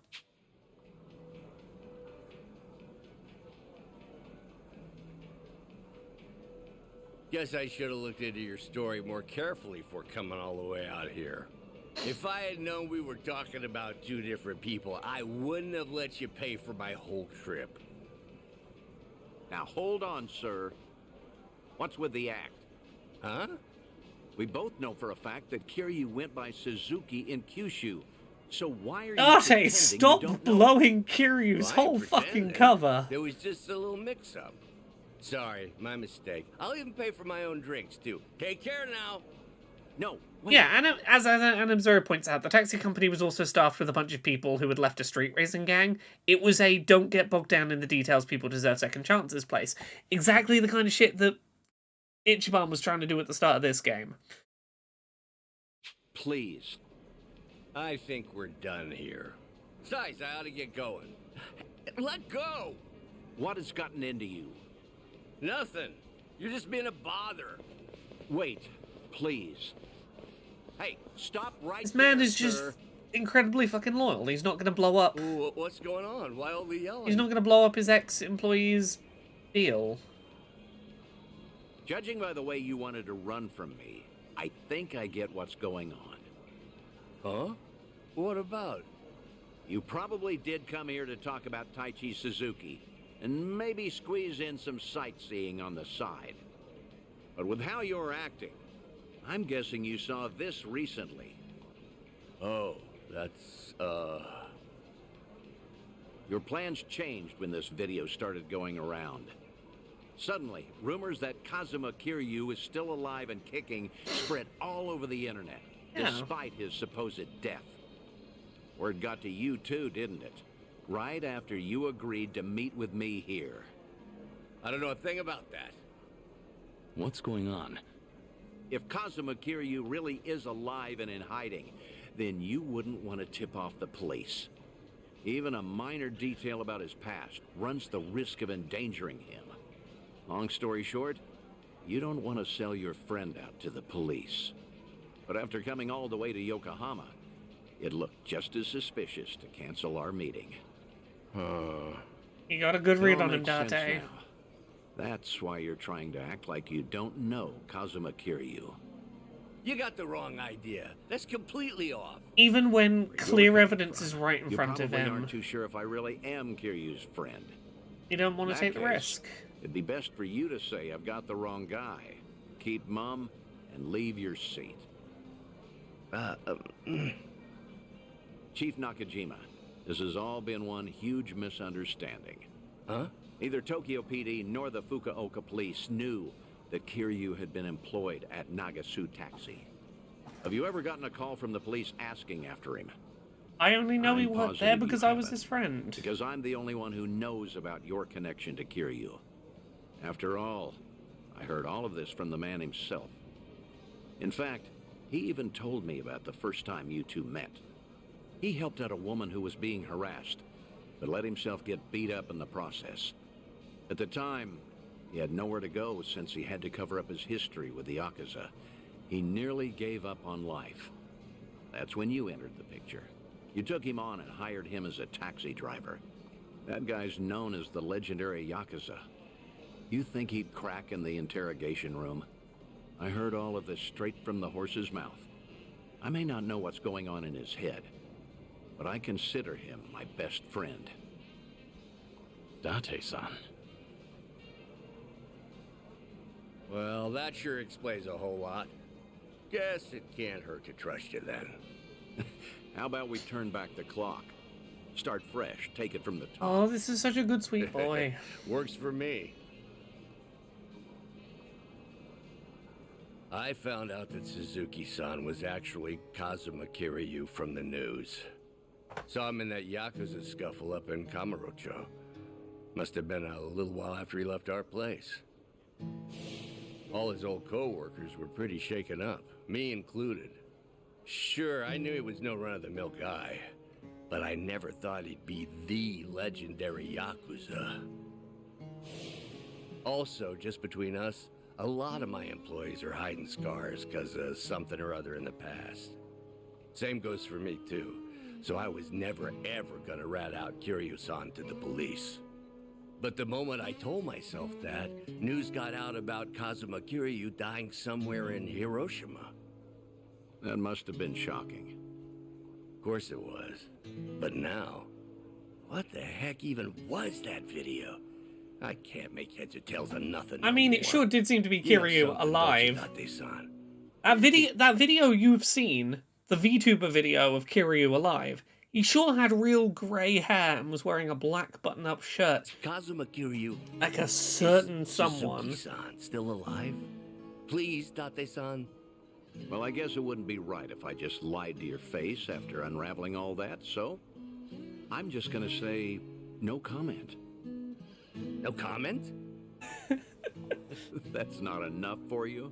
Guess I should have looked into your story more carefully before coming all the way out here. If I had known we were talking about two different people, I wouldn't have let you pay for my whole trip. Now hold on, sir. What's with the act? Huh? We both know for a fact that Kiryu went by Suzuki in Kyushu. So why are you Date, pretending stop you don't know? blowing Kiryu's Well, I whole ain't fucking pretending. cover. There was just a little mix-up. Sorry, my mistake. I'll even pay for my own drinks, too. Take care now. No. Wait. Yeah, and as an observer points out, the taxi company was also staffed with a bunch of people who had left a street racing gang. It was a don't get bogged down in the details, people deserve second chances place. Exactly the kind of shit that Ichiban was trying to do at the start of this game. Please. I think we're done here. Besides, I ought to get going. Let go! What has gotten into you? Nothing. You're just being a bother. Wait, please. Hey, stop right This man there, is just sir. incredibly fucking loyal. He's not going to blow up. Ooh, what's going on? Why all the yelling? He's not going to blow up his ex-employee's deal. Judging by the way you wanted to run from me, I think I get what's going on. Huh? What about? You probably did come here to talk about Taichi Suzuki, and maybe squeeze in some sightseeing on the side. But with how you're acting, I'm guessing you saw this recently. Oh, that's, Your plans changed when this video started going around. Suddenly, rumors that Kazuma Kiryu is still alive and kicking spread all over the internet, despite his supposed death. Word got to you too, didn't it? Right after you agreed to meet with me here. I don't know a thing about that. What's going on? If Kazuma Kiryu really is alive and in hiding, then you wouldn't want to tip off the police. Even a minor detail about his past runs the risk of endangering him. Long story short, you don't want to sell your friend out to the police. But after coming all the way to Yokohama, it looked just as suspicious to cancel our meeting. You got a good read It all on him, makes sense Date. now. That's why you're trying to act like you don't know Kazuma Kiryu. You got the wrong idea. That's completely off. Even when clear evidence is right in You front of probably him, aren't too sure if I really am Kiryu's friend. you don't want In to that take the case, risk. It'd be best for you to say I've got the wrong guy. Keep mum and leave your seat. Chief Nakajima, this has all been one huge misunderstanding. Huh? Neither Tokyo PD nor the Fukuoka police knew that Kiryu had been employed at Nagasu Taxi. Have you ever gotten a call from the police asking after him? I only know he I'm worked there positive because you I was haven't, his friend. Because I'm the only one who knows about your connection to Kiryu. After all, I heard all of this from the man himself. In fact, he even told me about the first time you two met. He helped out a woman who was being harassed, but let himself get beat up in the process. At the time, he had nowhere to go since he had to cover up his history with the Yakuza. He nearly gave up on life. That's when you entered the picture. You took him on and hired him as a taxi driver. That guy's known as the legendary Yakuza. You think he'd crack in the interrogation room? I heard all of this straight from the horse's mouth. I may not know what's going on in his head, but I consider him my best friend. Date-san. Well, that sure explains a whole lot. Guess it can't hurt to trust you then. How about we turn back the clock? Start fresh, take it from the top. Oh, this is such a good sweet boy. Works for me. I found out that Suzuki-san was actually Kazuma Kiryu from the news. Saw him in that Yakuza scuffle up in Kamurocho. Must have been a little while after he left our place. All his old co-workers were pretty shaken up, me included. Sure, I knew he was no run-of-the-mill guy, but I never thought he'd be the legendary Yakuza. Also, just between us, a lot of my employees are hiding scars because of something or other in the past. Same goes for me, too. So I was never, ever gonna rat out Kiryu-san to the police. But the moment I told myself that, news got out about Kazuma Kiryu dying somewhere in Hiroshima. That must have been shocking. Of course it was. But now, what the heck even was that video? I can't make heads or tails of nothing. I mean, it sure did seem to be You know Kiryu something, alive. don't you, Date-san? That video you've seen, the VTuber video of Kiryu alive, he sure had real grey hair and was wearing a black button-up shirt. Kazuma Kiryu. Like a certain someone. Suzuki-san still alive? Please, Date-san. Well, I guess it wouldn't be right if I just lied to your face after unraveling all that, so I'm just gonna say no comment. No comment? That's not enough for you?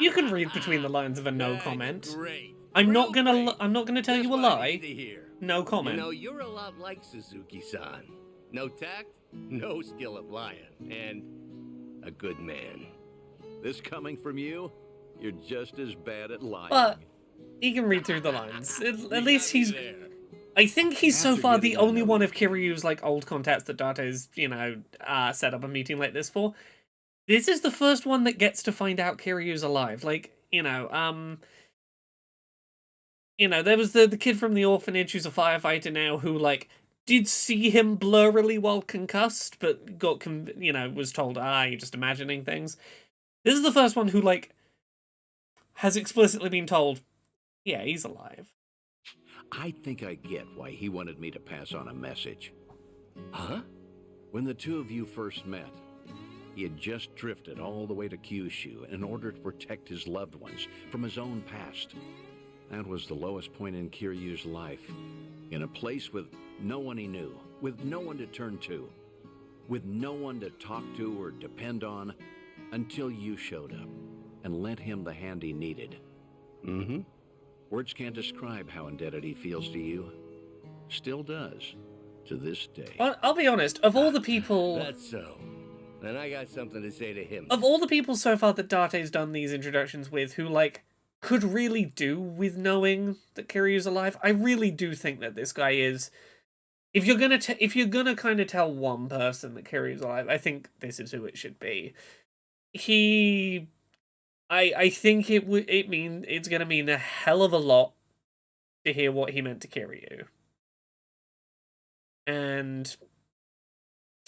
You can read between the lines of a no comment. Great. I'm not gonna tell you a That's what I lie. need to hear. No comment. You know, you're a lot like Suzuki-san. No tact, no skill at lying, and a good man. This coming from you? You're just as bad at lying. But he can read through the lines. At least he's... I think he's so far the only one of Kiryu's like old contacts that Date's, set up a meeting like this for. This is the first one that gets to find out Kiryu's alive. Like, there was the kid from the orphanage who's a firefighter now who, like, did see him blurrily while concussed, but was told, you're just imagining things. This is the first one who, like, has explicitly been told, yeah, he's alive. I think I get why he wanted me to pass on a message. Huh? When the two of you first met, he had just drifted all the way to Kyushu in order to protect his loved ones from his own past. That was the lowest point in Kiryu's life. In a place with no one he knew, with no one to turn to, with no one to talk to or depend on, until you showed up and lent him the hand he needed. Mm-hmm. Words can't describe how indebted he feels to you. Still does, to this day. Well, I'll be honest, of all the people... That's so. Then I got something to say to him. Of all the people so far that Date's done these introductions with who, like, could really do with knowing that Kiryu's alive, I really do think that this guy is... If you're gonna kind of tell one person that Kiryu's alive, I think this is who it should be. I think it's gonna mean a hell of a lot to hear what he meant to Kiryu. And,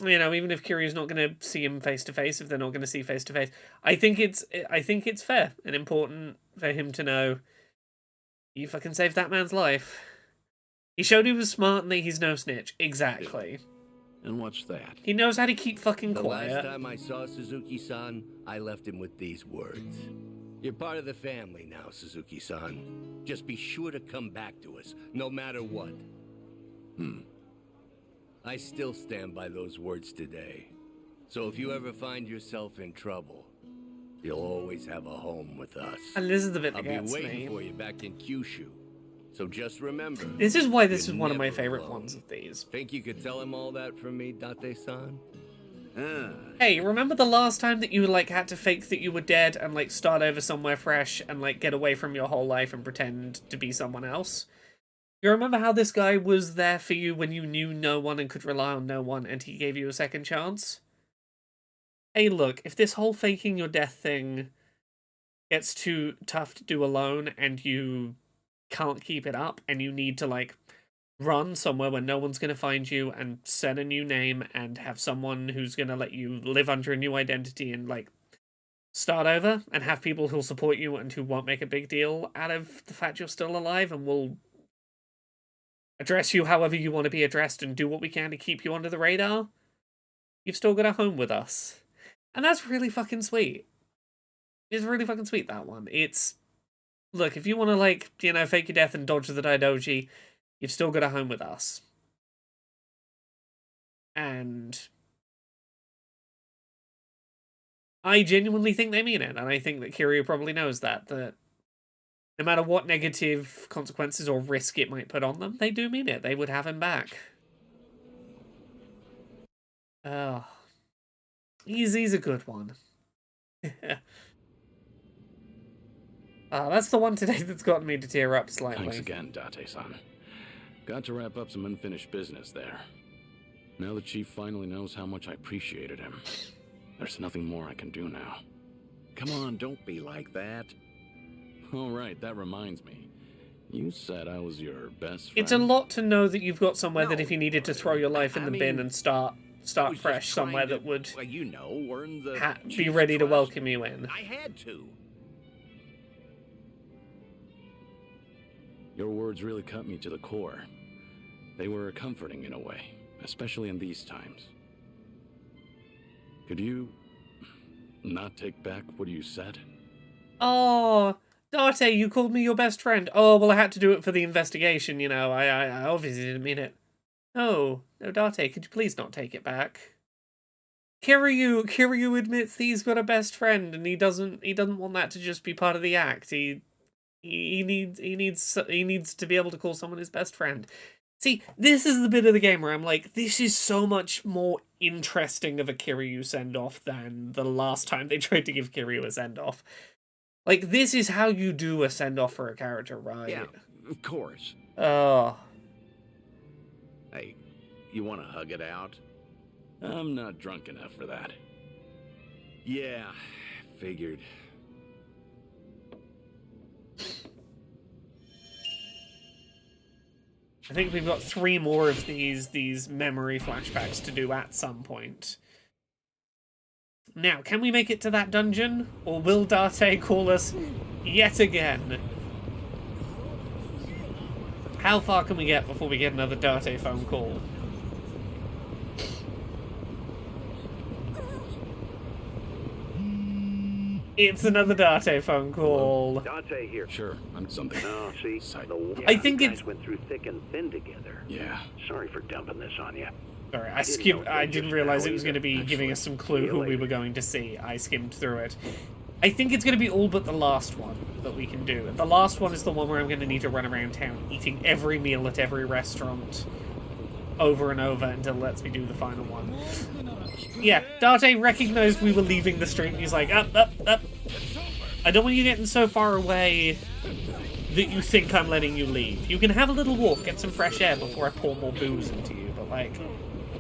even if Kiryu's not gonna see him face to face, if they're not gonna see face to face, I think it's fair and important for him to know you fucking saved that man's life. He showed he was smart and that he's no snitch. Exactly. And what's that? He knows how to keep fucking The quiet. last time I saw Suzuki-san, I left him with these words. You're part of the family now, Suzuki-san. Just be sure to come back to us, no matter what. I still stand by those words today. So if you ever find yourself in trouble, you'll always have a home with us. And this is the bit that I'll be gets waiting me. for you back in Kyushu. So just remember. This is why this you're is one of my never favorite alone. ones of these. Think you could tell him all that from me, Date-san? Hey, remember the last time that you, like, had to fake that you were dead and, like, start over somewhere fresh and, like, get away from your whole life and pretend to be someone else? You remember how this guy was there for you when you knew no one and could rely on no one and he gave you a second chance? Hey, look, if this whole faking your death thing gets too tough to do alone and you can't keep it up and you need to, like, run somewhere where no one's going to find you and set a new name and have someone who's going to let you live under a new identity and, like, start over and have people who'll support you and who won't make a big deal out of the fact you're still alive and will address you however you want to be addressed and do what we can to keep you under the radar, you've still got a home with us. And that's really fucking sweet. It's really fucking sweet, that one. It's, look, if you want to, like, you know, fake your death and dodge the Daidoji, you've still got a home with us. And I genuinely think they mean it, and I think that Kiryu probably knows that no matter what negative consequences or risk it might put on them, they do mean it. They would have him back. Oh. He's a good one. That's the one today that's gotten me to tear up slightly. Thanks again, Date-san. Got to wrap up some unfinished business there. Now the chief finally knows how much I appreciated him. There's nothing more I can do now. Come on, don't be like that. All right, that reminds me. You said I was your best friend. It's a lot to know that you've got somewhere that No, if you needed to throw your life in the bin and start I was fresh, just trying somewhere to, that would well, you know, earn the be chief's ready to trust. welcome you in. I had to. Your words really cut me to the core. They were comforting in a way, especially in these times. Could you not take back what you said? Oh, Date, you called me your best friend. Oh, well, I had to do it for the investigation, you know. I obviously didn't mean it. No, Date, could you please not take it back? Kiryu admits he's got a best friend, and he doesn't want that to just be part of the act. He needs to be able to call someone his best friend. See, this is the bit of the game where I'm like, this is so much more interesting of a Kiryu send-off than the last time they tried to give Kiryu a send-off. Like, this is how you do a send-off for a character, right? Yeah, of course. Oh. Hey, you want to hug it out? I'm not drunk enough for that. Yeah, figured. I think we've got 3 more of these memory flashbacks to do at some point. Now, can we make it to that dungeon? Or will Date call us yet again? How far can we get before we get another Date phone call? It's another Date phone call. Date here. Sure, I'm something. Oh, see, I think you guys it's- went through thick and thin together. Yeah. Sorry for dumping this on you. Sorry, know I till didn't just realize now it was going to be either. giving us some clue See you who we later. were going to see. I skimmed through it. I think it's going to be all but the last one that we can do. The last one is the one where I'm going to need to run around town eating every meal at every restaurant over and over until it lets me do the final one. Yeah, Date recognized we were leaving the street and he's like, up. I don't want you getting so far away that you think I'm letting you leave. You can have a little walk, get some fresh air before I pour more booze into you, but, like,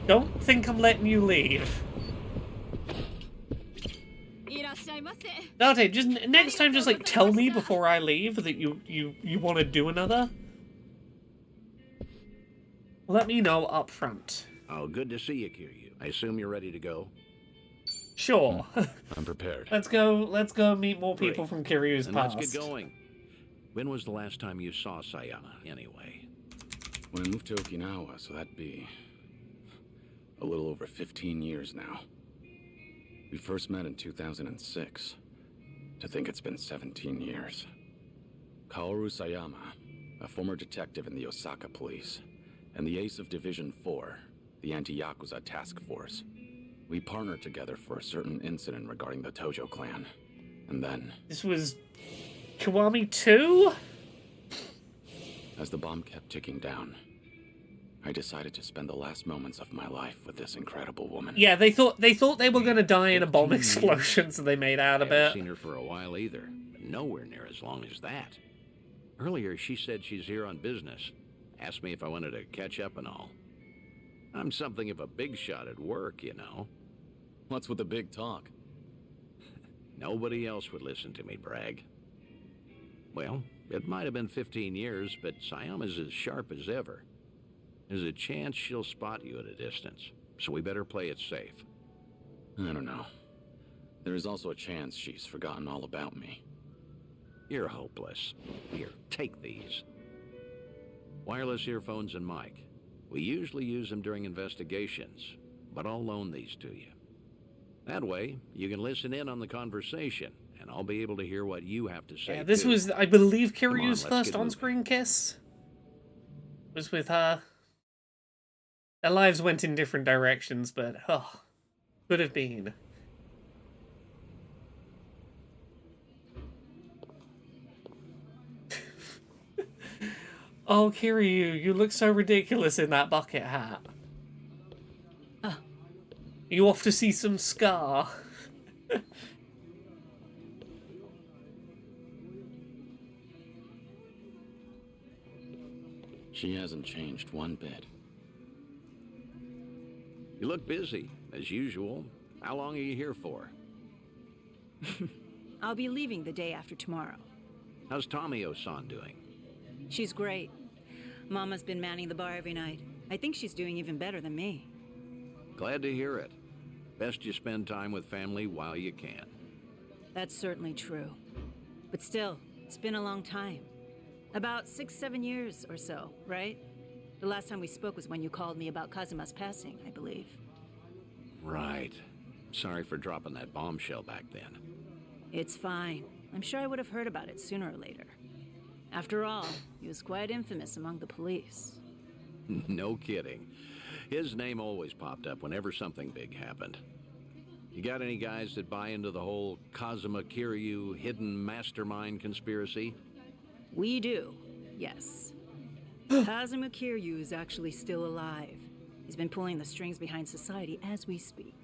don't think I'm letting you leave. Date, just next time, just, like, tell me before I leave that you want to do another. Let me know up front. Oh, good to see you, Kiryu. I assume you're ready to go? Sure. I'm prepared. Let's go meet more people Great. from Kiryu's And past. let's get going. When was the last time you saw Sayama, anyway? When I moved to Okinawa, so that'd be A little over 15 years now. We first met in 2006. To think it's been 17 years. Kaoru Sayama, a former detective in the Osaka police, and the ace of Division 4, the Anti-Yakuza Task Force. We partnered together for a certain incident regarding the Tojo clan. And then... This was... Kiwami 2? As the bomb kept ticking down, I decided to spend the last moments of my life with this incredible woman. Yeah, they thought they were gonna die in a bomb explosion, so they made out of I haven't it. seen her for a while either, but nowhere near as long as that. Earlier, she said she's here on business. Asked me if I wanted to catch up and all. I'm something of a big shot at work, you know. What's with the big talk? Nobody else would listen to me brag. Well, it might have been 15 years, but Sayama's as sharp as ever. There's a chance she'll spot you at a distance, so we better play it safe. I don't know. There is also a chance she's forgotten all about me. You're hopeless. Here, take these. Wireless earphones and mic. We usually use them during investigations, but I'll loan these to you. That way, you can listen in on the conversation, and I'll be able to hear what you have to say. Yeah, this too. was, I believe, Come on, Kiryu's let's first get moving. on-screen kiss. Was with her. Their lives went in different directions, but could have been. Oh, Kiryu, you look so ridiculous in that bucket hat. You off to see some Scar? She hasn't changed one bit. You look busy, as usual. How long are you here for? I'll be leaving the day after tomorrow. How's Tomio-san doing? She's great. Mama's been manning the bar every night. I think she's doing even better than me. Glad to hear it. Best you spend time with family while you can. That's certainly true. But still, it's been a long time. About 6-7 years or so, right? The last time we spoke was when you called me about Kazuma's passing, I believe. Right. Sorry for dropping that bombshell back then. It's fine. I'm sure I would have heard about it sooner or later. After all, he was quite infamous among the police. No kidding. His name always popped up whenever something big happened. You got any guys that buy into the whole Kazuma Kiryu hidden mastermind conspiracy? We do, yes. Kazuma Kiryu is actually still alive. He's been pulling the strings behind society as we speak.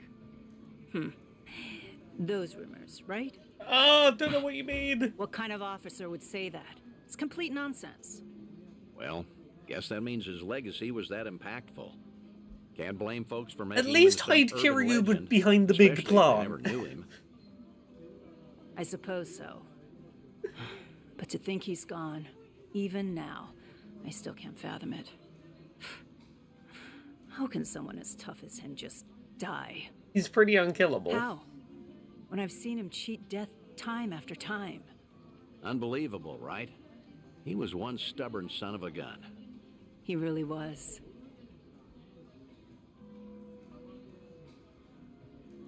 Those rumors, right? Oh, don't know what you mean. What kind of officer would say that? It's complete nonsense. Well, guess that means his legacy was that impactful. Can't blame folks for making At least him into hide some urban Kiryu legend, behind the big especially if they plan. never knew him. I suppose so. But to think he's gone, even now, I still can't fathom it. How can someone as tough as him just die? He's pretty unkillable. How? When I've seen him cheat death time after time. Unbelievable, right? He was one stubborn son of a gun. He really was.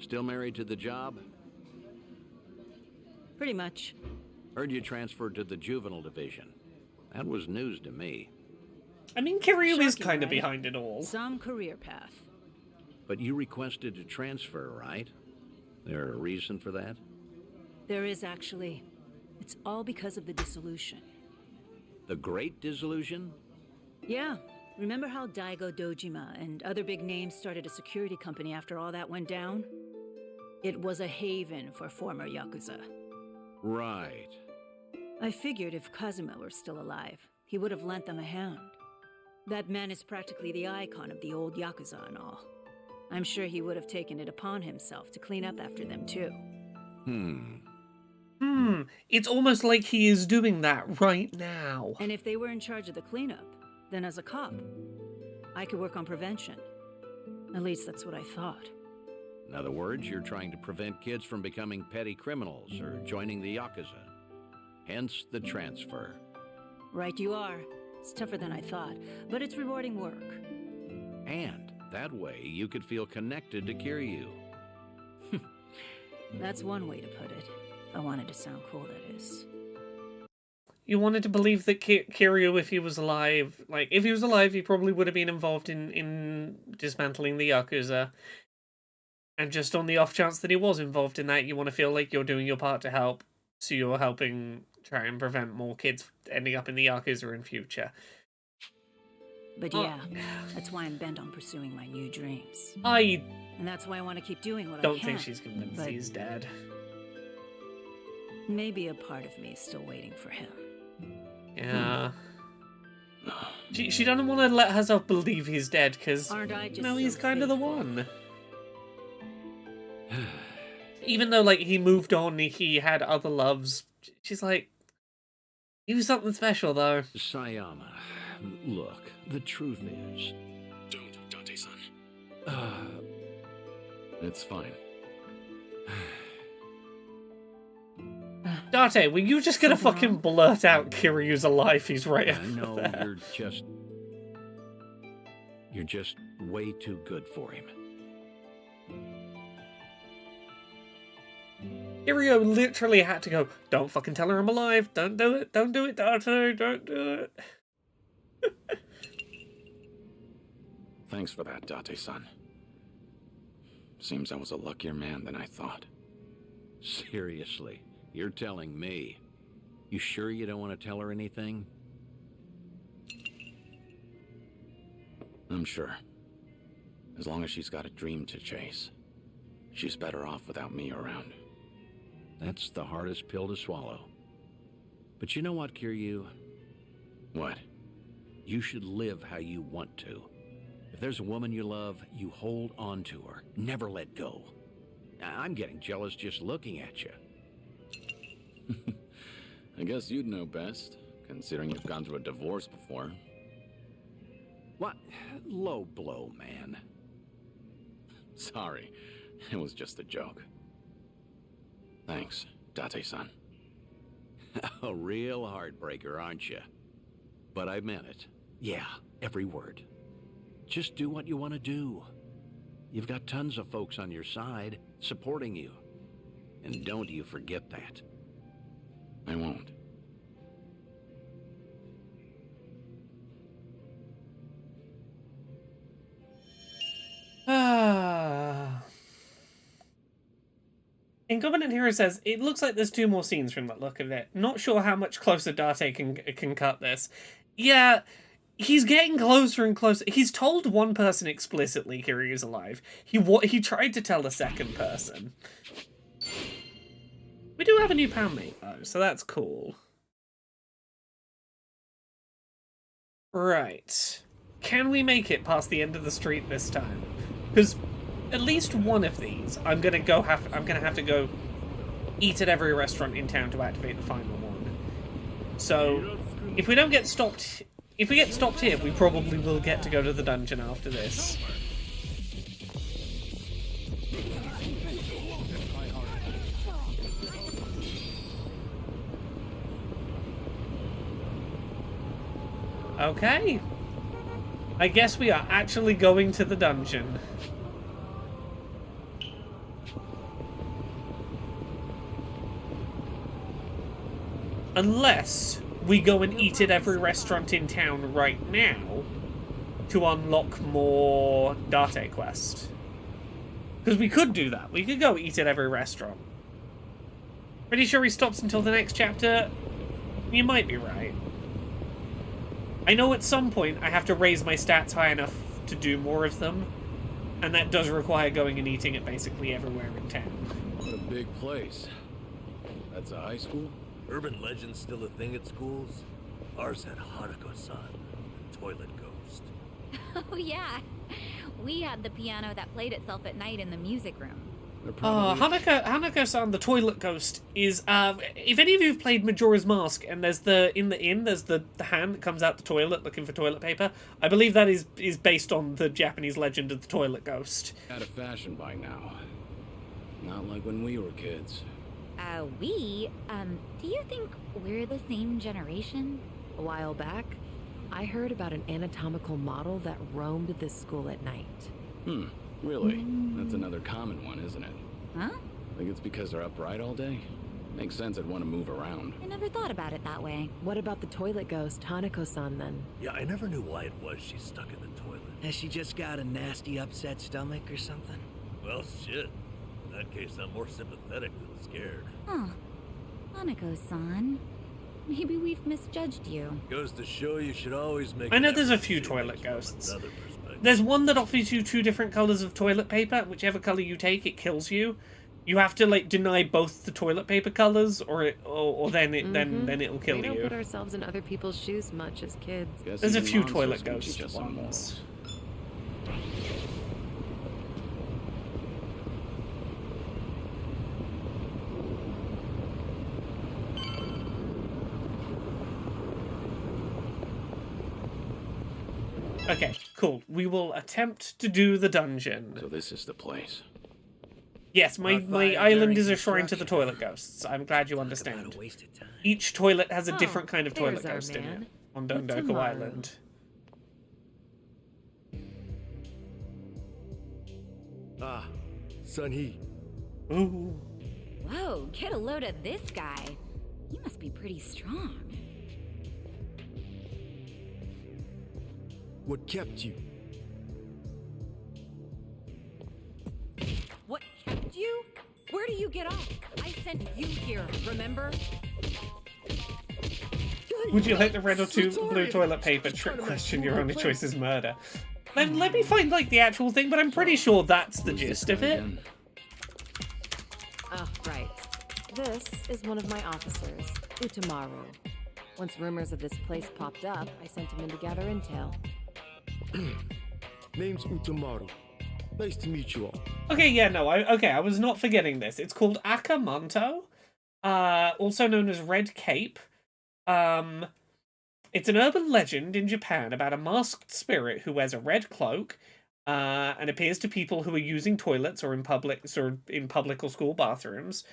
Still married to the job? Pretty much. Heard you transferred to the juvenile division. That was news to me. I mean, Kiryu is Shocking, kind of right? behind it all. Some career path. But you requested to transfer, right? There a reason for that? There is actually. It's all because of the dissolution. The Great Dissolution? Yeah. Remember how Daigo Dojima and other big names started a security company after all that went down? It was a haven for former Yakuza. Right. I figured if Kazuma were still alive, he would have lent them a hand. That man is practically the icon of the old Yakuza and all. I'm sure he would have taken it upon himself to clean up after them too. It's almost like he is doing that right now. And if they were in charge of the cleanup, then as a cop, I could work on prevention. At least that's what I thought. In other words, you're trying to prevent kids from becoming petty criminals or joining the Yakuza. Hence the transfer. Right you are. It's tougher than I thought, but it's rewarding work. And That way, you could feel connected to Kiryu. That's one way to put it. I wanted to sound cool, that is. You wanted to believe that Kiryu, if he was alive, if he was alive, he probably would have been involved in dismantling the Yakuza. And just on the off chance that he was involved in that, you want to feel like you're doing your part to help. So you're helping try and prevent more kids ending up in the Yakuza in future. But yeah, that's why I'm bent on pursuing my new dreams. And that's why I want to keep doing what I don't can. think she's convinced but he's dead. Maybe a part of me is still waiting for him. Yeah. She doesn't want to let herself believe he's dead, because now he's kind of the one. Even though, he moved on, he had other loves, she's like, he was something special, though. Sayama, look, the truth is... Don't, Date-san. It's fine. Date, were you just gonna fucking blurt out Kiryu's alive? He's right over No, there. You're just way too good for him. Kiryu literally had to go, don't fucking tell her I'm alive, don't do it, Date, don't do it. Thanks for that, Date-san. Seems I was a luckier man than I thought. Seriously, you're telling me? You sure you don't want to tell her anything? I'm sure. As long as she's got a dream to chase. She's better off without me around. That's the hardest pill to swallow. But you know what, Kiryu? What? You should live how you want to. If there's a woman you love, you hold on to her. Never let go. I'm getting jealous just looking at you. I guess you'd know best, considering you've gone through a divorce before. What? Low blow, man. Sorry, it was just a joke. Thanks, Date-san. A real heartbreaker, aren't you? But I meant it. Yeah, every word. Just do what you want to do. You've got tons of folks on your side, supporting you. And don't you forget that. I won't. Incompetent Hero says, it looks like there's 2 more scenes from that look of it. Not sure how much closer Date can cut this. Yeah, he's getting closer and closer. He's told one person explicitly Kiryu's alive. He tried to tell a second person. We do have a new poundmate, though, so that's cool. Right. Can we make it past the end of the street this time? Because at least one of these, I'm gonna have to go eat at every restaurant in town to activate the final one. So if we get stopped here, we probably will get to go to the dungeon after this. Okay. I guess we are actually going to the dungeon. Unless we go and eat at every restaurant in town right now to unlock more Date quest. Because we could do that. We could go eat at every restaurant. Pretty sure he stops until the next chapter. You might be right. I know at some point I have to raise my stats high enough to do more of them. And that does require going and eating at basically everywhere in town. What a big place. That's a high school? Urban legends still a thing at schools? Ours had Hanako-san, the toilet ghost. Oh yeah, we had the piano that played itself at night in the music room. Hanako-san, the toilet ghost, is, if any of you have played Majora's Mask, and there's the hand that comes out the toilet looking for toilet paper, I believe that is based on the Japanese legend of the toilet ghost. Out of fashion by now. Not like when we were kids. Do you think we're the same generation? A while back, I heard about an anatomical model that roamed this school at night. Really? That's another common one, isn't it? Huh? Think it's because they're upright all day? Makes sense I'd want to move around. I never thought about it that way. What about the toilet ghost, Hanako-san, then? Yeah, I never knew why it was she's stuck in the toilet. Has she just got a nasty upset stomach or something? Well, shit. In that case, I'm more sympathetic than scared. Huh. Hanako-san. Maybe we've misjudged you. Goes to show you should always make. I know an there's a effort to few see toilet things from ghosts. another perspective. There's one that offers you 2 different colors of toilet paper. Whichever color you take, it kills you. You have to like deny both the toilet paper colors, or then it'll kill We don't you. put ourselves in other people's shoes much as kids. Guess There's a even few monsters toilet can teach ghost us some ones. Okay, cool. We will attempt to do the dungeon. So this is the place. Yes, my fire island during is a shrine to the construction. toilet ghosts. I'm glad you Talk understand. about a waste of time. Each toilet has a Oh, different kind of toilet there's our ghost in man. it on Dondoko Utamaru. Island. Ah, Sun-hee. Ooh. Whoa, get a load of this guy. He must be pretty strong. What kept you? What kept you? Where do you get off? I sent you here, remember? Would you like the red or blue toilet paper? Trick question. Your only choice is murder. Then let me find like the actual thing, but I'm pretty sure that's the gist of it. Oh, right. This is one of my officers, Utamaru. Once rumors of this place popped up, I sent him in to gather intel. Name's Utamaru. Nice to meet you all. Okay, yeah, no, I was not forgetting this. It's called Akamanto, also known as Red Cape. It's an urban legend in Japan about a masked spirit who wears a red cloak and appears to people who are using toilets or in public or school bathrooms.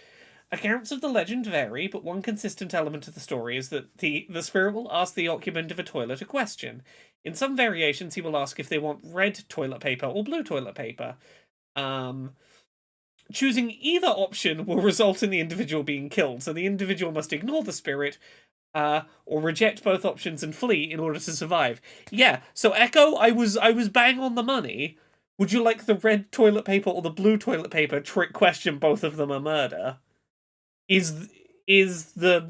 Accounts of the legend vary, but one consistent element of the story is that the spirit will ask the occupant of a toilet a question. In some variations, he will ask if they want red toilet paper or blue toilet paper. Choosing either option will result in the individual being killed, so the individual must ignore the spirit or reject both options and flee in order to survive. Yeah, so Echo, I was bang on the money. Would you like the red toilet paper or the blue toilet paper? Trick question, both of them are murder. Is the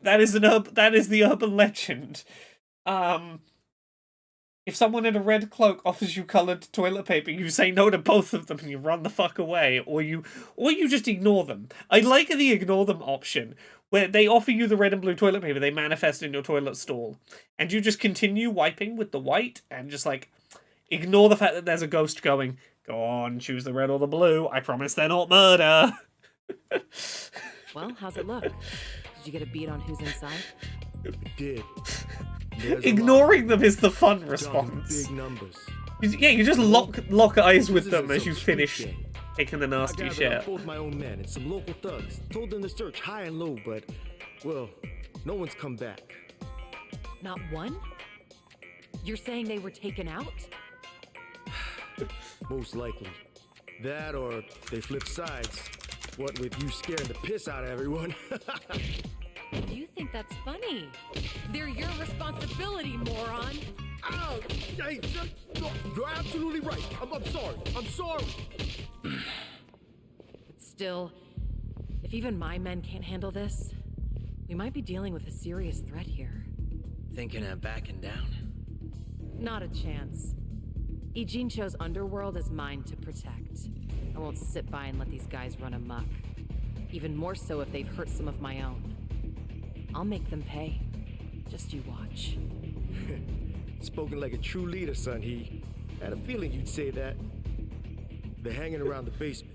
that is the urban legend. If someone in a red cloak offers you coloured toilet paper, you say no to both of them and you run the fuck away, or you just ignore them. I like the ignore them option, where they offer you the red and blue toilet paper, they manifest in your toilet stall, and you just continue wiping with the white and just like ignore the fact that there's a ghost going, go on, choose the red or the blue. I promise they're not murder. Well, how's it look? Did you get a beat on who's inside? It did. There's a Ignoring them is the fun lot. response. Big numbers. Yeah, you just lock eyes with This them isn't as you some finish street gang. taking the I nasty gathered shit. up both my own men and some local thugs. Told them to search high and low, but, well, no one's come back. Not one? You're saying they were taken out? Most likely. That or they flipped sides. What with you scaring the piss out of everyone. You think that's funny? They're your responsibility, moron! Ow! Hey, no, you're absolutely right. I'm sorry. I'm sorry. But still, if even my men can't handle this, we might be dealing with a serious threat here. Thinking of backing down? Not a chance. Ijincho's underworld is mine to protect. I won't sit by and let these guys run amok. Even more so if they've hurt some of my own. I'll make them pay. Just you watch. Spoken like a true leader, Sun-hee. Had a feeling you'd say that. They're hanging around the basement.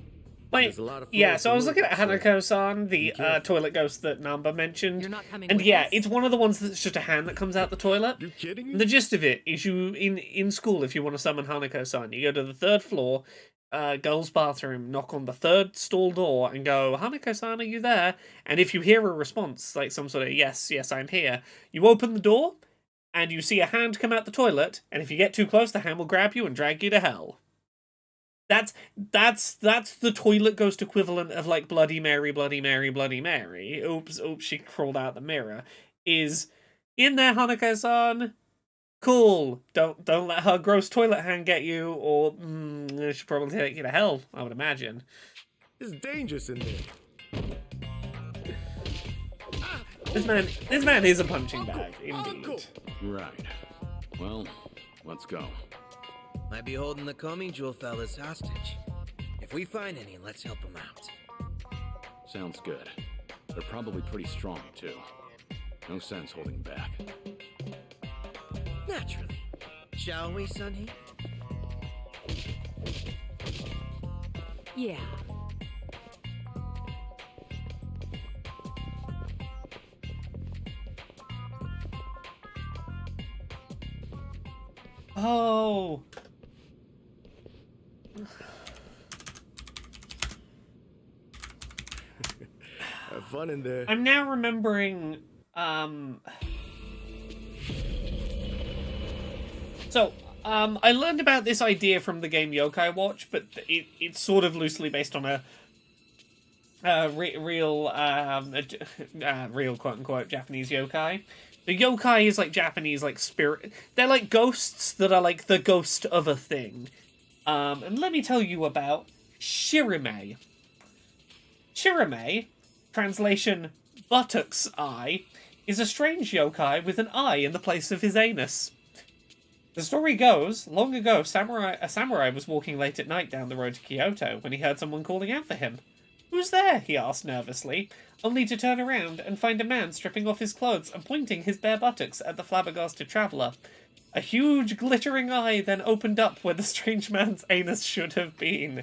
Wait, There's a lot of yeah, floors so I to was looking at murder, Hanako-san, the careful. toilet ghost that Namba mentioned. You're not coming and with yeah, us? it's one of the ones that's just a hand that comes out the toilet. You kidding me? The gist of it is you, in school, if you want to summon Hanako-san, you go to the 3rd floor, girls' bathroom, knock on the 3rd stall door and go, Hanako-san, are you there? And if you hear a response, like some sort of, yes, I'm here, you open the door, and you see a hand come out the toilet, and if you get too close, the hand will grab you and drag you to hell. That's the toilet ghost equivalent of like Bloody Mary, Bloody Mary, Bloody Mary. Oops, she crawled out the mirror. Is in there, Hanako-san. Cool. Don't let her gross toilet hand get you, or it should probably take you to hell, I would imagine. It's dangerous in there. This man is a punching bag, indeed. Right. Well, let's go. Might be holding the Coming Jewel fellas hostage. If we find any, let's help them out. Sounds good. They're probably pretty strong, too. No sense holding back. Naturally. Shall we, Sunny? Yeah. Oh. Have fun in there. I'm now remembering, I learned about this idea from the game Yokai Watch, but it's sort of loosely based on a real quote-unquote Japanese yokai. The yokai is like Japanese, like, spirit. They're like ghosts that are like the ghost of a thing. And let me tell you about Shirime. Shirime, translation, buttock's eye, is a strange yokai with an eye in the place of his anus. The story goes, long ago, a samurai was walking late at night down the road to Kyoto when he heard someone calling out for him. "Who's there?" he asked nervously, only to turn around and find a man stripping off his clothes and pointing his bare buttocks at the flabbergasted traveller. A huge glittering eye then opened up where the strange man's anus should have been.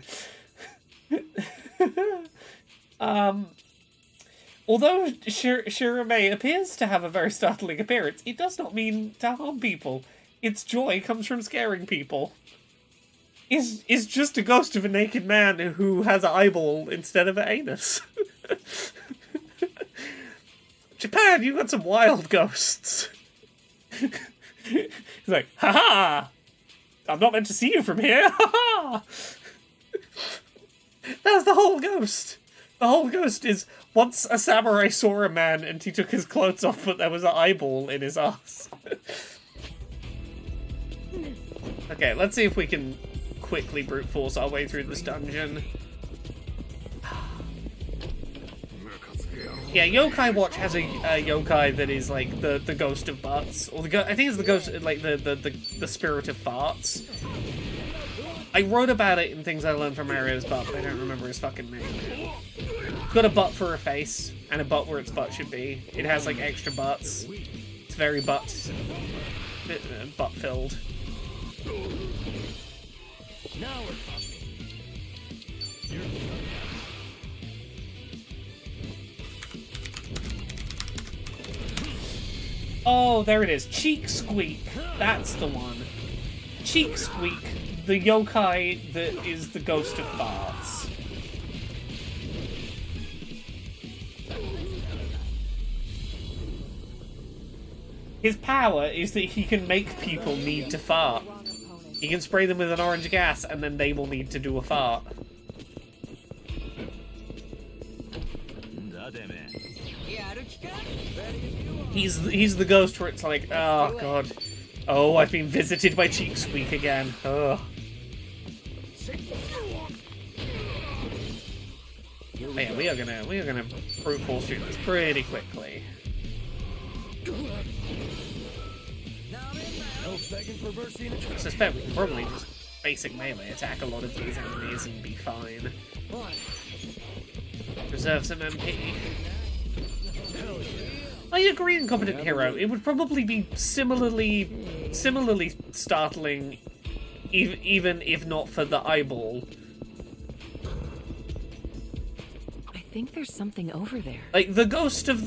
Although Shirame appears to have a very startling appearance, it does not mean to harm people. Its joy comes from scaring people. Is just a ghost of a naked man who has an eyeball instead of an anus. Japan, you got some wild ghosts. He's like, ha-ha! I'm not meant to see you from here, ha-ha! That's the whole ghost. The whole ghost is, once a samurai saw a man and he took his clothes off, but there was an eyeball in his ass. Okay, let's see if we can quickly brute force our way through this dungeon. Yeah, Yokai Watch has a yokai that is like the ghost of butts, or I think it's the ghost, like the spirit of farts. I wrote about it in things I learned from Mario's butt, but I don't remember his fucking name. It's got a butt for a face and a butt where its butt should be. It has like extra butts. It's very butt filled. Now we're talking. Oh, there it is. Cheek Squeak. That's the one. Cheek Squeak, the yokai that is the ghost of farts. His power is that he can make people need to fart. He can spray them with an orange gas and then they will need to do a fart. He's the ghost where it's like, oh god. Oh, I've been visited by Cheek Squeak again. Oh. Oh yeah, we are gonna brute force through this pretty quickly. I suspect we can probably just basic melee attack a lot of these enemies and be fine. Reserve some MP. I agree, Incompetent Hero. It would probably be similarly startling, even if not for the eyeball. I think there's something over there. Like the ghost of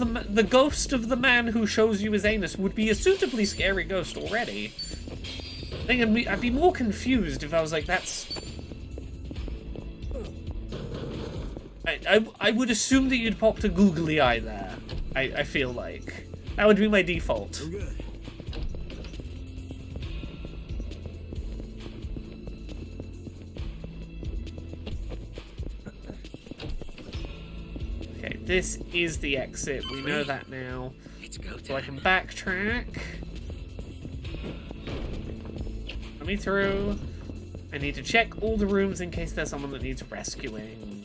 the man who shows you his anus would be a suitably scary ghost already. I think I'd be more confused if I was like, that's. I would assume that you'd popped a googly eye there. I feel like that would be my default. this is the exit. We know that now. So I can backtrack. Let me through. I need to check all the rooms in case there's someone that needs rescuing.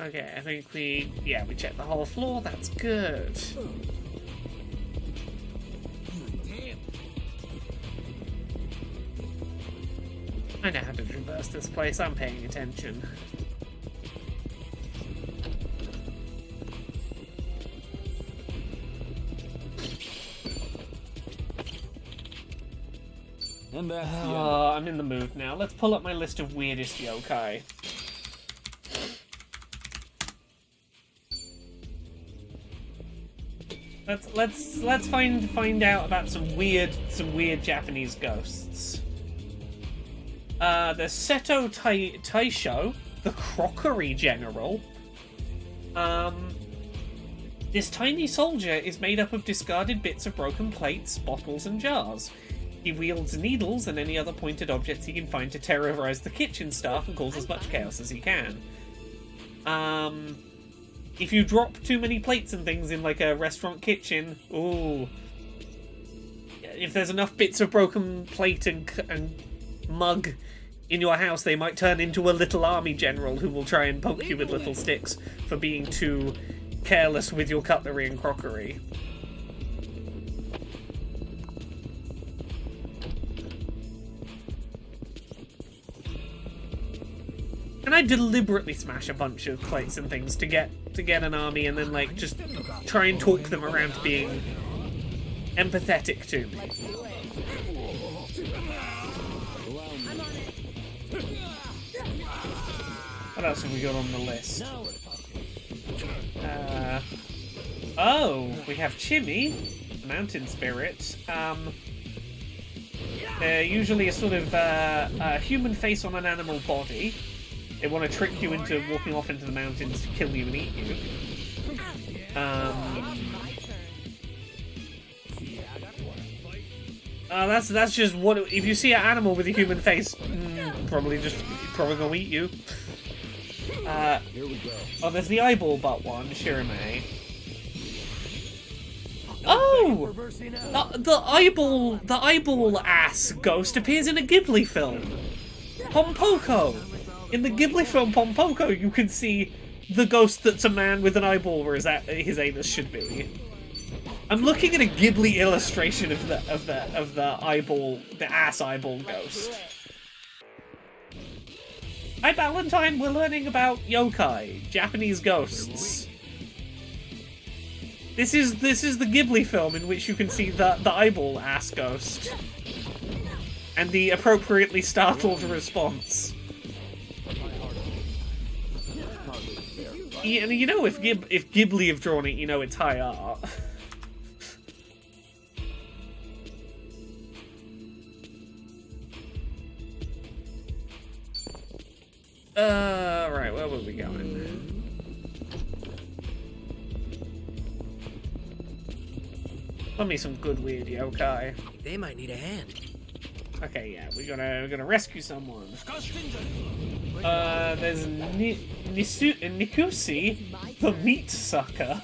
Okay, I think we checked the whole floor. That's good. I know how to traverse this place. I'm paying attention. And that's the end. I'm in the mood now. Let's pull up my list of weirdest yokai. Let's find out about some weird Japanese ghosts. There's Seto Taisho, the crockery general. This tiny soldier is made up of discarded bits of broken plates, bottles, and jars. He wields needles and any other pointed objects he can find to terrorize the kitchen staff and cause as much chaos as he can. If you drop too many plates and things in like a restaurant kitchen, ooh. If there's enough bits of broken plate and mug in your house, they might turn into a little army general who will try and poke you with little sticks for being too careless with your cutlery and crockery. And I deliberately smash a bunch of plates and things to get an army, and then like just try and talk them around to being empathetic to me. What else have we got on the list? Oh, we have Chimmy, mountain spirit. They're usually a sort of a human face on an animal body. They want to trick you into walking off into the mountains to kill you and eat you. That's just what. If you see an animal with a human face, probably gonna eat you. Here we go. Oh, there's the eyeball butt one, Shirame. Oh, the eyeball ass ghost appears in a Ghibli film, Pompoko. In the Ghibli film Pompoko, you can see the ghost that's a man with an eyeball where his anus should be. I'm looking at a Ghibli illustration of the eyeball, the ass eyeball ghost. Hi Valentine, we're learning about yokai, Japanese ghosts. This is the Ghibli film in which you can see the eyeball ass ghost. And the appropriately startled response. Yeah, you know, if Ghibli have drawn it, you know it's high art. Right, where were we going? Let me some good weird yokai. They might need a hand. Okay, yeah, we're gonna rescue someone. There's Nikusi, the meat sucker.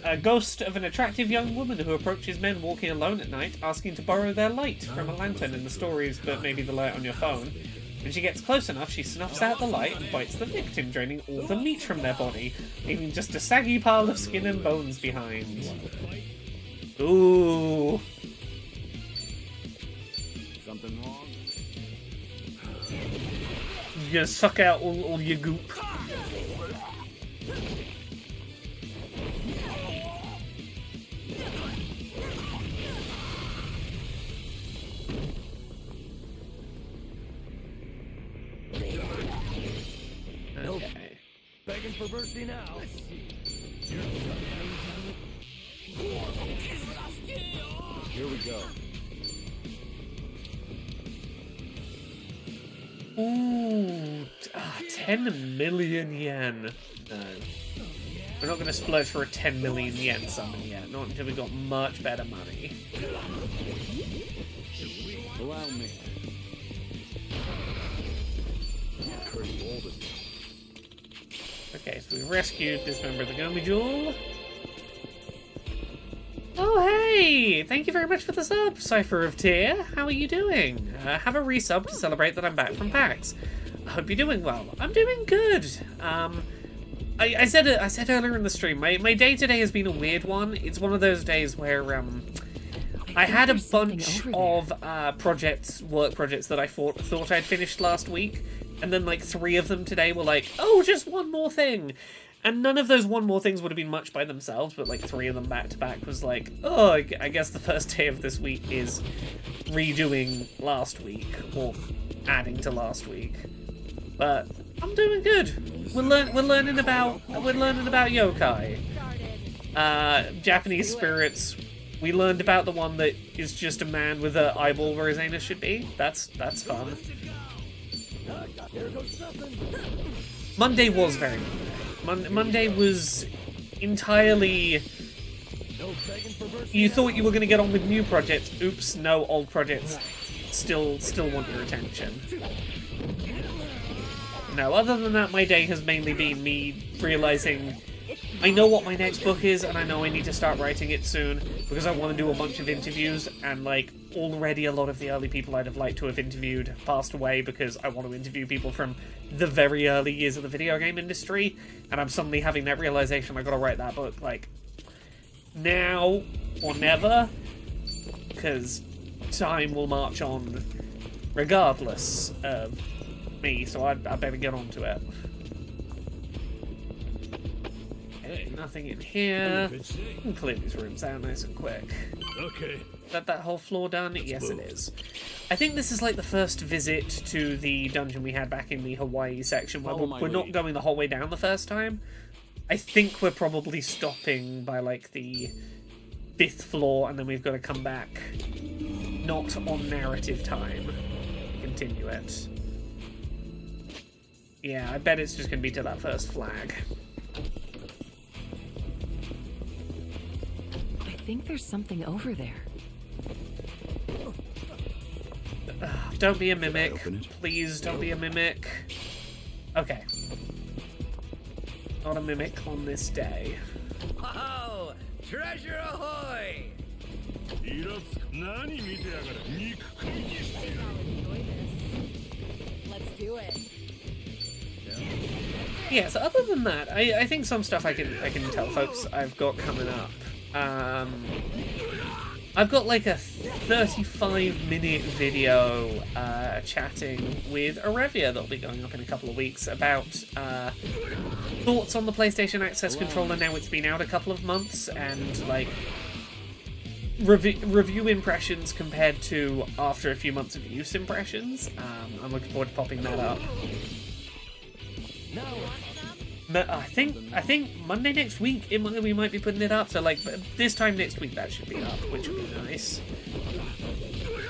A ghost of an attractive young woman who approaches men walking alone at night, asking to borrow their light from a lantern in the stories, but maybe the light on your phone. When she gets close enough, she snuffs out the light and bites the victim, draining all the meat from their body, leaving just a saggy pile of skin and bones behind. Ooh. Something wrong? You're gonna suck out all your goop. Okay. Begging for mercy now. Here we go. Ooh, 10 million yen. No. We're not going to splurge for a 10 million yen summon yet, not until we got much better money. Allow me. Okay, so we rescued this member of the Gomi Jewel. Oh, hey! Thank you very much for the sub, Cypher of Tyr. How are you doing? Have a resub to celebrate that I'm back from PAX. I hope you're doing well. I'm doing good. I said earlier in the stream, my day today has been a weird one. It's one of those days where I had a bunch of work projects that I thought I'd finished last week, and then like 3 of them today were like, oh, just one more thing. And none of those one more things would have been much by themselves, but like 3 of them back to back was like, oh, I guess the first day of this week is redoing last week, or adding to last week. But I'm doing good. We're learning about yokai. Japanese spirits. We learned about the one that is just a man with an eyeball where his anus should be. That's fun. Monday was very good. Monday was entirely... You thought you were going to get on with new projects. Oops, no, old projects still want your attention. No, other than that, my day has mainly been me realizing I know what my next book is, and I know I need to start writing it soon, because I want to do a bunch of interviews, and, like, already a lot of the early people I'd have liked to have interviewed have passed away, because I want to interview people from the very early years of the video game industry, and I'm suddenly having that realization I gotta write that book, like, now or never, because time will march on regardless of me, so I better get on to it. Okay, nothing in here. We can clear these rooms out nice and quick. Okay. Is that whole floor done? Yes, it is. I think this is like the first visit to the dungeon we had back in the Hawaii section, where we're not going the whole way down the first time. I think we're probably stopping by like the 5th floor, and then we've got to come back not on narrative time. Continue it. Yeah, I bet it's just going to be to that first flag. I think there's something over there. Don't be a mimic. Please don't be a mimic. Okay. Not a mimic on this day. Oh, treasure ahoy! Let's do it. Yeah, so other than that, I think some stuff I can tell folks I've got coming up. I've got like a 35-minute video chatting with Arevia that'll be going up in a couple of weeks about thoughts on the PlayStation Access Controller now it's been out a couple of months, and like review impressions compared to after a few months of use impressions. I'm looking forward to popping that up. I think Monday next week we might be putting it up. So like this time next week that should be up, which would be nice.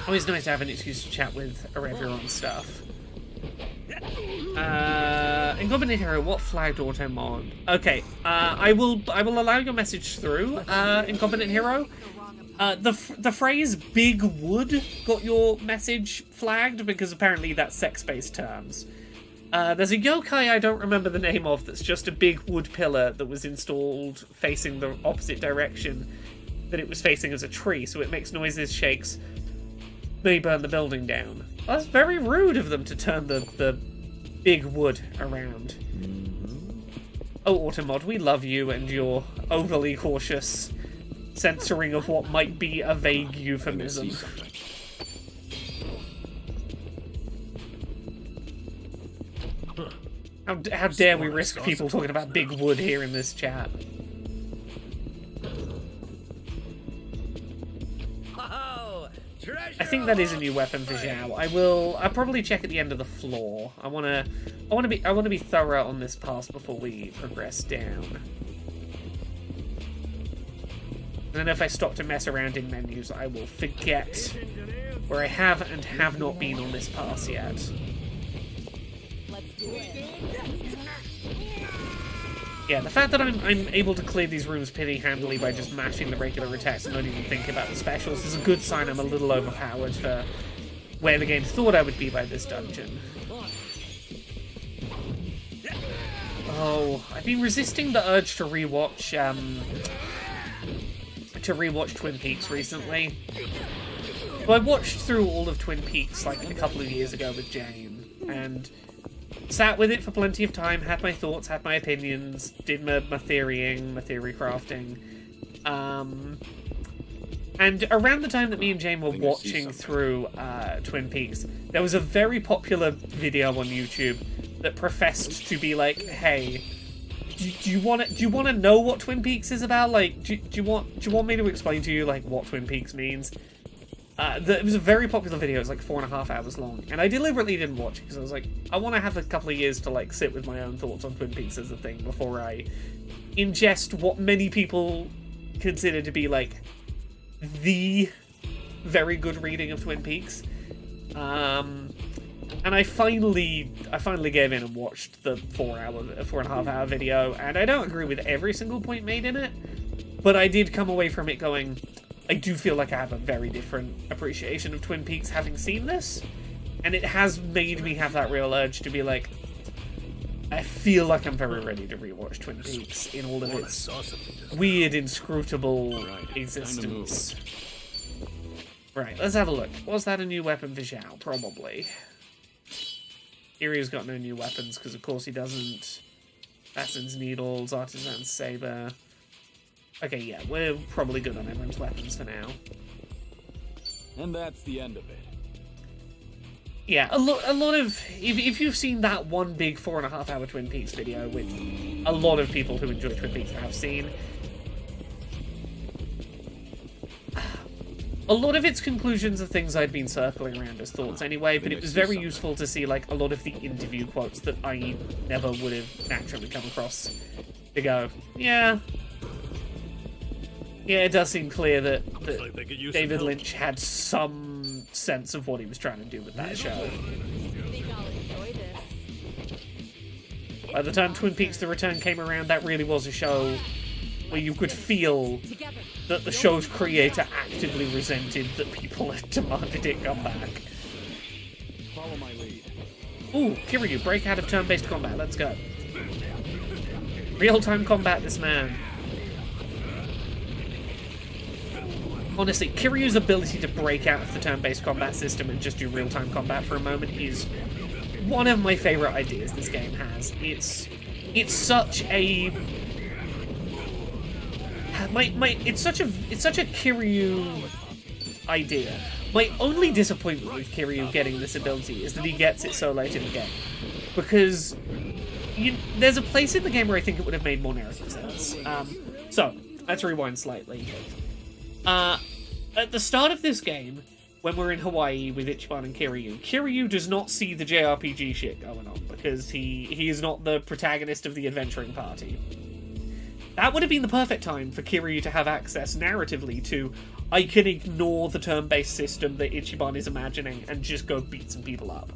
Always nice to have an excuse to chat with Arevia on stuff. Incompetent Hero, what flagged auto mod? Okay, I will allow your message through. Incompetent Hero. The phrase "big wood" got your message flagged because apparently that's sex-based terms. There's a yokai I don't remember the name of that's just a big wood pillar that was installed facing the opposite direction that it was facing as a tree, so it makes noises, shakes, may burn the building down. Well, that's very rude of them to turn the big wood around. Oh, Automod, we love you and your overly cautious censoring of what might be a vague euphemism. How dare we risk people talking about big wood here in this chat? I think that is a new weapon for Zhao. I'll probably check at the end of the floor. I wanna be thorough on this pass before we progress down. And then if I stop to mess around in menus, I will forget where I have and have not been on this pass yet. Yeah, the fact that I'm able to clear these rooms pretty handily by just mashing the regular attacks and not even thinking about the specials is a good sign I'm a little overpowered for where the game thought I would be by this dungeon. Oh, I've been resisting the urge to rewatch Twin Peaks recently. Well, I watched through all of Twin Peaks like a couple of years ago with Jane, and sat with it for plenty of time, had my thoughts, had my opinions, did my theorying, my theory crafting. And around the time that me and Jane were watching through Twin Peaks, there was a very popular video on YouTube that professed to be like, "Hey, do you want to know what Twin Peaks is about? Like, do you want me to explain to you like what Twin Peaks means?" It was a very popular video. It was like 4.5 hours long, and I deliberately didn't watch it because I was like, I want to have a couple of years to like sit with my own thoughts on Twin Peaks as a thing before I ingest what many people consider to be like the very good reading of Twin Peaks. And I finally gave in and watched the 4.5 hour video, and I don't agree with every single point made in it, but I did come away from it going, I do feel like I have a very different appreciation of Twin Peaks having seen this, and it has made me have that real urge to be like, I feel like I'm very ready to rewatch Twin Peaks in all of its weird, inscrutable existence. Right, let's have a look. Was that a new weapon for Zhao? Probably. Kiryu's got no new weapons, because of course he doesn't. Assassin's Needles, Artisan's Saber. Okay, yeah, we're probably good on everyone's weapons for now. And that's the end of it. Yeah, a lot of... If you've seen that one big 4.5 hour Twin Peaks video, which a lot of people who enjoy Twin Peaks have seen, a lot of its conclusions are things I'd been circling around as thoughts anyway, but it was very useful to see like a lot of the interview quotes that I never would have naturally come across to go, yeah, it does seem clear that David Lynch had some sense of what he was trying to do with that show. By the time Twin Peaks The Return came around, that really was a show where you could feel that the show's creator actively resented that people had demanded it come back. Follow my lead. Ooh, Kiryu, break out of turn-based combat, let's go. Real-time combat, this man. Honestly, Kiryu's ability to break out of the turn-based combat system and just do real-time combat for a moment is one of my favorite ideas this game has. It's such a... It's such a Kiryu idea. My only disappointment with Kiryu getting this ability is that he gets it so late in the game. Because there's a place in the game where I think it would have made more narrative sense. So, let's rewind slightly. At the start of this game, when we're in Hawaii with Ichiban and Kiryu does not see the JRPG shit going on, because he is not the protagonist of the adventuring party. That would have been the perfect time for Kiryu to have access narratively to, I can ignore the turn-based system that Ichiban is imagining and just go beat some people up.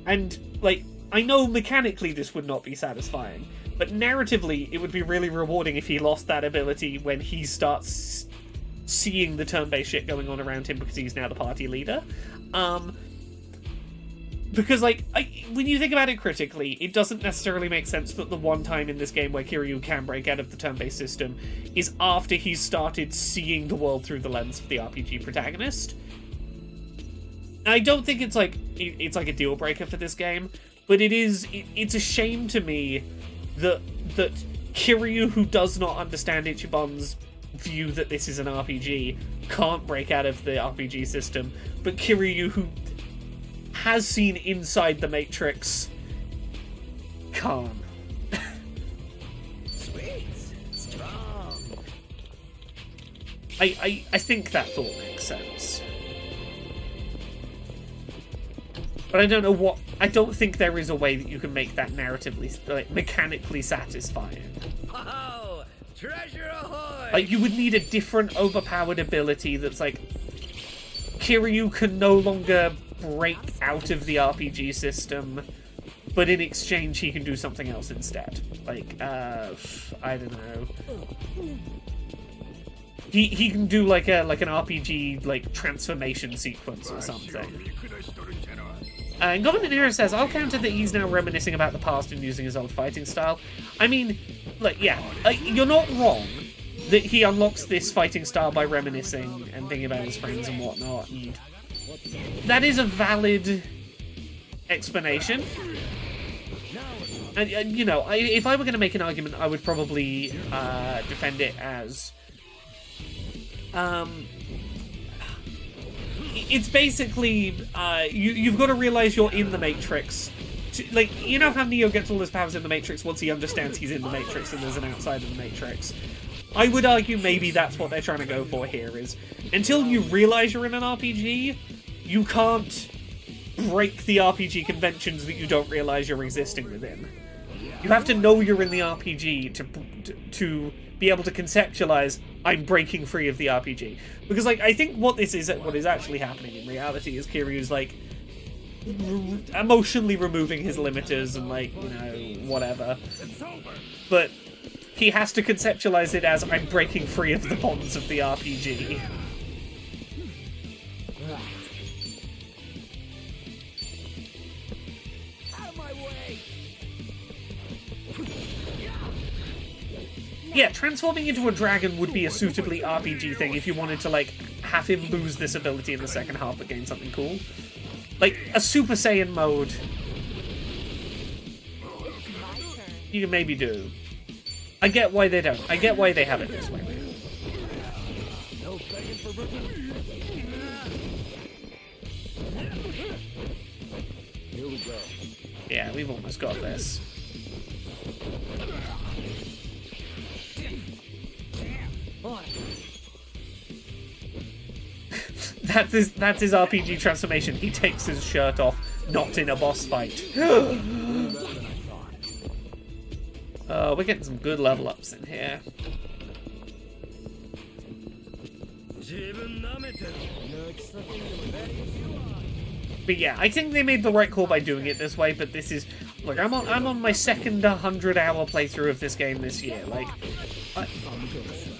And, like, I know mechanically this would not be satisfying, but narratively it would be really rewarding if he lost that ability when he starts seeing the turn-based shit going on around him because he's now the party leader. Because, like, when you think about it critically, it doesn't necessarily make sense that the one time in this game where Kiryu can break out of the turn-based system is after he's started seeing the world through the lens of the RPG protagonist. I don't think it's like a deal-breaker for this game, but it's a shame to me that Kiryu, who does not understand Ichiban's view that this is an RPG, can't break out of the RPG system, but Kiryu, who has seen inside the Matrix, can. Sweet. Strong. I think that thought makes sense. But I don't think there is a way that you can make that narratively, like, mechanically satisfying. Oh, treasure ahoy! Like, you would need a different overpowered ability that's like, Kiryu can no longer break out of the RPG system but in exchange he can do something else instead. Like, I don't know. He can do like an RPG like transformation sequence or something. And Government Hero says, I'll counter that he's now reminiscing about the past and using his old fighting style. I mean, like, yeah, you're not wrong that he unlocks this fighting style by reminiscing and thinking about his friends and whatnot. And that is a valid explanation. And, you know, if I were going to make an argument, I would probably defend it as... it's basically, you've got to realize you're in the Matrix. Like, you know how Neo gets all his powers in the Matrix once he understands he's in the Matrix and there's an outside of the Matrix? I would argue maybe that's what they're trying to go for here, is until you realize you're in an RPG, you can't break the RPG conventions that you don't realize you're existing within. You have to know you're in the RPG to be able to conceptualize, I'm breaking free of the RPG. Because, like, I think what is actually happening in reality is Kiryu's, like, emotionally removing his limiters and, like, you know, whatever. But he has to conceptualize it as, I'm breaking free of the bonds of the RPG. Yeah, transforming into a dragon would be a suitably RPG thing if you wanted to, like, have him lose this ability in the second half but gain something cool. Like, a Super Saiyan mode, you can maybe do. I get why they don't. I get why they have it this way. Here we go. Yeah, we've almost got this. That's his RPG transformation. He takes his shirt off, not in a boss fight. Oh, we're getting some good level ups in here. But yeah, I think they made the right call by doing it this way, but this is... Look, I'm on my second 100-hour playthrough of this game this year. Like,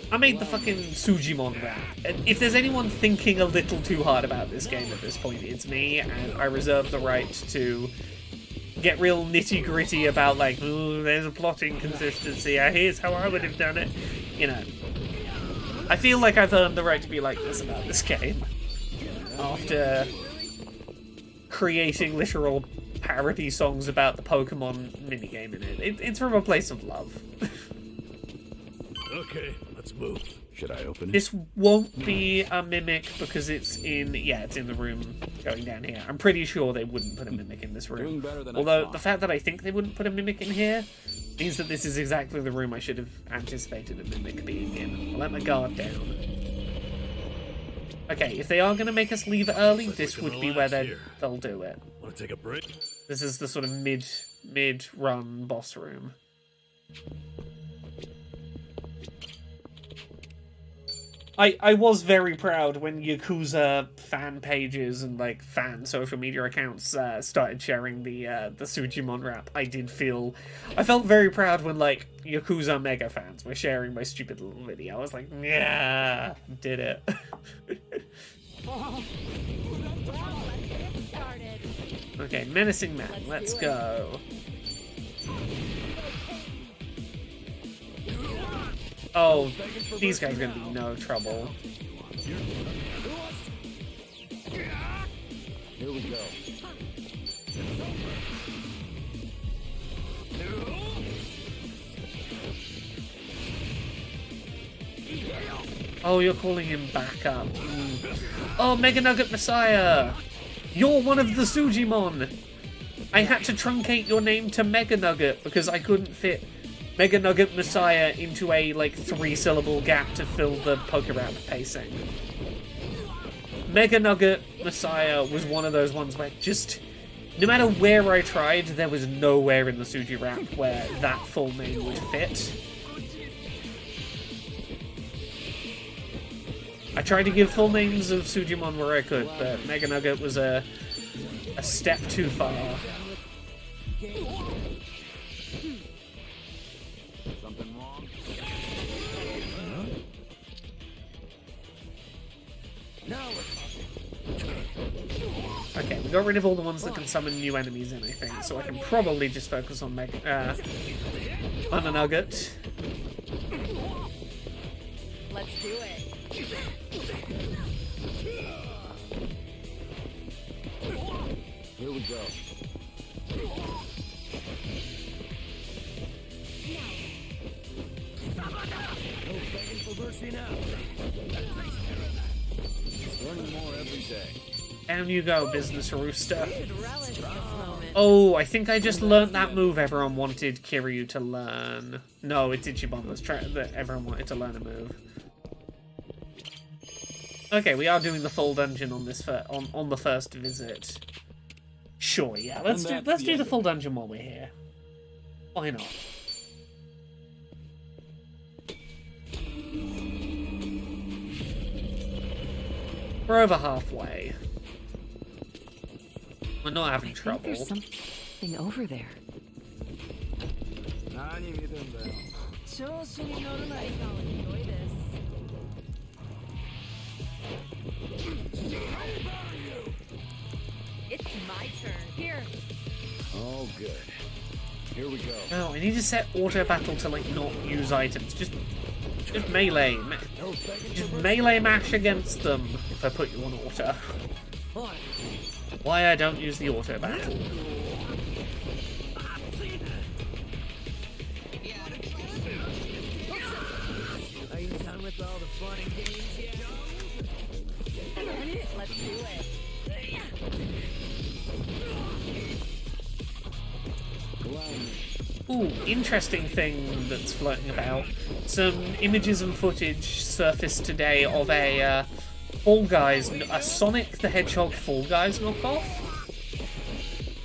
I made the fucking Sujimon rap. If there's anyone thinking a little too hard about this game at this point, it's me, and I reserve the right to get real nitty-gritty about, like, ooh, there's a plot inconsistency, here's how I would have done it. You know. I feel like I've earned the right to be like this about this game. After creating literal parody songs about the Pokemon minigame in it. It's from a place of love. Okay, let's move. Should I open it? This won't be a Mimic because it's in the room going down here. I'm pretty sure they wouldn't put a Mimic in this room. Although the fact that I think they wouldn't put a Mimic in here means that this is exactly the room I should have anticipated a Mimic being in. I'll let my guard down. Okay, if they are going to make us leave early, this would be where they'll do it. Want to take a break? This is the sort of mid-run boss room. I was very proud when Yakuza fan pages and like fan social media accounts started sharing the Sujimon rap. I felt very proud when like Yakuza mega fans were sharing my stupid little video. I was like, yeah, did it. Okay, menacing man, let's go. Oh, these guys are gonna be no trouble. Here we go. Oh, you're calling him back up. Oh, Mega Nugget Messiah! You're one of the Sujimon! I had to truncate your name to Mega Nugget because I couldn't fit Mega Nugget Messiah into a, like, 3-syllable gap to fill the Pokerap pacing. Mega Nugget Messiah was one of those ones where just... No matter where I tried, there was nowhere in the Suji rap where that full name would fit. I tried to give full names of Sujimon where I could, but Mega Nugget was a step too far. Okay, we got rid of all the ones that can summon new enemies in, I think, so I can probably just focus on on a nugget. Let's do it. Here we go. No begging for mercy now. Learning more every day. Down you go, Business Rooster. Oh, I think I just learnt that move everyone wanted Kiryu to learn. No, it's Ichiban's that everyone wanted to learn a move. Okay, we are doing the full dungeon on this on the first visit. Sure, yeah. Let's do the full dungeon while we're here. Why not? We're over halfway. We're not having trouble. There's something over there. I'll enjoy this. It's my turn. Here. Oh, good. Here we go. No, I need to set auto battle to like not use items. Just melee. Just melee mash against them if I put you on auto. Why I don't use the auto battle. Are you done with all the fun and games yet? Let's do it. Ooh, interesting thing that's floating about. Some images and footage surfaced today of a Fall Guys, a Sonic the Hedgehog Fall Guys knockoff.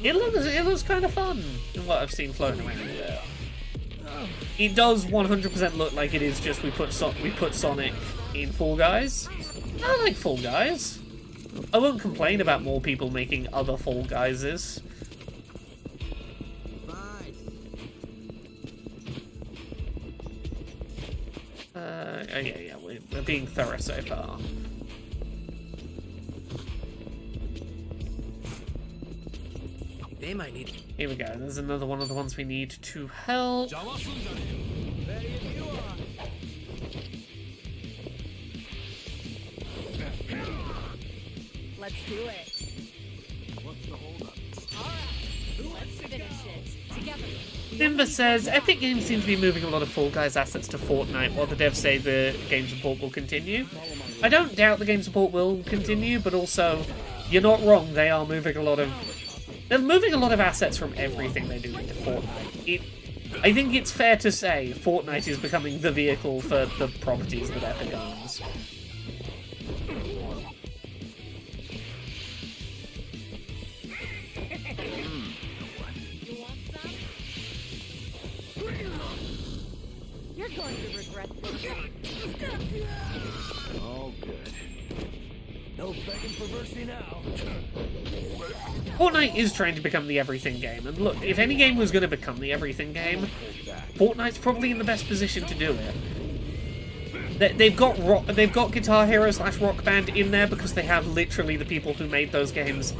It looks kind of fun in what I've seen floating around there. It does 100% look like it is just we put Sonic in Fall Guys. I like Fall Guys. I won't complain about more people making other Fall Guyses. Yeah, we're being thorough so far. They might need. Here we go. There's another one of the ones we need to help. Let's do it. What's the holdup? Alright, let's finish it. Together. Simba says, Epic Games seem to be moving a lot of Fall Guys assets to Fortnite while the devs say the game support will continue. I don't doubt the game support will continue, but also, you're not wrong, they are moving a lot of... They're moving a lot of assets from everything they do into Fortnite. I think it's fair to say Fortnite is becoming the vehicle for the properties that Epic owns. You're going to regret this. Oh, good. No begging for mercy now. Fortnite is trying to become the everything game, and look, if any game was going to become the everything game, Fortnite's probably in the best position to do it. They've got Guitar Hero / Rock Band in there because they have literally the people who made those games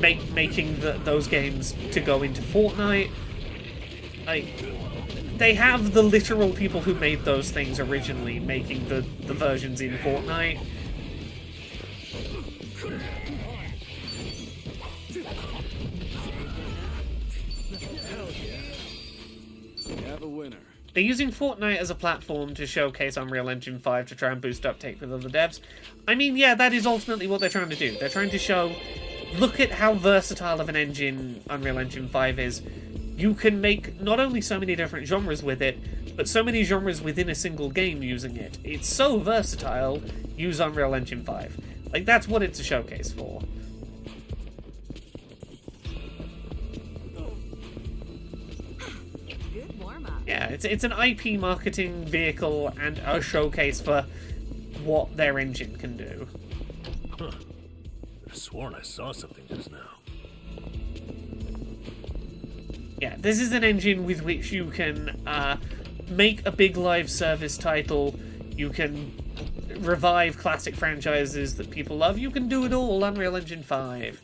making those games to go into Fortnite. They have the literal people who made those things originally making the versions in Fortnite. We have a winner. They're using Fortnite as a platform to showcase Unreal Engine 5 to try and boost uptake with other devs. I mean, yeah, that is ultimately what they're trying to do. They're trying to show, look at how versatile of an engine Unreal Engine 5 is. You can make not only so many different genres with it, but so many genres within a single game using it. It's so versatile, use Unreal Engine 5. Like, that's what it's a showcase for. Good warm-up. Yeah, it's an IP marketing vehicle and a showcase for what their engine can do. Huh. I sworn I saw something just now. Yeah, this is an engine with which you can make a big live service title. You can revive classic franchises that people love. You can do it all. Unreal Engine 5.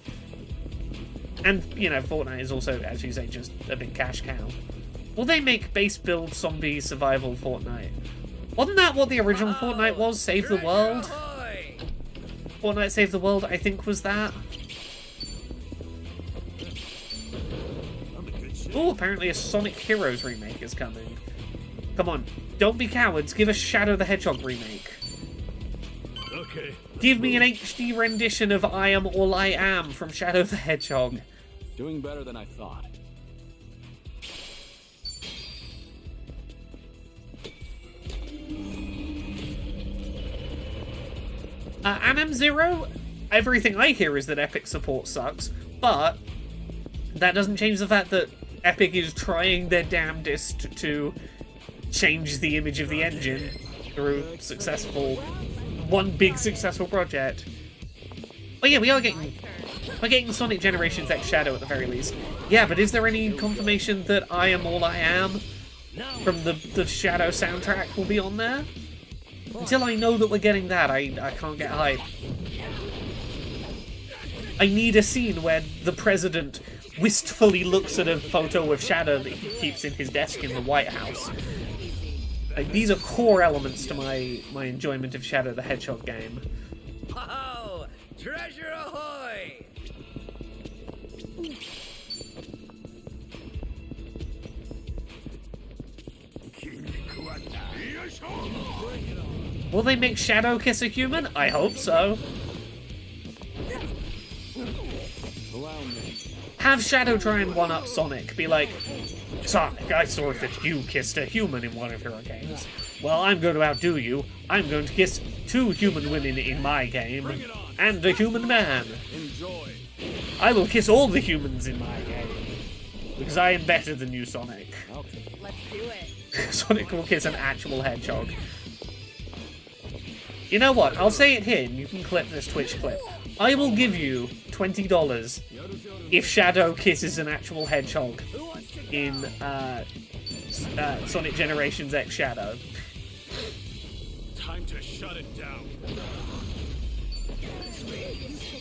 And, you know, Fortnite is also, as you say, just a big cash cow. Will they make base build zombie survival Fortnite? Wasn't that what the original Fortnite was? Save the World? Fortnite Save the World, I think, was that. Oh, apparently a Sonic Heroes remake is coming. Come on, don't be cowards. Give us Shadow the Hedgehog remake. Okay. Give me an HD rendition of I Am All I Am from Shadow the Hedgehog. Doing better than I thought. Anim Zero, everything I hear is that Epic support sucks, but that doesn't change the fact that Epic is trying their damnedest to change the image of the engine through one big successful project. Oh yeah, we're getting Sonic Generations X Shadow at the very least. Yeah, but is there any confirmation that I Am All I Am from the Shadow soundtrack will be on there? Until I know that we're getting that, I can't get hype. I need a scene where the president wistfully looks at a photo of Shadow that he keeps in his desk in the White House. Like, these are core elements to my enjoyment of Shadow the Hedgehog game. Oh, treasure ahoy! Will they make Shadow kiss a human? I hope so. Have Shadow try and one-up Sonic. Be like, Sonic, I saw that you kissed a human in one of your games. Well, I'm going to outdo you. I'm going to kiss 2 human women in my game. And a human man. Enjoy. I will kiss all the humans in my game. Because I am better than you, Sonic. Let's do it. Sonic will kiss an actual hedgehog. You know what? I'll say it here, and you can clip this Twitch clip. I will give you $20 if Shadow kisses an actual hedgehog in Sonic Generations X Shadow. Time to shut it down.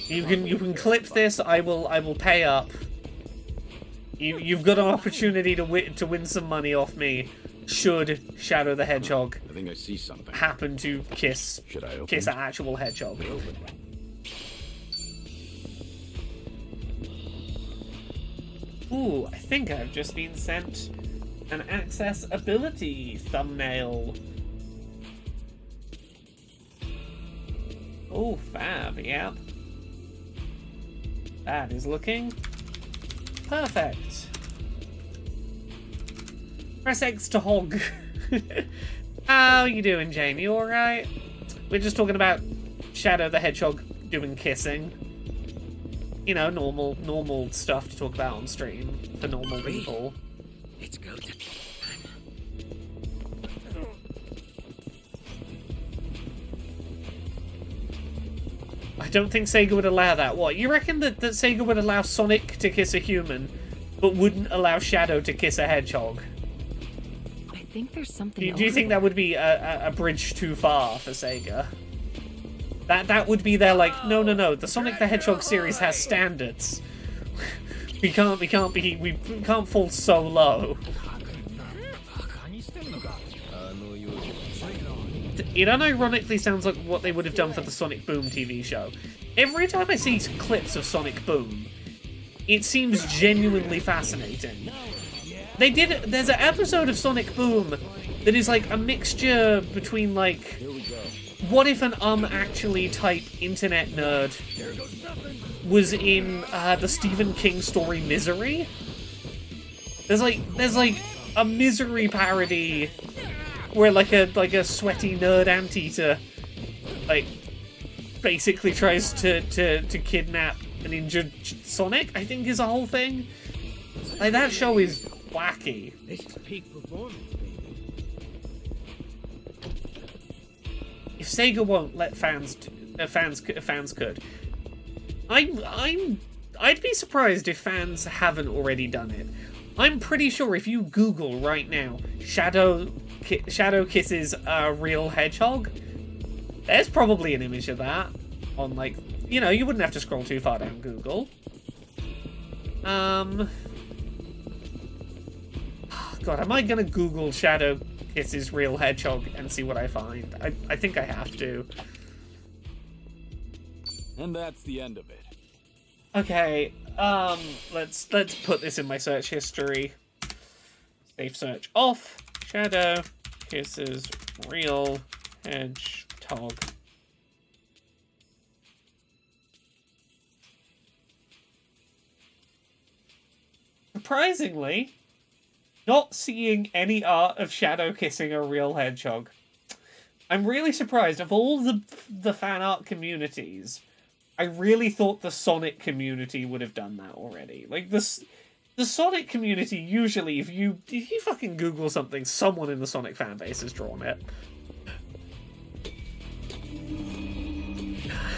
You can clip this. I will pay up. You've got an opportunity to win some money off me. Should Shadow the Hedgehog I think I see something. happen to kiss an actual hedgehog. Ooh, I think I've just been sent an accessibility thumbnail. Oh, fab, yep. That is looking perfect. Press X to hog. How you doing, Jamie? You alright? We're just talking about Shadow the Hedgehog doing kissing. You know, normal stuff to talk about on stream for normal people. It's go time. I don't think Sega would allow that. What? You reckon that Sega would allow Sonic to kiss a human, but wouldn't allow Shadow to kiss a hedgehog? I think there's something. Do you think that would be a bridge too far for Sega? That would be their like, no. The Sonic the Hedgehog series has standards. we can't fall so low. It unironically sounds like what they would have done for the Sonic Boom TV show. Every time I see clips of Sonic Boom, it seems genuinely fascinating. There's an episode of Sonic Boom that is like a mixture between like, what if an actually type internet nerd was in the Stephen King story Misery? There's like a Misery parody where like a sweaty nerd anteater like basically tries to kidnap an injured Sonic, I think is the whole thing. Like, that show is wacky. This is peak performance, baby. If Sega won't let fans could. I'd be surprised if fans haven't already done it. I'm pretty sure if you Google right now, Shadow kisses a real hedgehog, There's probably an image of that on, like, you know, you wouldn't have to scroll too far down Google. God, am I gonna Google Shadow Kiss's real hedgehog and see what I find? I think I have to. And that's the end of it. Okay, let's put this in my search history. Safe search off. Shadow Kiss's real hedgehog. Surprisingly, not seeing any art of Shadow kissing a real hedgehog. I'm really surprised. Of all the fan art communities, I really thought the Sonic community would have done that already. Like, the Sonic community, usually, if you fucking Google something, someone in the Sonic fan base has drawn it.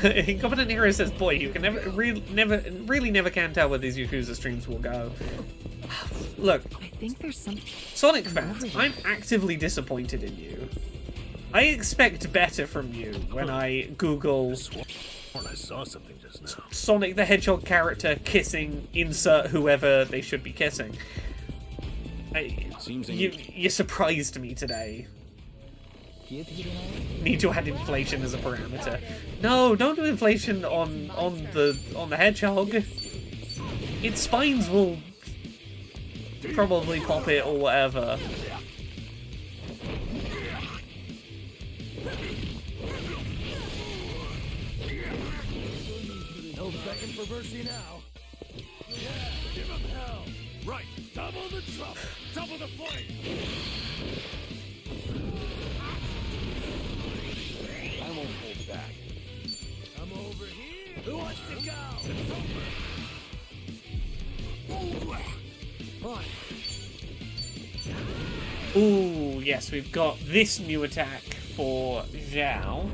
Incompetent Hero says, boy, you can really never can tell where these Yakuza streams will go. Look, I think there's some Sonic fans, I'm actively disappointed in you. I expect better from you when I Google I saw something just now. Sonic the Hedgehog character kissing insert whoever they should be kissing. You surprised me today. Need to add inflation as a parameter. No, don't do inflation on the hedgehog. Its spines will probably pop it or whatever. No begging for mercy now. Yeah, give him hell. Right, double the trouble, double the flame. I won't hold back. Come over here. Who wants to go? Ooh, yes, we've got this new attack for Zhao.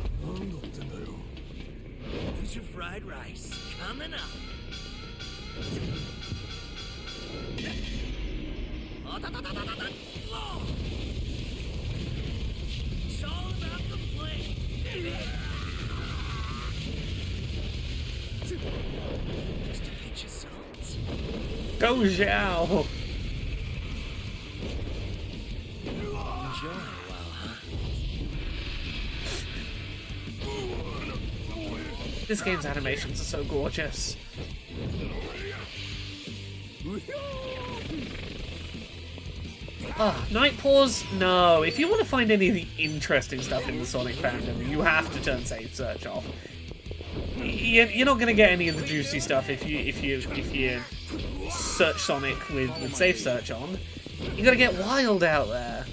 Future fried rice coming up. It's all about the flame. Just a pinch of salt. Go Zhao! Enjoy a while, huh? This game's animations are so gorgeous. Night Pause? No. If you want to find any of the interesting stuff in the Sonic fandom, you have to turn Safe Search off. You're not going to get any of the juicy stuff if you search Sonic with Safe Search on. You got to get wild out there.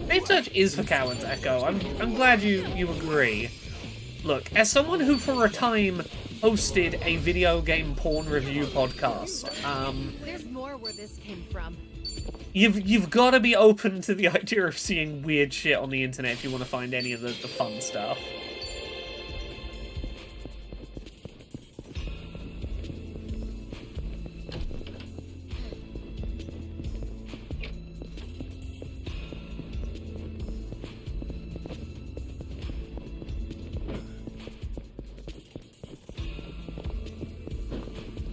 Safe Search is for cowards, Echo. I'm glad you agree. Look, as someone who for a time hosted a video game porn review podcast, There's more where this came from. you've got to be open to the idea of seeing weird shit on the internet if you want to find any of the fun stuff.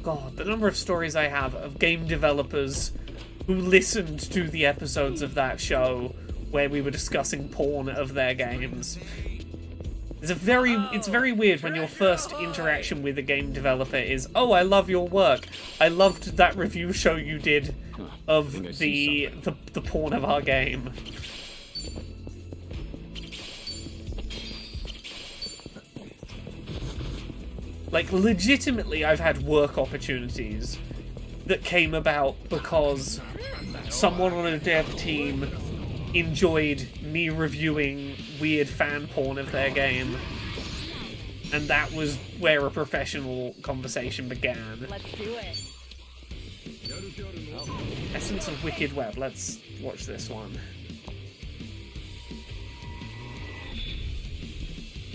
God, the number of stories I have of game developers who listened to the episodes of that show where we were discussing porn of their games. It's very weird when your first interaction with a game developer is, oh, I love your work. I loved that review show you did of the porn of our game. Like, legitimately, I've had work opportunities that came about because someone on a dev team enjoyed me reviewing weird fan porn of their game. And that was where a professional conversation began. Let's do it. Essence of Wicked Web. Let's watch this one.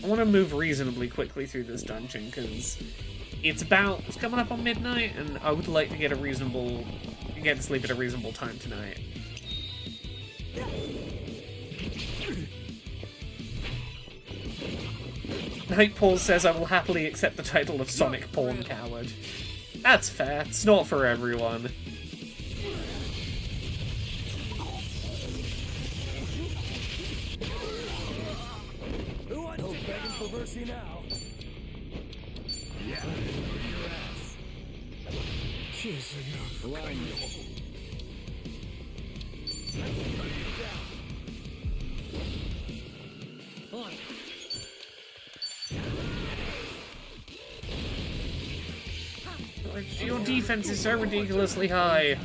I want to move reasonably quickly through this dungeon, because it's coming up on midnight, and I would like to get to sleep at a reasonable time tonight. Nightpaw says I will happily accept the title of Sonic Porn Coward. That's fair. It's not for everyone. Who wants to begging for mercy now? Yeah. Your ass. Cheers, on. Your defense is so ridiculously high.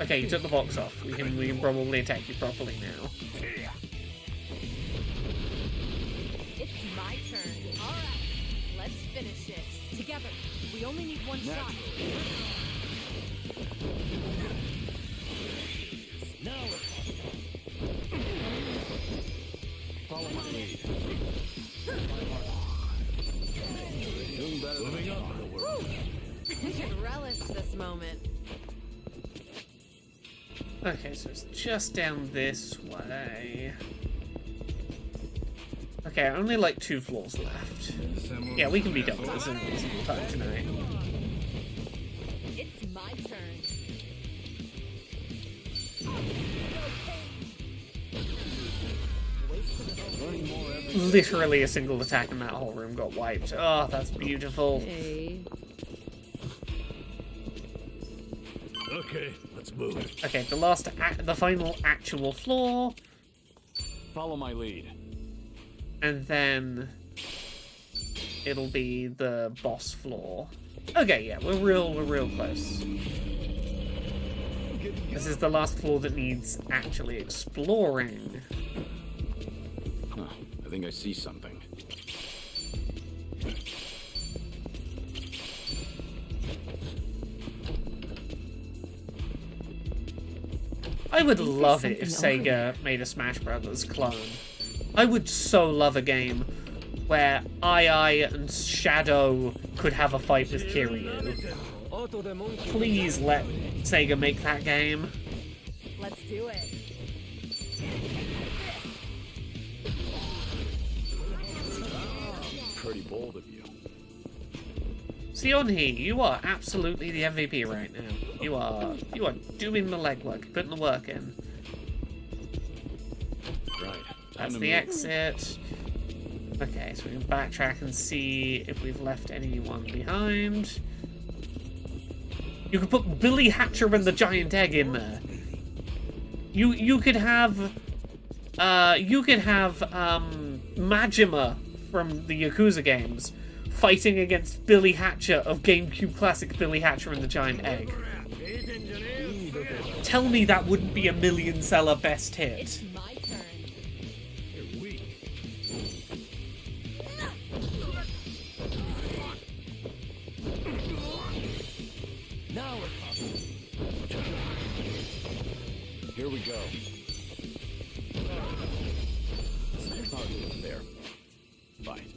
Okay, you took the box off. We can probably attack you properly now. It's my turn. All right, let's finish it together. We only need one shot. Now follow my lead. Doing better than up in the world. You can relish this moment. Okay, so it's just down this way. Okay, only like 2 floors left. Yeah, we can be done with this in a reasonable time tonight. It's my turn. Literally a single attack in that whole room got wiped. Oh, that's beautiful. Hey. Okay, let's move. Okay, the final actual floor. Follow my lead. And then it'll be the boss floor. Okay, yeah, we're real close. This is the last floor that needs actually exploring. Huh, I think I see something. I would love it if Sega made a Smash Brothers clone. I would so love a game where Ai and Shadow could have a fight with Kiryu. Please let Sega make that game. Let's do it. Pretty bold of you. Sionhee, you are absolutely the MVP right now. You are doing the legwork, putting the work in. Right. That's the exit. Okay, so we can backtrack and see if we've left anyone behind. You could put Billy Hatcher and the Giant Egg in there. You could have Majima from the Yakuza games fighting against Billy Hatcher of GameCube Classic Billy Hatcher and the Giant Egg. Tell me that wouldn't be a million-seller best hit. It's my turn. You're weak. Now we're talking. Here we go. There. Fight.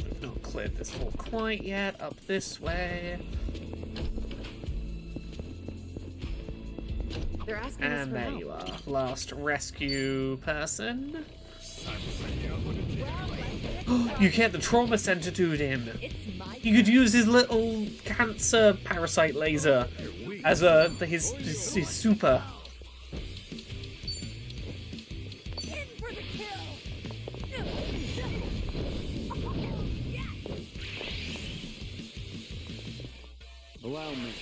We've not cleared this floor quite yet. Up this way. They're asking us And for there help. you are. Last rescue person. You get the trauma center dude in. You could use his little cancer parasite laser as his super. Allow me.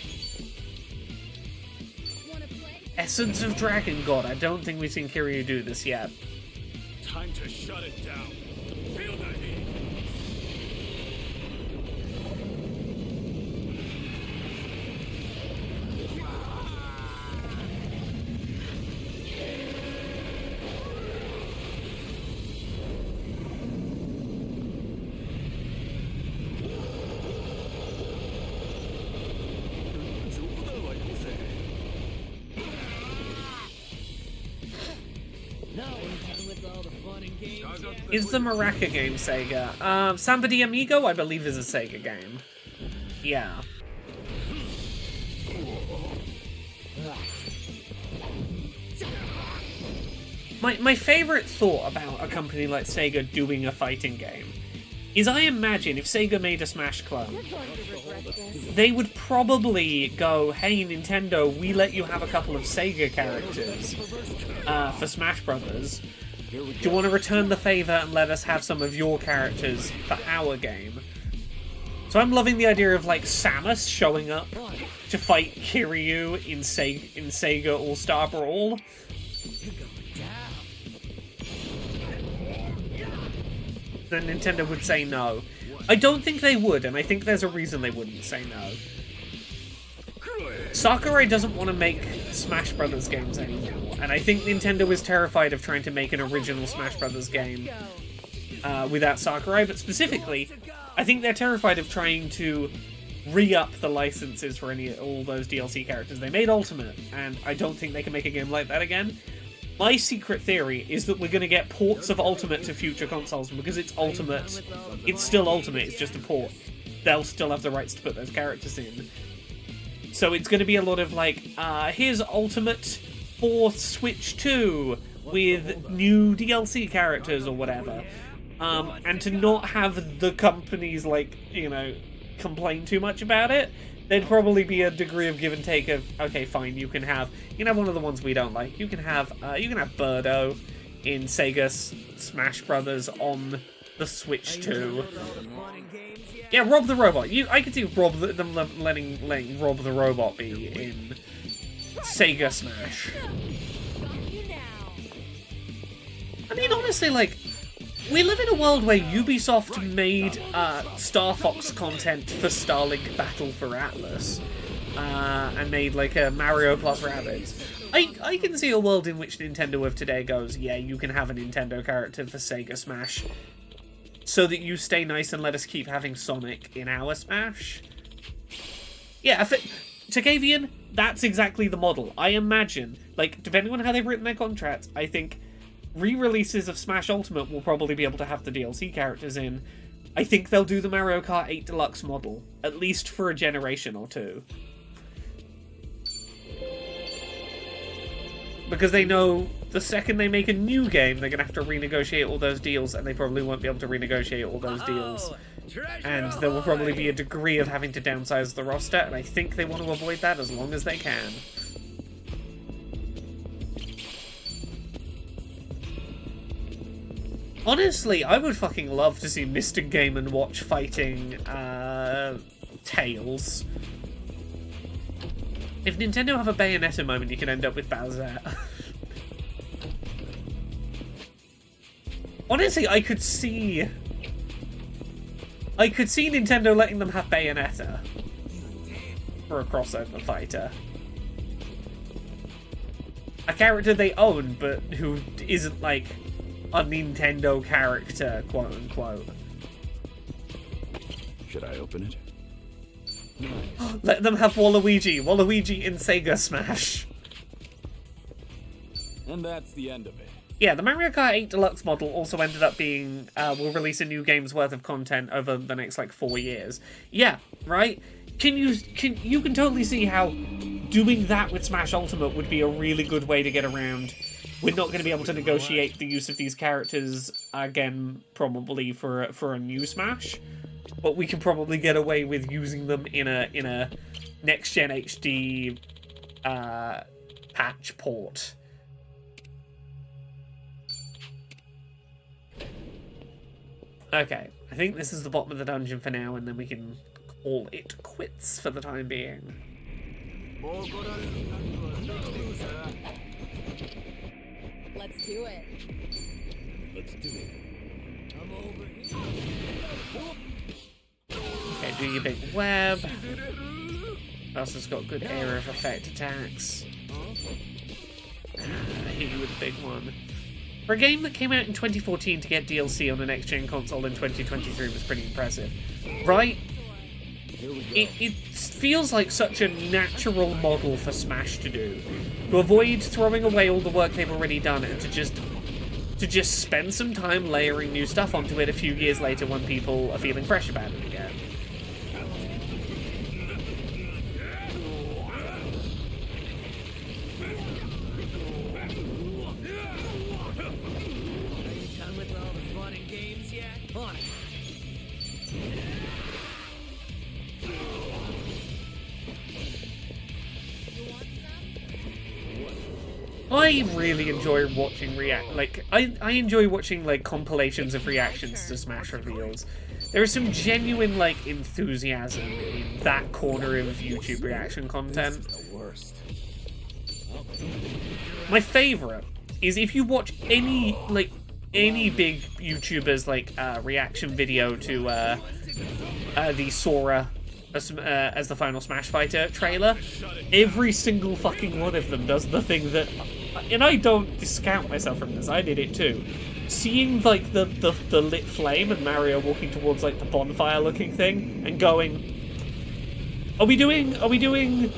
Essence of Dragon God. I don't think we've seen Kiryu do this yet. Time to shut it down. Feel the heat. Is the Maraca game Sega? Samba de Amigo, I believe, is a Sega game. Yeah. My favorite thought about a company like Sega doing a fighting game is I imagine if Sega made a Smash clone, they would probably go, hey Nintendo, we let you have a couple of Sega characters for Smash Brothers. Do you want to return the favor and let us have some of your characters for our game? So I'm loving the idea of like Samus showing up to fight Kiryu in Sega All-Star Brawl. Then Nintendo would say no. I don't think they would, and I think there's a reason they wouldn't say no. Sakurai doesn't want to make Smash Brothers games anymore, and I think Nintendo is terrified of trying to make an original Smash Brothers game without Sakurai, but specifically, I think they're terrified of trying to re-up the licenses for all those DLC characters. They made Ultimate, and I don't think they can make a game like that again. My secret theory is that we're going to get ports of Ultimate to future consoles, and because it's Ultimate, it's still Ultimate, it's just a port. They'll still have the rights to put those characters in. So it's going to be a lot of like, here's Ultimate for Switch 2 with new DLC characters or whatever. And to not have the companies, like, you know, complain too much about it, there'd probably be a degree of give and take of, okay, fine, you can have one of the ones we don't like. You can have Birdo in Sega Smash Brothers on the Switch 2. Yeah, Rob the Robot. I could see them letting Rob the Robot be in Sega Smash. I mean, honestly, like, we live in a world where Ubisoft made Star Fox content for Starlink Battle for Atlas, and made like a Mario plus Rabbids. I can see a world in which Nintendo of today goes, yeah, you can have a Nintendo character for Sega Smash, so that you stay nice and let us keep having Sonic in our Smash. Yeah, Takavian, that's exactly the model. I imagine, like, depending on how they've written their contracts, I think re-releases of Smash Ultimate will probably be able to have the DLC characters in. I think they'll do the Mario Kart 8 Deluxe model, at least for a generation or two. Because they know the second they make a new game, they're going to have to renegotiate all those deals, and they probably won't be able to renegotiate all those deals. And there will probably be a degree of having to downsize the roster, and I think they want to avoid that as long as they can. Honestly, I would fucking love to see Mr. Game & Watch fighting Tails. If Nintendo have a Bayonetta moment, you can end up with Bowser. Honestly, I could see Nintendo letting them have Bayonetta for a crossover fighter. A character they own, but who isn't like a Nintendo character, quote unquote. Should I open it? Let them have Waluigi in Sega Smash. And that's the end of it. Yeah, the Mario Kart 8 Deluxe model also ended up being, we'll release a new game's worth of content over the next, like, 4 years. Yeah, right? You can totally see how doing that with Smash Ultimate would be a really good way to get around. We're not going to be able to negotiate the use of these characters again, probably for a new Smash, but we can probably get away with using them in a next gen HD patch port. Okay, I think this is the bottom of the dungeon for now, and then we can call it quits for the time being. Let's do it. Let's do it. I'm over here. Okay, do your big web. Also, it's got good area of effect attacks. Hit you with a big one. For a game that came out in 2014 to get DLC on the next-gen console in 2023 was pretty impressive. Right? It feels like such a natural model for Smash to do. To avoid throwing away all the work they've already done and to just to just spend some time layering new stuff onto it a few years later when people are feeling fresh about it again. Done with all the fun and games yet? On it. I really enjoy watching I enjoy watching like compilations of reactions to Smash reveals. There is some genuine like enthusiasm in that corner of YouTube reaction content. My favorite is if you watch any big YouTuber's like reaction video to the Sora as the final Smash Fighter trailer. Every single fucking one of them does the thing that, and I don't discount myself from this, I did it too. Seeing like the lit flame and Mario walking towards like the bonfire looking thing and going, are we doing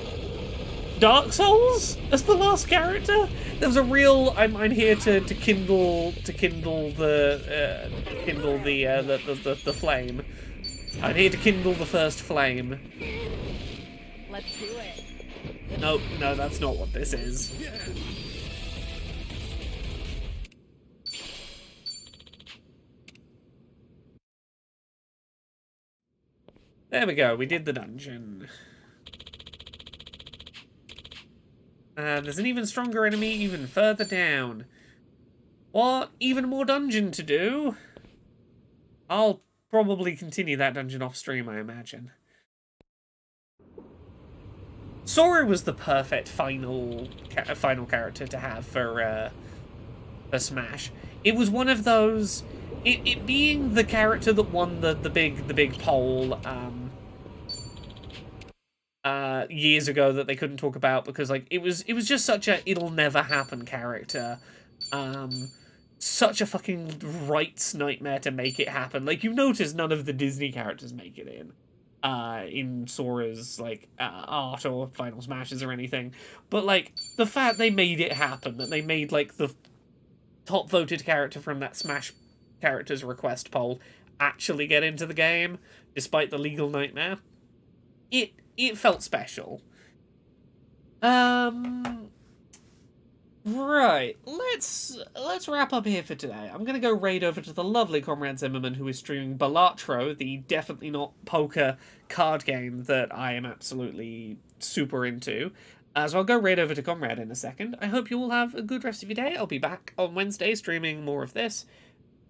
Dark Souls as the last character? There was a real I'm here to kindle the flame. I'm here to kindle the first flame. Let's do it. No, that's not what this is. There we go, we did the dungeon. There's an even stronger enemy even further down. What? Even more dungeon to do? I'll probably continue that dungeon off stream, I imagine. Sora was the perfect final character to have for Smash. It was one of those, it being the character that won the big poll years ago that they couldn't talk about because like it was just such a it'll never happen character. Such a fucking rights nightmare to make it happen. Like, you notice none of the Disney characters make it in Sora's, like, art or Final Smashes or anything. But, like, the fact they made it happen, that they made, like, the top voted character from that Smash Characters Request poll actually get into the game, despite the legal nightmare, it felt special. Right, let's wrap up here for today. I'm going to go raid over to the lovely Comrade Zimmerman, who is streaming Balatro, the definitely not poker card game that I am absolutely super into. So I'll go raid over to Comrade in a second. I hope you all have a good rest of your day. I'll be back on Wednesday streaming more of this.